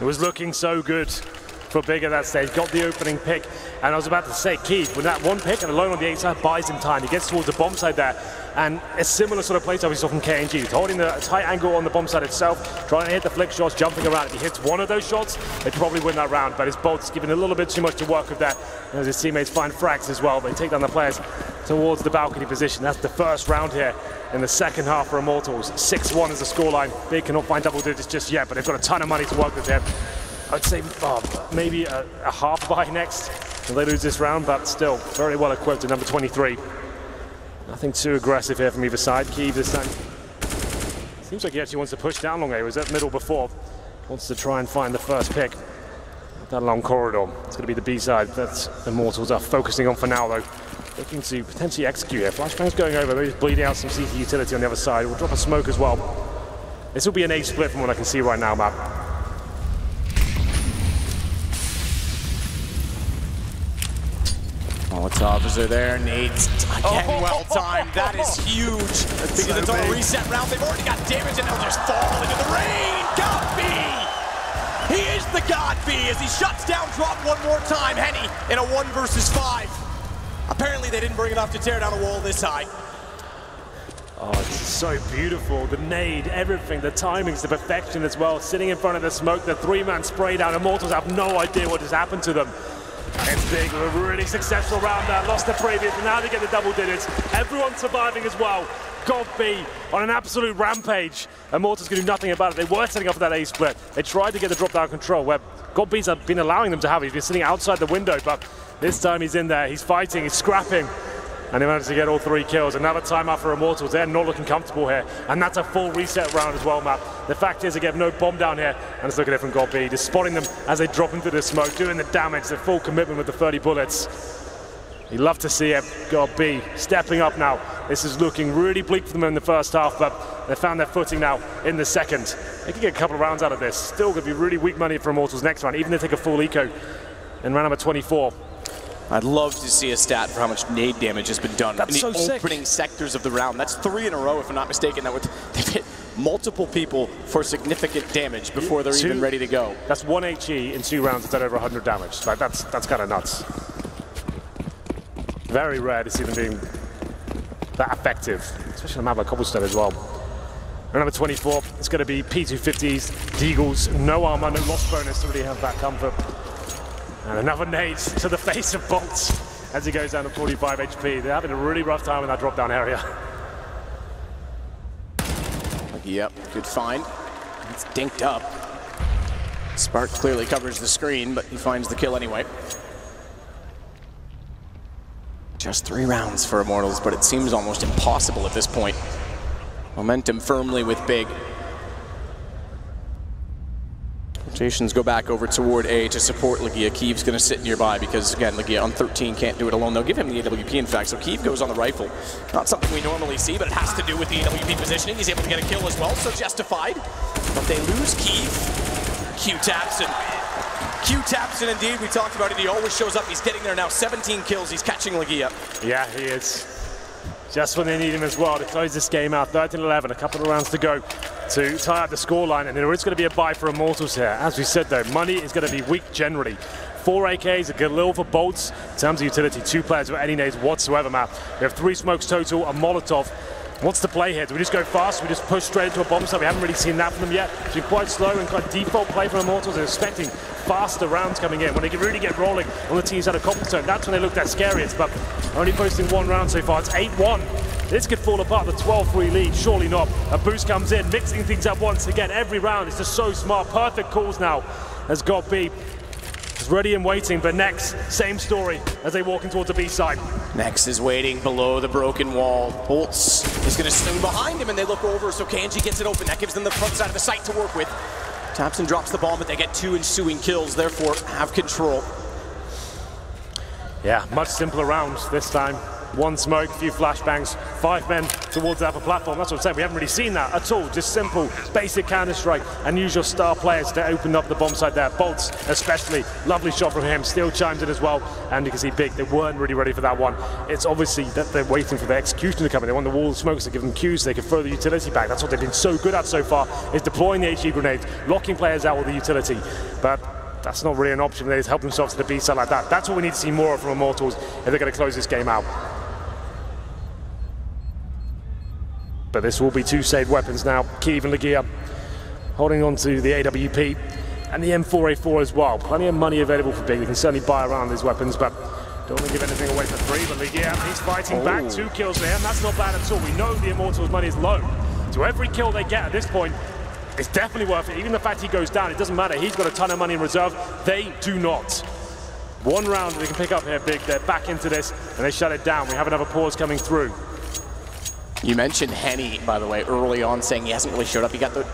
It was looking so good for Big at that stage. Got the opening pick, and I was about to say, Keith, with that one pick and alone on the A side, buys him time. He gets towards the bomb side there, and a similar sort of play we saw from KNG. He's holding the tight angle on the bomb side itself, trying to hit the flick shots, jumping around. If he hits one of those shots, they'd probably win that round, but his Bolt's giving a little bit too much to work with that, as his teammates find frags as well. They take down the players towards the balcony position. That's the first round here in the second half for Immortals. 6-1 is the scoreline. Big cannot find double digits just yet, but they've got a ton of money to work with here. I'd say maybe a half buy next if they lose this round, but still very well equipped at number 23. Nothing too aggressive here from either side. Kiev this time seems like he actually wants to push down long A. He was at middle before. Wants to try and find the first pick. That long corridor. It's going to be the B side that Immortals are focusing on for now, though. Looking to potentially execute here. Flashbang's going over. Maybe he's bleeding out some CT utility on the other side. We'll drop a smoke as well. This will be an A split from what I can see right now, Matt. Molotovs are there, nades again, well timed. That is huge because it's on a reset round. They've already got damage and they'll just fall into the rain. Gambit! He is the God B as he shuts down drop one more time. Henny in a 1 versus 5. Apparently they didn't bring enough to tear down a wall this high. Oh, it's so beautiful. The nade, everything, the timing's the perfection as well. Sitting in front of the smoke, the 3-man spray down. Immortals have no idea what has happened to them. It's Big, a really successful round there. Lost the previous, and now they get the double digits. Everyone surviving as well. Gambit on an absolute rampage. Immortals can do nothing about it. They were setting up for that A split. They tried to get the drop down control where Gambit's been allowing them to have it. He's been sitting outside the window, but this time he's in there. He's fighting, he's scrapping. And they managed to get all 3 kills. Another timeout for Immortals. They're not looking comfortable here. And that's a full reset round as well, Matt. The fact is they get no bomb down here. And let's look at it from Gambit. Just spotting them as they drop into the smoke, doing the damage, the full commitment with the 30 bullets. You'd love to see it. Gambit stepping up now. This is looking really bleak for them in the first half, but they found their footing now in the second. They can get a couple of rounds out of this. Still going to be really weak money for Immortals next round, even if they take a full eco in round number 24. I'd love to see a stat for how much nade damage has been done in the opening sectors of the round. That's 3 in a row, if I'm not mistaken. They've hit multiple people for significant damage before they're even ready to go. That's 1 HE in 2 rounds. It's done over 100 damage. Like, that's kind of nuts. Very rare to see them being that effective, especially on a map like Cobblestone as well. Round number 24, it's going to be P250s, Deagles, no armor, no loss bonus to really have that comfort. And another nade to the face of Bolts as he goes down to 45 HP. They're having a really rough time in that drop-down area. Yep, good find. It's dinked up. Spark clearly covers the screen, but he finds the kill anyway. Just 3 rounds for Immortals, but it seems almost impossible at this point. Momentum firmly with Big. Rotations go back over toward A to support Legia. Kiev's going to sit nearby because, again, Legia on 13 can't do it alone. They'll give him the AWP, in fact, so Kiev goes on the rifle. Not something we normally see, but it has to do with the AWP positioning. He's able to get a kill as well, so justified. But they lose Kiev. Q taps and indeed, we talked about it, he always shows up. He's getting there now, 17 kills, he's catching Legia. Yeah, he is. Just when they need him as well to close this game out. 13-11, a couple of rounds to go to tie up the scoreline, and there is going to be a buy for Immortals here. As we said though, money is going to be weak generally. 4 AKs, a Galil for Bolts. In terms of utility, 2 players with any nades whatsoever, Matt. We have 3 smokes total, a Molotov. What's the play here? Do we just go fast? Do we just push straight into a bomb site? We haven't really seen that from them yet. It's been quite slow and quite default play from Immortals. They're expecting faster rounds coming in. When they can really get rolling on the teams out of Cobblestone, that's when they look that scariest. But only posting 1 round so far. It's 8-1. This could fall apart, the 12-3 lead. Surely not. A boost comes in, mixing things up once again. Every round is just so smart. Perfect calls now has got B. It's ready and waiting, but Nex, same story as they walk in towards the B side. Nex is waiting below the broken wall. Bolts is going to swing behind him, and they look over, so KNG gets it open. That gives them the front side of the site to work with. Tapson drops the bomb, but they get 2 ensuing kills, therefore have control. Yeah, much simpler rounds this time. 1 smoke, a few flashbangs, 5 men towards the upper platform. That's what I'm saying. We haven't really seen that at all. Just simple, basic Counter-Strike, and use your star players to open up the bomb site there. Bolts, especially, lovely shot from him. Still chimes in as well, and you can see Big. They weren't really ready for that one. It's obviously that they're waiting for the execution to come in. They want the wall of smokes to give them cues so they can throw the utility back. That's what they've been so good at so far, is deploying the HE grenades, locking players out with the utility. But that's not really an option. They just help themselves to the B side like that. That's what we need to see more of from Immortals if they're going to close this game out. But this will be 2 saved weapons now. Kiev and Legia holding on to the AWP and the M4A4 as well. Plenty of money available for Big. They can certainly buy around these weapons, but don't want to give anything away for free. But Legia, he's fighting back. 2 kills for him. That's not bad at all. We know the Immortals' money is low. So every kill they get at this point is definitely worth it. Even the fact he goes down, it doesn't matter. He's got a ton of money in reserve. They do not. 1 round they can pick up here, Big. They're back into this, and they shut it down. We have another pause coming through. You mentioned Henny, by the way, early on, saying he hasn't really showed up. He got the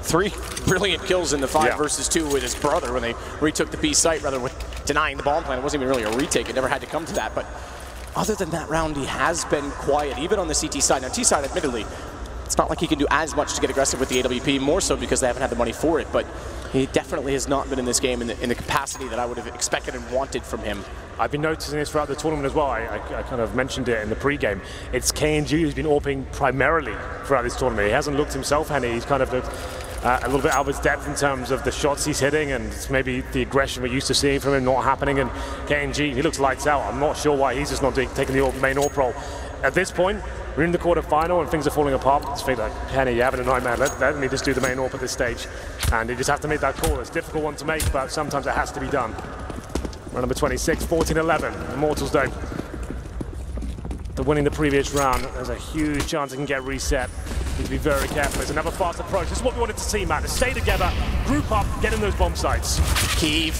3 brilliant kills in the 5 versus 2 with his brother when they retook the B site, rather with denying the bomb plan. It wasn't even really a retake. It never had to come to that. But other than that round, he has been quiet, even on the CT side. Now, T side, admittedly, it's not like he can do as much to get aggressive with the AWP, more so because they haven't had the money for it. But he definitely has not been in this game in the capacity that I would have expected and wanted from him. I've been noticing this throughout the tournament as well. I kind of mentioned it in the pre-game. It's KNG who's been AWPing primarily throughout this tournament. He hasn't looked himself, Henny. He's kind of looked a little bit out of his depth in terms of the shots he's hitting, and maybe the aggression we're used to seeing from him not happening. And KNG, he looks lights out. I'm not sure why he's just not taking the main AWP role. At this point, we're in the quarterfinal and things are falling apart. It's like, Henny, you're having a nightmare. Let me just do the main AWP at this stage. And you just have to make that call. It's a difficult one to make, but sometimes it has to be done. Round number 26, 14-11. Immortals though, they're winning the previous round. There's a huge chance it can get reset. Need to be very careful. There's another fast approach. This is what we wanted to see, Matt. To stay together, group up, get in those bomb sites. Kiev,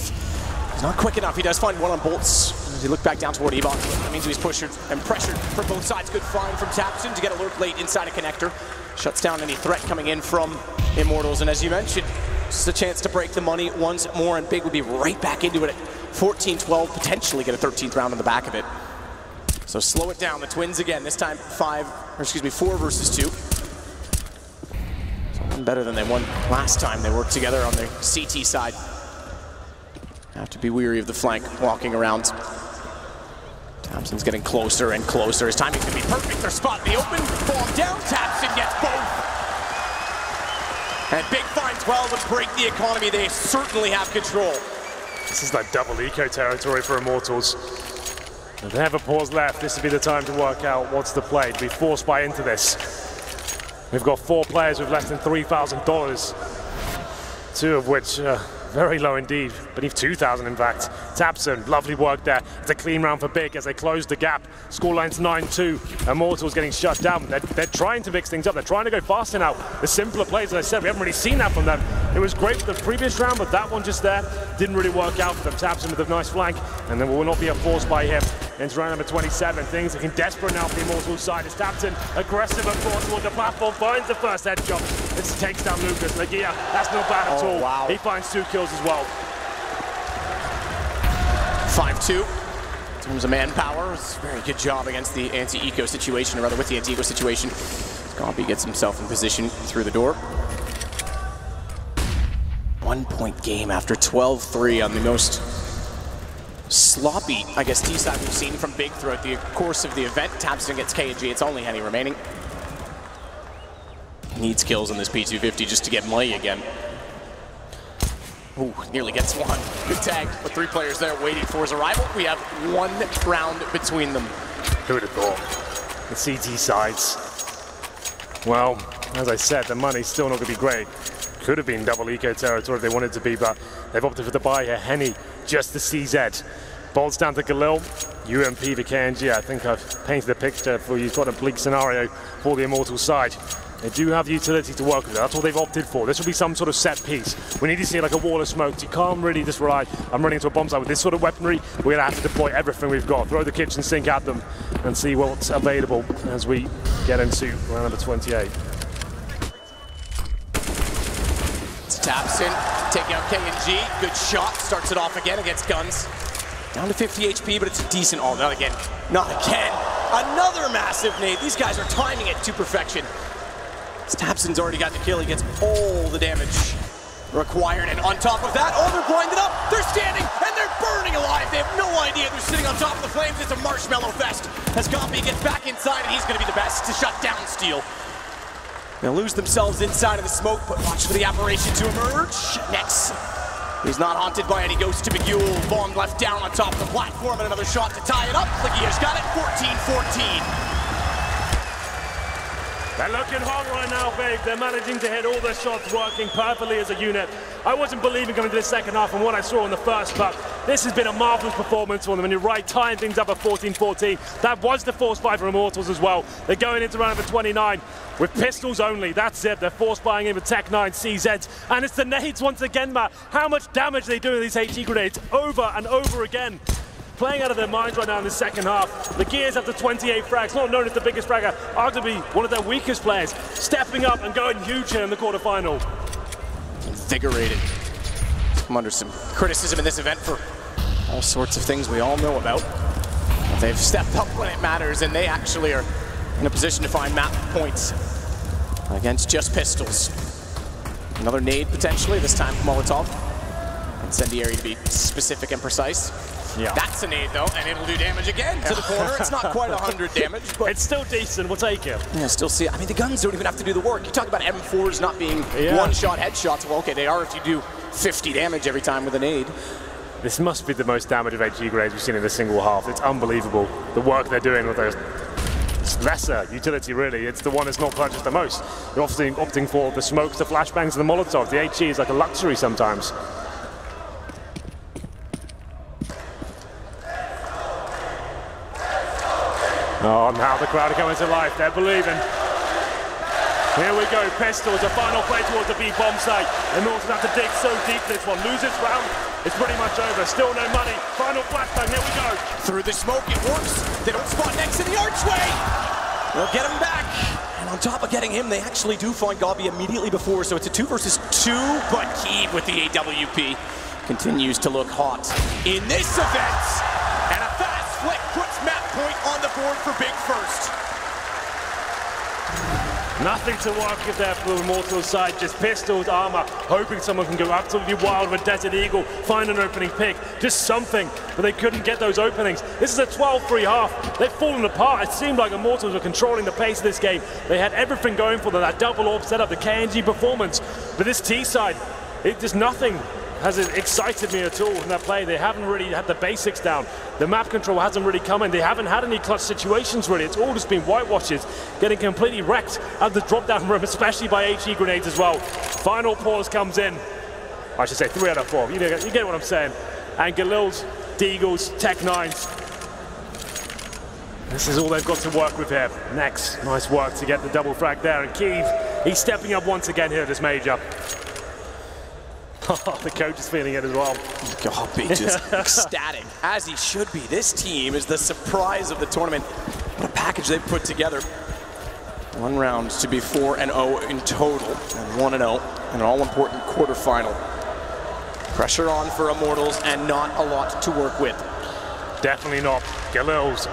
he's not quick enough. He does find one on Bolts. As he looked back down toward Ebon, that means he was pushed and pressured from both sides. Good find from Tapson to get a lurk late inside a connector. Shuts down any threat coming in from Immortals. And as you mentioned, just a chance to break the money once more, and Big will be right back into it at 14-12, potentially get a 13th round on the back of it. So slow it down. The Twins again, this time 4 versus 2. Something better than they won last time they worked together on the CT side. Have to be weary of the flank walking around. Tapson's getting closer and closer. His timing's gonna be perfect. They're spotting the open. Bomb down. Tapson gets both. And Big finds well would break the economy. They certainly have control. This is like double eco territory for Immortals. If they have a pause left, this would be the time to work out what's the play, to be forced by into this. We've got 4 players with less than $3,000, 2 of which very low indeed, beneath 2,000 in fact. Tapson, lovely work there. It's a clean round for Big as they close the gap. Scoreline's 9-2. Immortals getting shut down. They're trying to mix things up. They're trying to go faster now. The simpler plays, as I said, we haven't really seen that from them. It was great for the previous round, but that one just there didn't really work out for them. Tapson with a nice flank, and there will not be a force by him. Into round number 27, things looking desperate now for the Immortals side. It's Tapson, aggressive and forward toward the platform, finds the first headshot. This takes down Lucas. Lagia, that's not bad at all. Wow. He finds 2 kills as well. 5-2. In terms of manpower, it's a very good job against the anti-eco situation, or rather with the anti-eco situation. Gambit gets himself in position through the door. 1-point game after 12-3 on the most sloppy, I guess, T-side we've seen from Big throughout the course of the event. Tapson gets KG, it's only Henny remaining. Needs kills on this P250 just to get money again. Ooh, nearly gets one. Good tag, but 3 players there waiting for his arrival. We have 1 round between them. Who would have thought? The CT sides. Well, as I said, the money's still not going to be great. Could have been double eco territory if they wanted to be, but they've opted for the buy here. Henny, just the CZ. Bolts down to Galil. UMP for KNG. I think I've painted the picture for you. It's quite a bleak scenario for the Immortal side. They do have the utility to work with. That's what they've opted for. This will be some sort of set piece. We need to see like a wall of smoke. You can't really just rely on running into a bomb site. With this sort of weaponry, we're going to have to deploy everything we've got. Throw the kitchen sink at them and see what's available as we get into round number 28. Tapson taking out KNG. Good shot. Starts it off again against Guns. Down to 50 HP, but it's a decent. Oh, not again. Not again. Another massive nade. These guys are timing it to perfection. Tapson's already got the kill. He gets all the damage required. And on top of that, oh, they're blinded up. They're standing and they're burning alive. They have no idea they're sitting on top of the flames. It's a marshmallow fest as Gambit gets back inside, and he's going to be the best to shut down Steel. They'll lose themselves inside of the smoke, but watch for the apparition to emerge. Next, he's not haunted by any ghost to Miguel. Bomb left down on top of the platform, and another shot to tie it up. Lagia's got it, 14-14. They're looking hot right now, Big. They're managing to hit all their shots, working perfectly as a unit. I wasn't believing coming to the second half from what I saw in the first, but this has been a marvelous performance for them. And you're right, tying things up at 14-14. That was the force buy for Immortals as well. They're going into round number 29 with pistols only. That's it. They're force buying in with Tech 9 CZs. And it's the nades once again, Matt. How much damage they do with these HE grenades over and over again. Playing out of their minds right now in the second half. The Gears after 28 frags, not known as the biggest fragger, arguably one of their weakest players, stepping up and going huge here in the quarterfinal. Invigorated. Come under some criticism in this event for all sorts of things we all know about. But they've stepped up when it matters, and they actually are in a position to find map points against just pistols. Another nade potentially, this time from Molotov. Incendiary to be specific and precise. Yeah. That's a nade though, and it'll do damage again to the corner. It's not quite 100 damage, but it's still decent. We'll take it. Yeah, still see it. I mean, the guns don't even have to do the work. You talk about M4s not being one-shot headshots. Well, okay, they are if you do 50 damage every time with a nade. This must be the most damage of HE grades we've seen in a single half. It's unbelievable. The work they're doing with those lesser utility, really. It's the one that's not purchased the most. You're often opting for the smokes, the flashbangs, and the Molotovs. The HE is like a luxury sometimes. Oh, now the crowd are coming to life. They're believing. Here we go. Pistols, a final play towards the B bomb site. Immortals have to dig so deep this one. Lose this round, it's pretty much over. Still no money. Final flashbang. Here we go. Through the smoke, it works. They don't spot next to the archway. They'll get him back. And on top of getting him, they actually do find Gambit immediately before. So it's a 2 versus 2, but Keeb with the AWP continues to look hot in this event. And a fast flick puts map point on the board for Big first. Nothing to work with there for the Immortal's side, just pistols, armor, hoping someone can go absolutely wild with Desert Eagle, find an opening pick, just something, but they couldn't get those openings. This is a 12-3 half. They've fallen apart. It seemed like Immortals were controlling the pace of this game. They had everything going for them, that double orb setup, the KNG performance, but this T side, just nothing has excited me at all in that play. They haven't really had the basics down. The map control hasn't really come in. They haven't had any clutch situations really. It's all just been whitewashes, getting completely wrecked at the drop-down room, especially by HE grenades as well. Final pause comes in. I should say 3 out of 4. You get what I'm saying. And Galil's, Deagles, Tech 9s. This is all they've got to work with here. Next, nice work to get the double frag there. And Kiev, he's stepping up once again here at this major. The coach is feeling it as well. Gambit just ecstatic, as he should be. This team is the surprise of the tournament. What a package they've put together. 1 round to be 4-0 in total, and 1-0 in an all-important quarterfinal. Pressure on for Immortals, and not a lot to work with. Definitely not. Galil's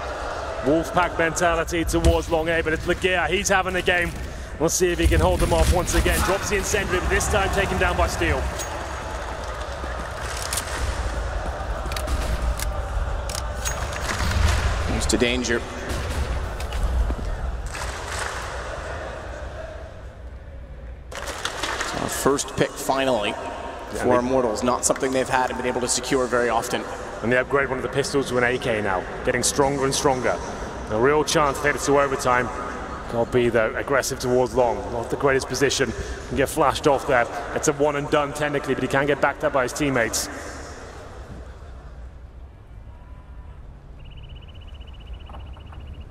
Wolfpack mentality towards Long A, but it's Lagia. He's having a game. We'll see if he can hold them off once again. Drops the incendiary, but this time taken down by Steel. To danger. So our first pick finally for Immortals, not something they've had and been able to secure very often. And they upgrade one of the pistols to an AK now, getting stronger and stronger. A real chance to take it to overtime. Got to be though aggressive towards Long, not the greatest position. Can get flashed off there. It's a one and done technically, but he can get backed up by his teammates.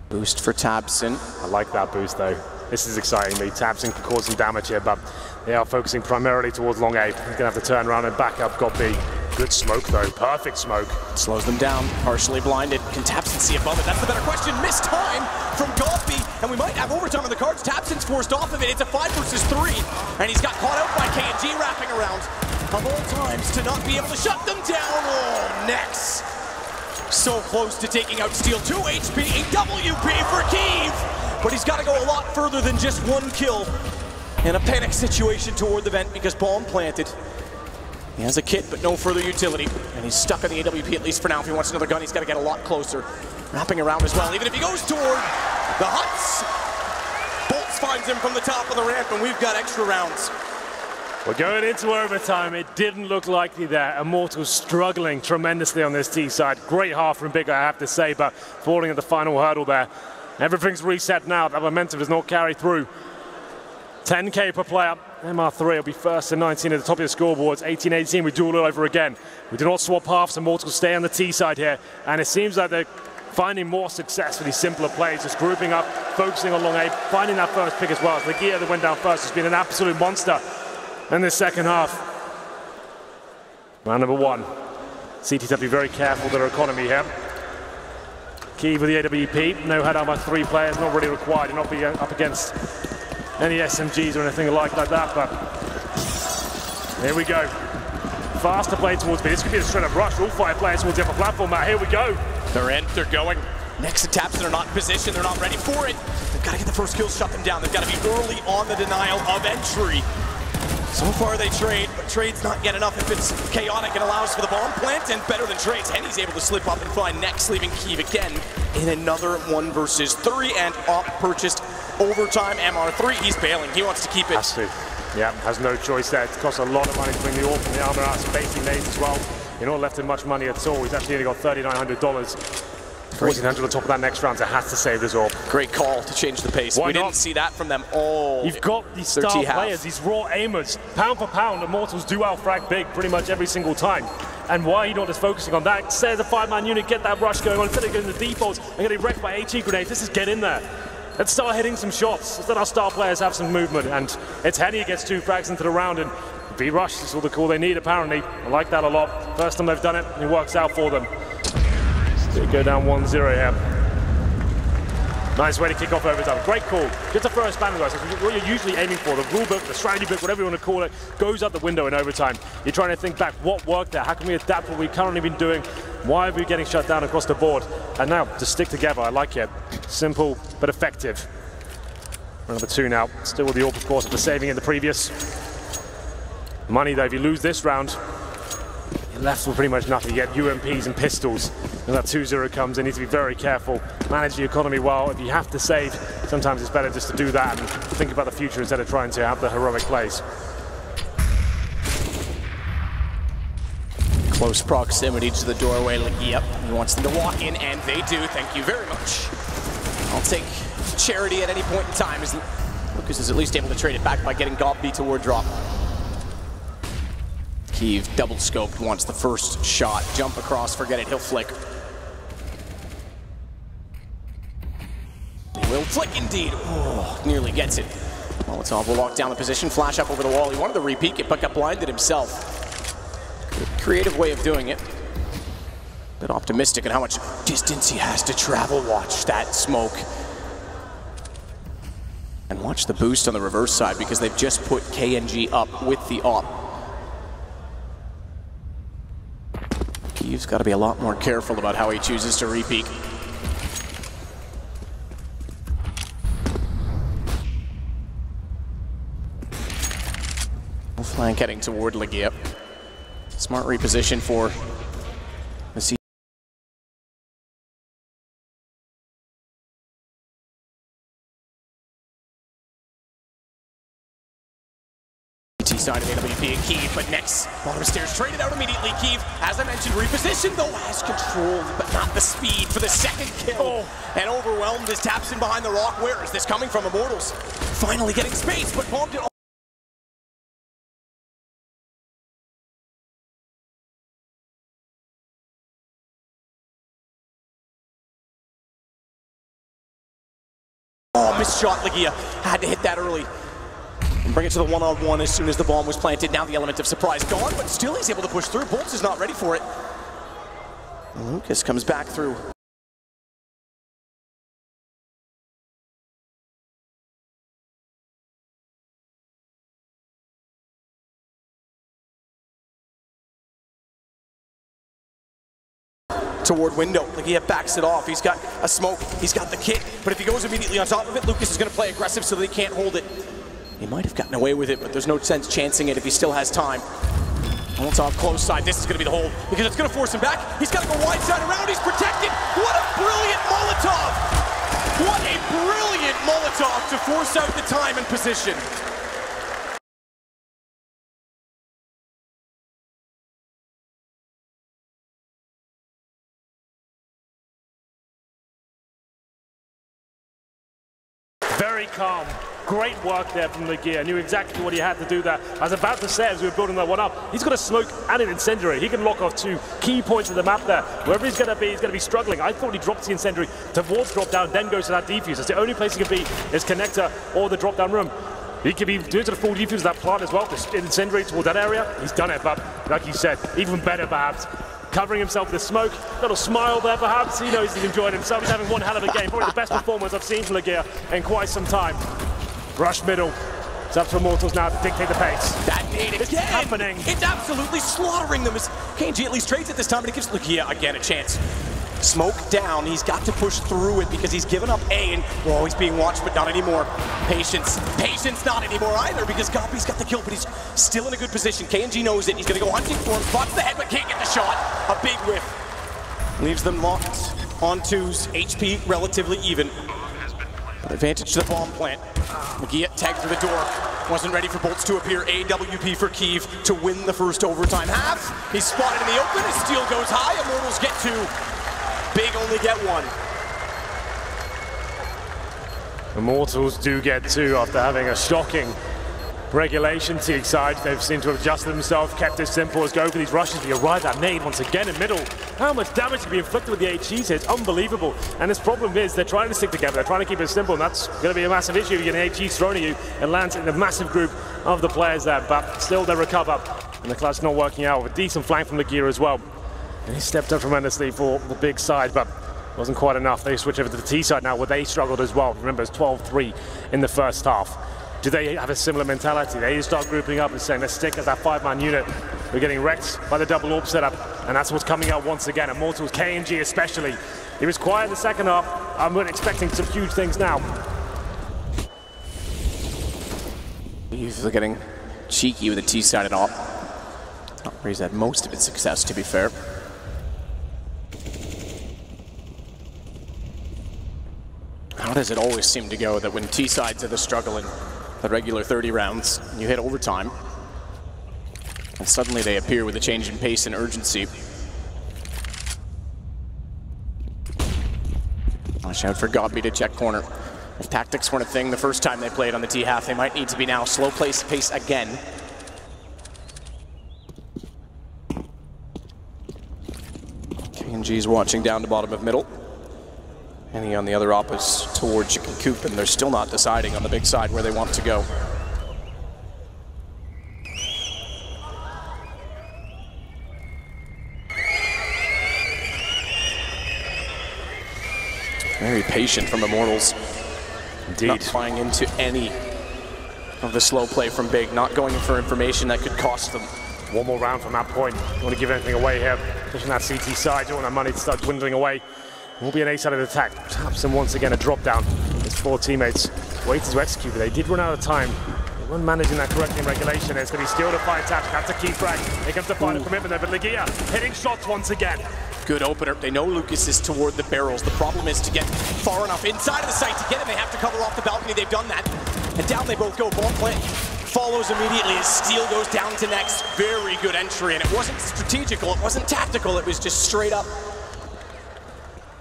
Boost for Tabson. I like that boost though. This is exciting me. Tabson can cause some damage here, but they are focusing primarily towards Long A. He's going to have to turn around and back up. Got B. Good smoke though. Perfect smoke. Slows them down. Partially blinded. Can Tabson see above it? That's the better question. Missed time from Gambit, and we might have overtime on the cards. Tabson's forced off of it. It's a 5 versus 3, and he's got caught out by KNG wrapping around. Of all times to not be able to shut them down. Oh, next. So close to taking out Steel. 2 HP, a WP for Kiev. But he's got to go a lot further than just 1 kill. In a panic situation toward the vent because bomb planted. He has a kit, but no further utility. And he's stuck on the AWP, at least for now. If he wants another gun, he's got to get a lot closer. Wrapping around as well, even if he goes toward the huts. Bolts finds him from the top of the ramp, and we've got extra rounds. We're going into overtime. It didn't look likely there. Immortals struggling tremendously on this T side. Great half from Big, I have to say, but falling at the final hurdle there. Everything's reset now. That momentum does not carry through. 10K per player. MR3 will be first and 19 at the top of the scoreboards. 18-18, we do it all over again. We do not swap halves. Immortals stay on the T side here. And it seems like they're finding more success for these simpler plays, just grouping up, focusing on Long A, finding that first pick as well. The gear that went down first has been an absolute monster in this second half. Round number 1. CT have to be very careful with their economy here. Key with the AWP. No head out by 3 players, not really required. You're not be up against any SMGs or anything like that, but here we go. Faster play towards B. This could be a straight up rush. All 5 players towards the upper platform. Now here we go. They're in, they're going. Next and Tabson are not in position, they're not ready for it. They've got to get the first kill, shut them down. They've got to be early on the denial of entry. So far they trade, but trade's not yet enough if it's chaotic and allows for the bomb plant, and better than trades. Henny's able to slip up and find Next, leaving Kiev again in another 1 versus 3, and Op purchased overtime MR3. He's bailing, he wants to keep it. Has to. Yeah, has no choice there. It costs a lot of money to bring the orb from the armor out, spacing lanes as well. You're not left him much money at all. He's actually only got $3,900. 1,400 on top of that next round, so has to save this orb. Great call to change the pace. We didn't see that from them all. You've got these star players, these raw aimers. Pound for pound, Immortals do out-frag Big pretty much every single time. And why are you not just focusing on that? Say the 5-man unit, get that rush going on. Instead of getting the defaults and getting wrecked by HE grenades, this is get in there. Let's start hitting some shots. Let's let our star players have some movement. And it's Henny who gets 2 frags into the round, and V-Rush is all the call they need, apparently. I like that a lot. First time they've done it, it works out for them. They go down 1-0 here. Nice way to kick off overtime. Great call. Just a first banner, guys. What you're usually aiming for, the rule book, the strategy book, whatever you want to call it, goes out the window in overtime. You're trying to think back, what worked there? How can we adapt what we've currently been doing? Why are we getting shut down across the board? And now, to stick together, I like it. Simple, but effective. Number 2 now, still with the AWP, of course, after saving in the previous. Money, though, if you lose this round, you're left with pretty much nothing. You get UMPs and pistols. And that 2-0 comes in, you need to be very careful. Manage the economy well. If you have to save, sometimes it's better just to do that and think about the future instead of trying to have the heroic plays. Close proximity to the doorway. Yep, he wants them to walk in, and they do. Thank you very much. I'll take charity at any point in time, as Lucas is at least able to trade it back by getting Gambit to ward drop. Kiev double scoped, wants the first shot. Jump across, forget it, he'll flick. He will flick indeed. Oh, nearly gets it. Molotov will lock down the position, flash up over the wall. He wanted to re-peek it, but got blinded himself. Creative way of doing it. Bit optimistic in how much distance he has to travel. Watch that smoke. And watch the boost on the reverse side, because they've just put KNG up with the op. Kiev's got to be a lot more careful about how he chooses to re-peek. Flank heading toward Legia. Smart reposition for the CT side of AWP and Kiev, but next, bottom stairs traded out immediately. Kiev, as I mentioned, repositioned, though has control, but not the speed for the second kill. And overwhelmed as taps in behind the rock. Where is this coming from? Immortals finally getting space, but bombed it. Oh, missed shot. Legia had to hit that early and bring it to the one-on-one as soon as the bomb was planted. Now the element of surprise gone, but still he's able to push through. Bolts is not ready for it. Lucas comes back through. Toward window. Legia backs it off. He's got a smoke. He's got the kit. But if he goes immediately on top of it, Lucas is going to play aggressive so they can't hold it. He might have gotten away with it, but there's no sense chancing it if he still has time. Molotov close side. This is going to be the hold because it's going to force him back. He's got to go wide side around. He's protected. What a brilliant Molotov! What a brilliant Molotov to force out the time and position. Very calm. Great work there from Legia. Knew exactly what he had to do there. I was about to say as we were building that one up, he's got a smoke and an incendiary. He can lock off 2 key points of the map there. Wherever he's going to be struggling. I thought he dropped the incendiary towards drop down, then goes to that defuse. That's the only place he can be is connector or the drop down room. He could be doing to the full defuse of that plant as well. The incendiary toward that area. He's done it, but like you said, even better perhaps. Covering himself with smoke, little smile there perhaps. He knows he's enjoying himself. He's having one hell of a game. Probably the best performance I've seen from Legia in quite some time. Rush middle. It's up to Immortals now to dictate the pace. That nade again. It's happening. It's absolutely slaughtering them as KNG at least trades it this time, but it gives Legia again a chance. Smoke down. He's got to push through it because he's given up A, and oh, he's being watched, but not anymore. Patience. Patience not anymore either because Gambit's got the kill, but he's still in a good position. KNG knows it. He's going to go hunting for him. Spots the head, but can't get the shot. A big whiff. Leaves them locked on 2s. HP relatively even. But advantage to the bomb plant. Legia tagged through the door. Wasn't ready for bolts to appear. AWP for Kiev to win the first overtime half. He's spotted in the open. His steal goes high. Immortals get 2. Big only get 1. Immortals do get 2 after having a shocking regulation Teague side. They've seemed to have adjusted themselves, kept it simple as go for these rushes. But you're right, that nade once again in middle. How much damage can be inflicted with the HGs here? It's unbelievable. And this problem is they're trying to stick together. They're trying to keep it simple, and that's going to be a massive issue. You get an HGs thrown at you. It lands in the massive group of the players there, but still they recover. And the clutch not working out with a decent flank from Legia as well. And he stepped up tremendously for the big side, but wasn't quite enough. They switch over to the T side now, where they struggled as well. Remember, it's 12-3 in the first half. Do they have a similar mentality? They start grouping up and saying, let's stick as that 5-man unit. We're getting wrecked by the double AWP setup, and that's what's coming out once again. Immortals, KNG especially. He was quiet in the second half. I'm expecting some huge things now. He's getting cheeky with a T-sided op. Not where he's had most of his success, to be fair. How does it always seem to go that when T-sides are the struggle in the regular 30 rounds, you hit overtime, and suddenly they appear with a change in pace and urgency? Watch out for Gambit to check corner. If tactics weren't a thing the first time they played on the T-half, they might need to be now. Slow pace again. KNG's watching down to bottom of middle. Any on the other op is towards Chicken Coop, and they're still not deciding on the big side where they want to go. Very patient from Immortals. Indeed. Not buying into any of the slow play from Big, not going for information that could cost them. One more round from that point. Don't want to give anything away here. Pushing that CT side, don't want that money to start dwindling away. Will be an A-sided attack. Tapson once again a drop down. His 4 teammates waiting to execute, but they did run out of time. They weren't managing that correctly in regulation. It's going to be still to find Tap. That's a key frag. Here comes the final commitment there, but Legia hitting shots once again. Good opener. They know Lucas is toward the barrels. The problem is to get far enough inside of the site to get him. They have to cover off the balcony. They've done that. And down they both go. Bomb plant follows immediately as Steel goes down to next. Very good entry, and it wasn't strategical. It wasn't tactical. It was just straight up.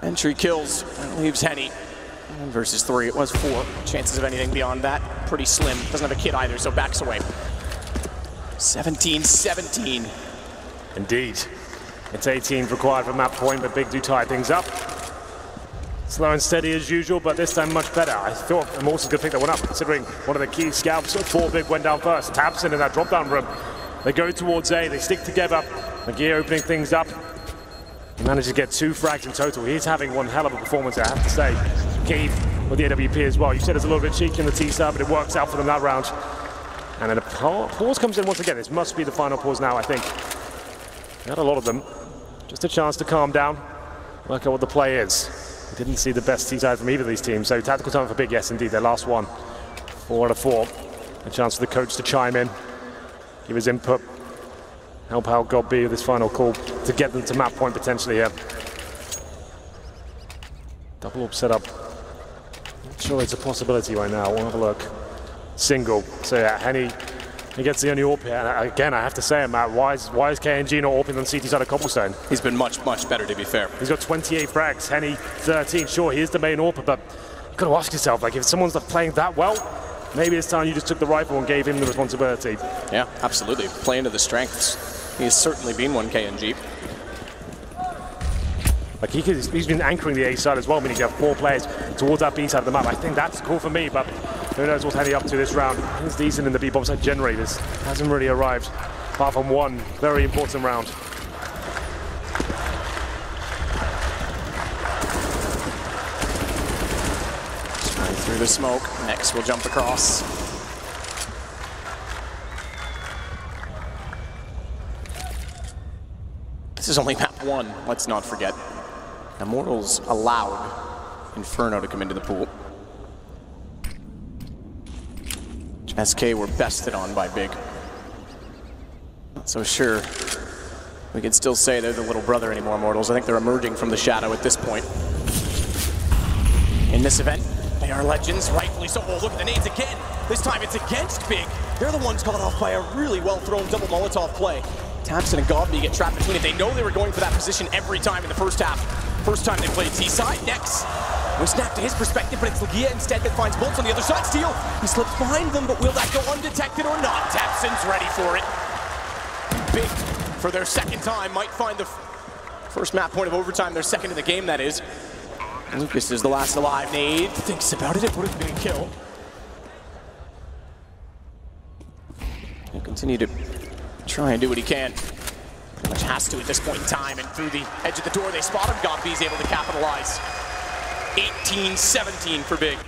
Entry kills and leaves Henny. And versus 3, it was 4. Chances of anything beyond that, pretty slim. Doesn't have a kid either, so backs away. 17-17. Indeed. It's 18 required from that point, but Big do tie things up. Slow and steady as usual, but this time much better. I thought Immortals could pick that one up, considering one of the key scalps for Big went down first. Tapson in that drop-down room. They go towards A, they stick together. Magia opening things up. He managed to get 2 frags in total. He's having one hell of a performance, I have to say. Keith with the AWP as well. You said it's a little bit cheeky in the T-side, but it works out for them that round. And then a pause comes in once again. This must be the final pause now, I think. Not a lot of them. Just a chance to calm down, work out what the play is. We didn't see the best T-side from either of these teams. So tactical time for Big, yes indeed, their last one. 4 out of 4. A chance for the coach to chime in, give his input. Help out Gambit with this final call to get them to map point potentially here. Double up setup. Not sure it's a possibility right now. We'll have a look. Single. So yeah, Henny, he gets the only AWP here. And again, I have to say, Matt, why is KNG not AWPing on CT side of Cobblestone? He's been much better, to be fair. He's got 28 frags. Henny 13. Sure, he is the main AWPer, but you've got to ask yourself, like, if someone's not playing that well, maybe this time you just took the rifle and gave him the responsibility. Yeah, absolutely. Playing to the strengths. He has certainly been one, KNG. Like he's been anchoring the A side as well, meaning you have 4 players towards that B side of the map. I think that's cool for me, but who knows what's heading up to this round. He's decent in the B-bomb side generators. Hasn't really arrived, apart from one very important round. Right through the smoke. Next will jump across. This is only map 1, let's not forget. Immortals allowed Inferno to come into the pool. SK were bested on by Big. Not so sure we can still say they're the little brother anymore, Immortals. I think they're emerging from the shadow at this point. In this event, they are legends, rightfully so. Oh, look at the nades again. This time it's against Big. They're the ones caught off by a really well-thrown double Molotov play. Tapson and Gambit get trapped between it. They know they were going for that position every time in the first half. First time they played T-side. Next, no snap to his perspective, but it's Legia instead that finds bolts on the other side. Steel, he slips behind them, but will that go undetected or not? Tapson's ready for it. Big, for their second time, might find the first map point of overtime, their second in the game, that is. Lucas is the last alive. Nade thinks about it. It would have been a kill. He'll continue to try and do what he can. Pretty much has to at this point in time, and through the edge of the door they spot him. Gambit's able to capitalize. 18-17 for Big.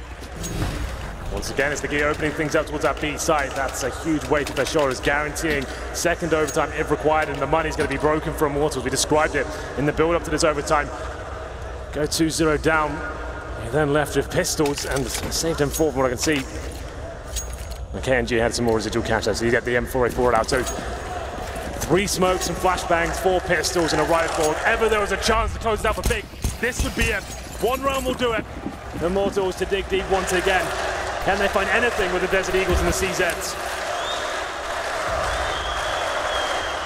Once again, it's the gear opening things up towards that B side. That's a huge weight to their shoulders, guaranteeing second overtime if required, and the money's going to be broken for Immortals. We described it in the build-up to this overtime. Go 2-0 down. You're then left with pistols, and saved him 4 from what I can see. And KNG had some more residual cash there, so you get the M4A4 out. So 3 smokes, some flashbangs, 4 pistols, and a rifle. If ever there was a chance to close it out for Big, this would be it. 1 round will do it. Immortals to dig deep once again. Can they find anything with the Desert Eagles and the CZs?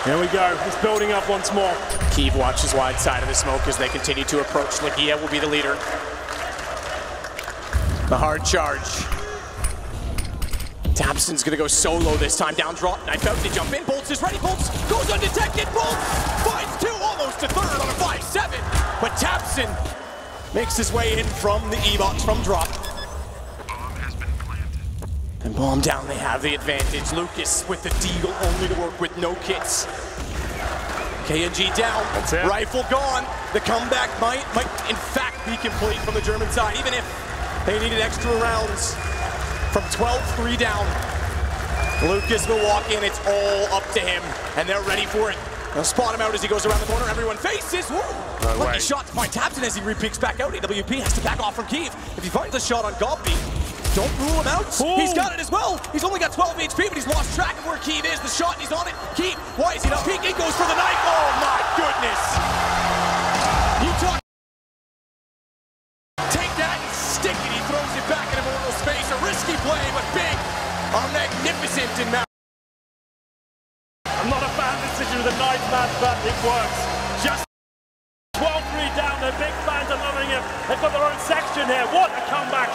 Here we go, it's building up once more. Keeve watches wide side of the smoke as they continue to approach. Legia will be the leader. The hard charge. Tabson's gonna go solo this time. Down drop, knife out, they jump in. Bolts is ready, Bolts goes undetected. Bolts finds 2, almost to 3rd on a 5-7. But Tabson makes his way in from the E-box from drop. And bomb down, they have the advantage. Lucas with the deagle only to work with no kits. KNG down, rifle gone. The comeback might in fact be complete from the German side, even if they needed extra rounds. From 12-3 down, Lucas will walk in, it's all up to him, and they're ready for it. They'll spot him out as he goes around the corner, everyone faces, lucky shot to find Tabson as he re-peeks back out. AWP has to back off from Keeve. If he finds a shot on Gambit, don't rule him out. He's got it as well. He's only got 12 HP, but he's lost track of where Keeve is. The shot, he's on it. Keeve, why is he not peeking? Goes for the knife. Oh my goodness. You talk. Take that and stick it. He throws it back in Immortal space. A risky play, but Big are magnificent in match. I'm not a fan of this decision with a knife match, but it works. Just 12-3 down. The Big fans are loving it. They've got their own section here. What a comeback.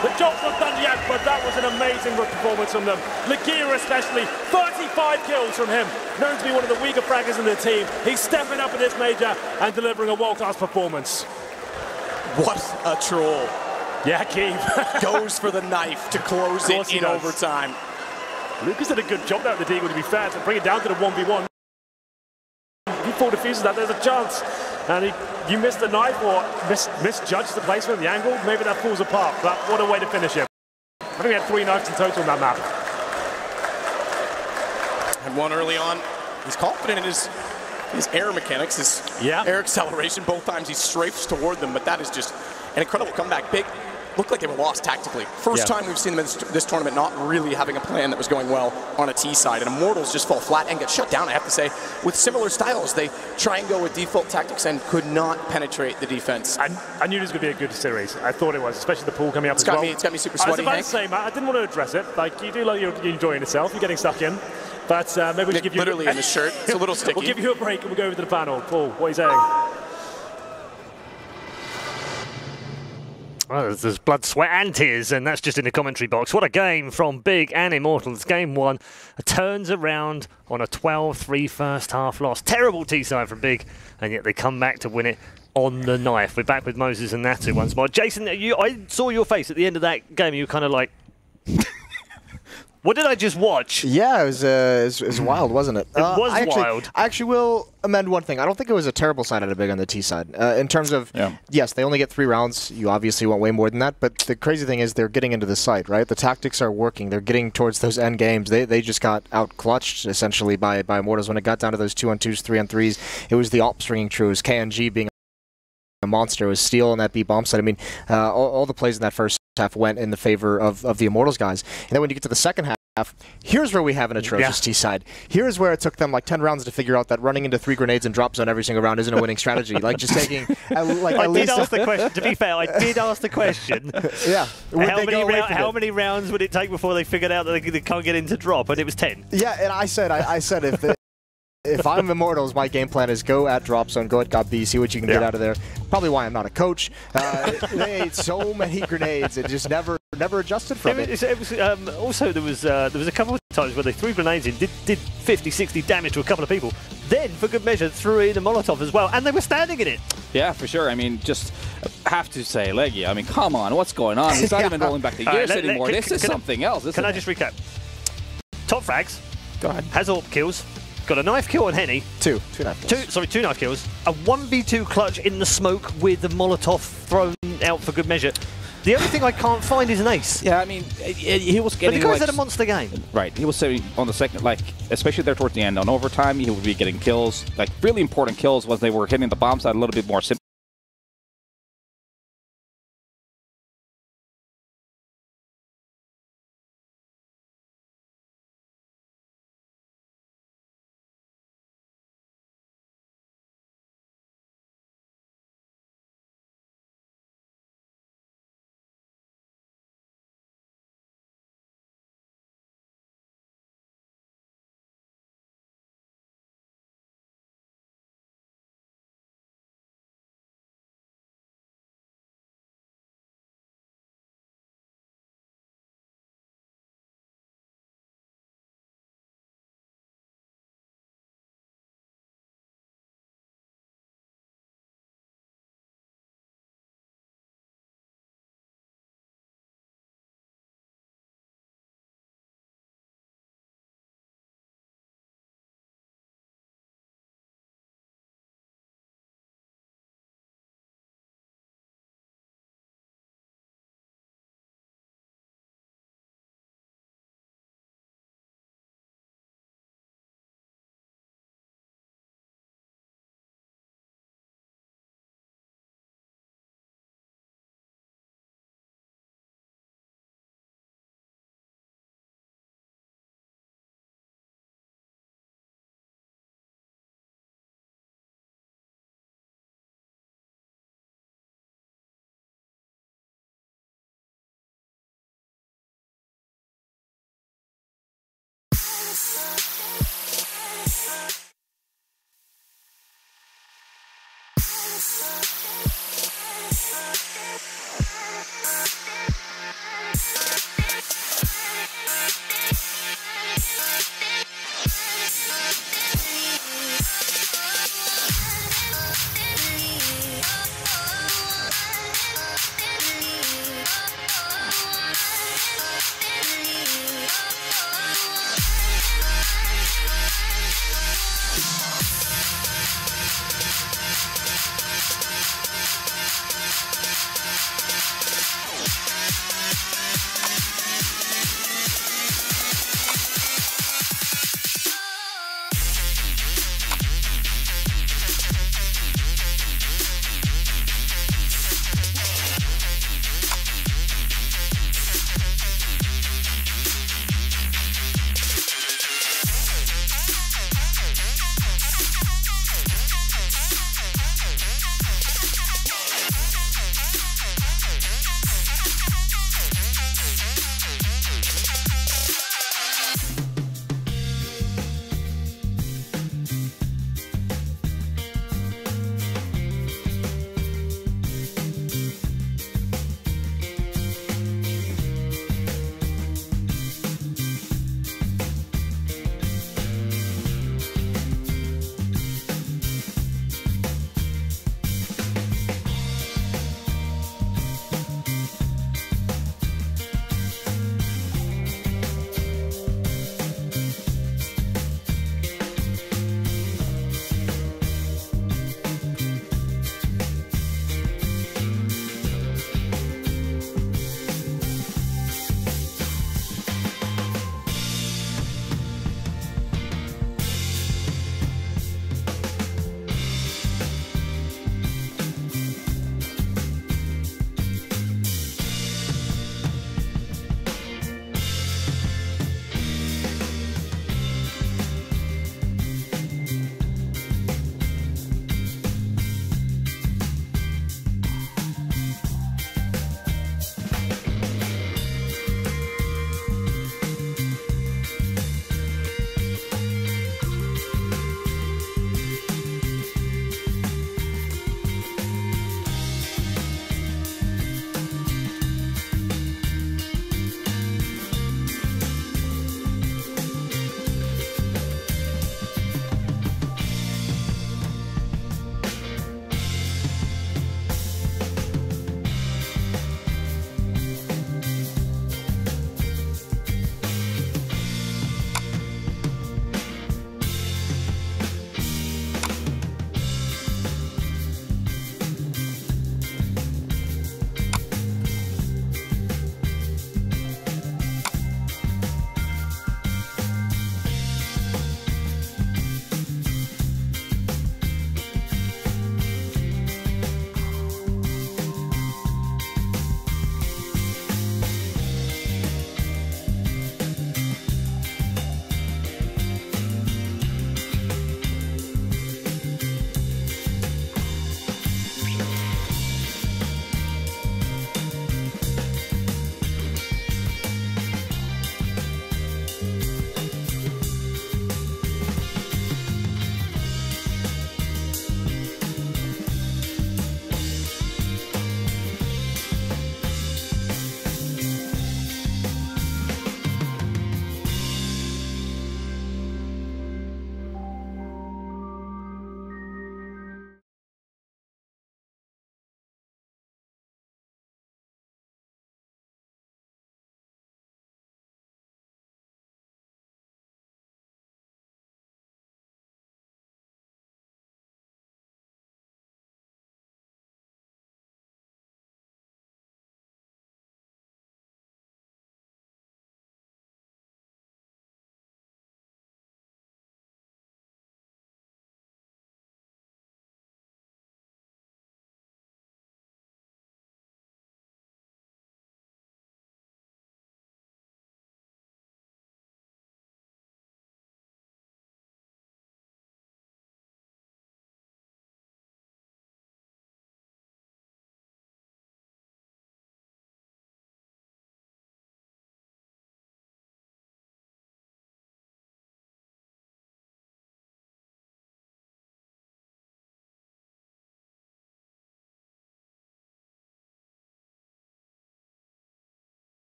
The job's not done yet, but that was an amazing performance from them. Legia especially, 35 kills from him. Known to be one of the weaker fraggers in the team. He's stepping up in this major and delivering a world-class performance. What a troll. Yeah, Keeve. Goes for the knife to close it in overtime. Lucas did a good job there at the deagle, to be fair, to bring it down to the 1v1. He full defuses that, there's a chance. And you missed the knife or misjudged the placement, the angle, maybe that falls apart. But what a way to finish it. I think we had 3 knives in total on that map. Had 1 early on. He's confident in his air mechanics, his air acceleration. Both times he strafes toward them, but that is just an incredible comeback. Big looked like they were lost tactically. First time we've seen them in this tournament not really having a plan that was going well on a T side. And Immortals just fall flat and get shut down, I have to say. With similar styles, they try and go with default tactics and could not penetrate the defense. I knew this was going to be a good series. I thought it was, especially the pool coming up as well. It's got me super sweaty, I was about to say, Matt, I didn't want to address it. Like, you do like you're enjoying yourself, you're getting stuck in. But maybe we should give you... Literally in the shirt. It's a little sticky. We'll give you a break and we'll go over to the panel. Paul, what are you saying? Well, there's blood, sweat and tears, and that's just in the commentary box. What a game from Big and Immortal. It's game 1. Turns around on a 12-3 first half loss. Terrible T-side from Big, and yet they come back to win it on the knife. We're back with Moses and Natu once more. Jason, I saw your face at the end of that game. You were kind of like... What did I just watch? Yeah, it was wild, wasn't it? It was wild. I actually will amend one thing. I don't think it was a terrible side out of Big on the T side. In terms of, yes, they only get 3 rounds. You obviously want way more than that. But the crazy thing is they're getting into the site, right? The tactics are working. They're getting towards those end games. They just got out-clutched, essentially, by Immortals. When it got down to those 2-on-2s, 3-on-3s, it was the ops ringing true. It was KNG being a monster. It was Steel on that B bomb side. I mean, all the plays in that first half went in the favor of the Immortals guys. And then when you get to the second half, here's where we have an atrocious T-side. Here's where it took them like 10 rounds to figure out that running into 3 grenades and drop zone every single round isn't a winning strategy. Like just taking like I did ask the question. To be fair, I did ask the question. Yeah. How many rounds would it take before they figured out that they can't get into drop? And it was 10. Yeah, and I said if I'm Immortals, my game plan is go at drop zone, go at Got B, see what you can get out of there. Probably why I'm not a coach. They ate so many grenades and just never adjusted from it. Also, there was a couple of times where they threw grenades in, did 50, 60 damage to a couple of people. Then, for good measure, threw in a Molotov as well, and they were standing in it. Yeah, for sure. I mean, just have to say, Legia, I mean, come on, what's going on? He's not even rolling back the years anymore. This is something else. Can I just recap? Top frags. Go ahead. Has AWP kills. Got a knife kill on Henny. Two knife kills. Two knife kills. A 1v2 clutch in the smoke with the Molotov thrown out for good measure. The only thing I can't find is an ace. Yeah, I mean, he was getting. But the guys had a monster game. Right. He was saying on the second, like, especially there towards the end on overtime, he would be getting kills. Like, really important kills was they were hitting the bomb side a little bit more simple.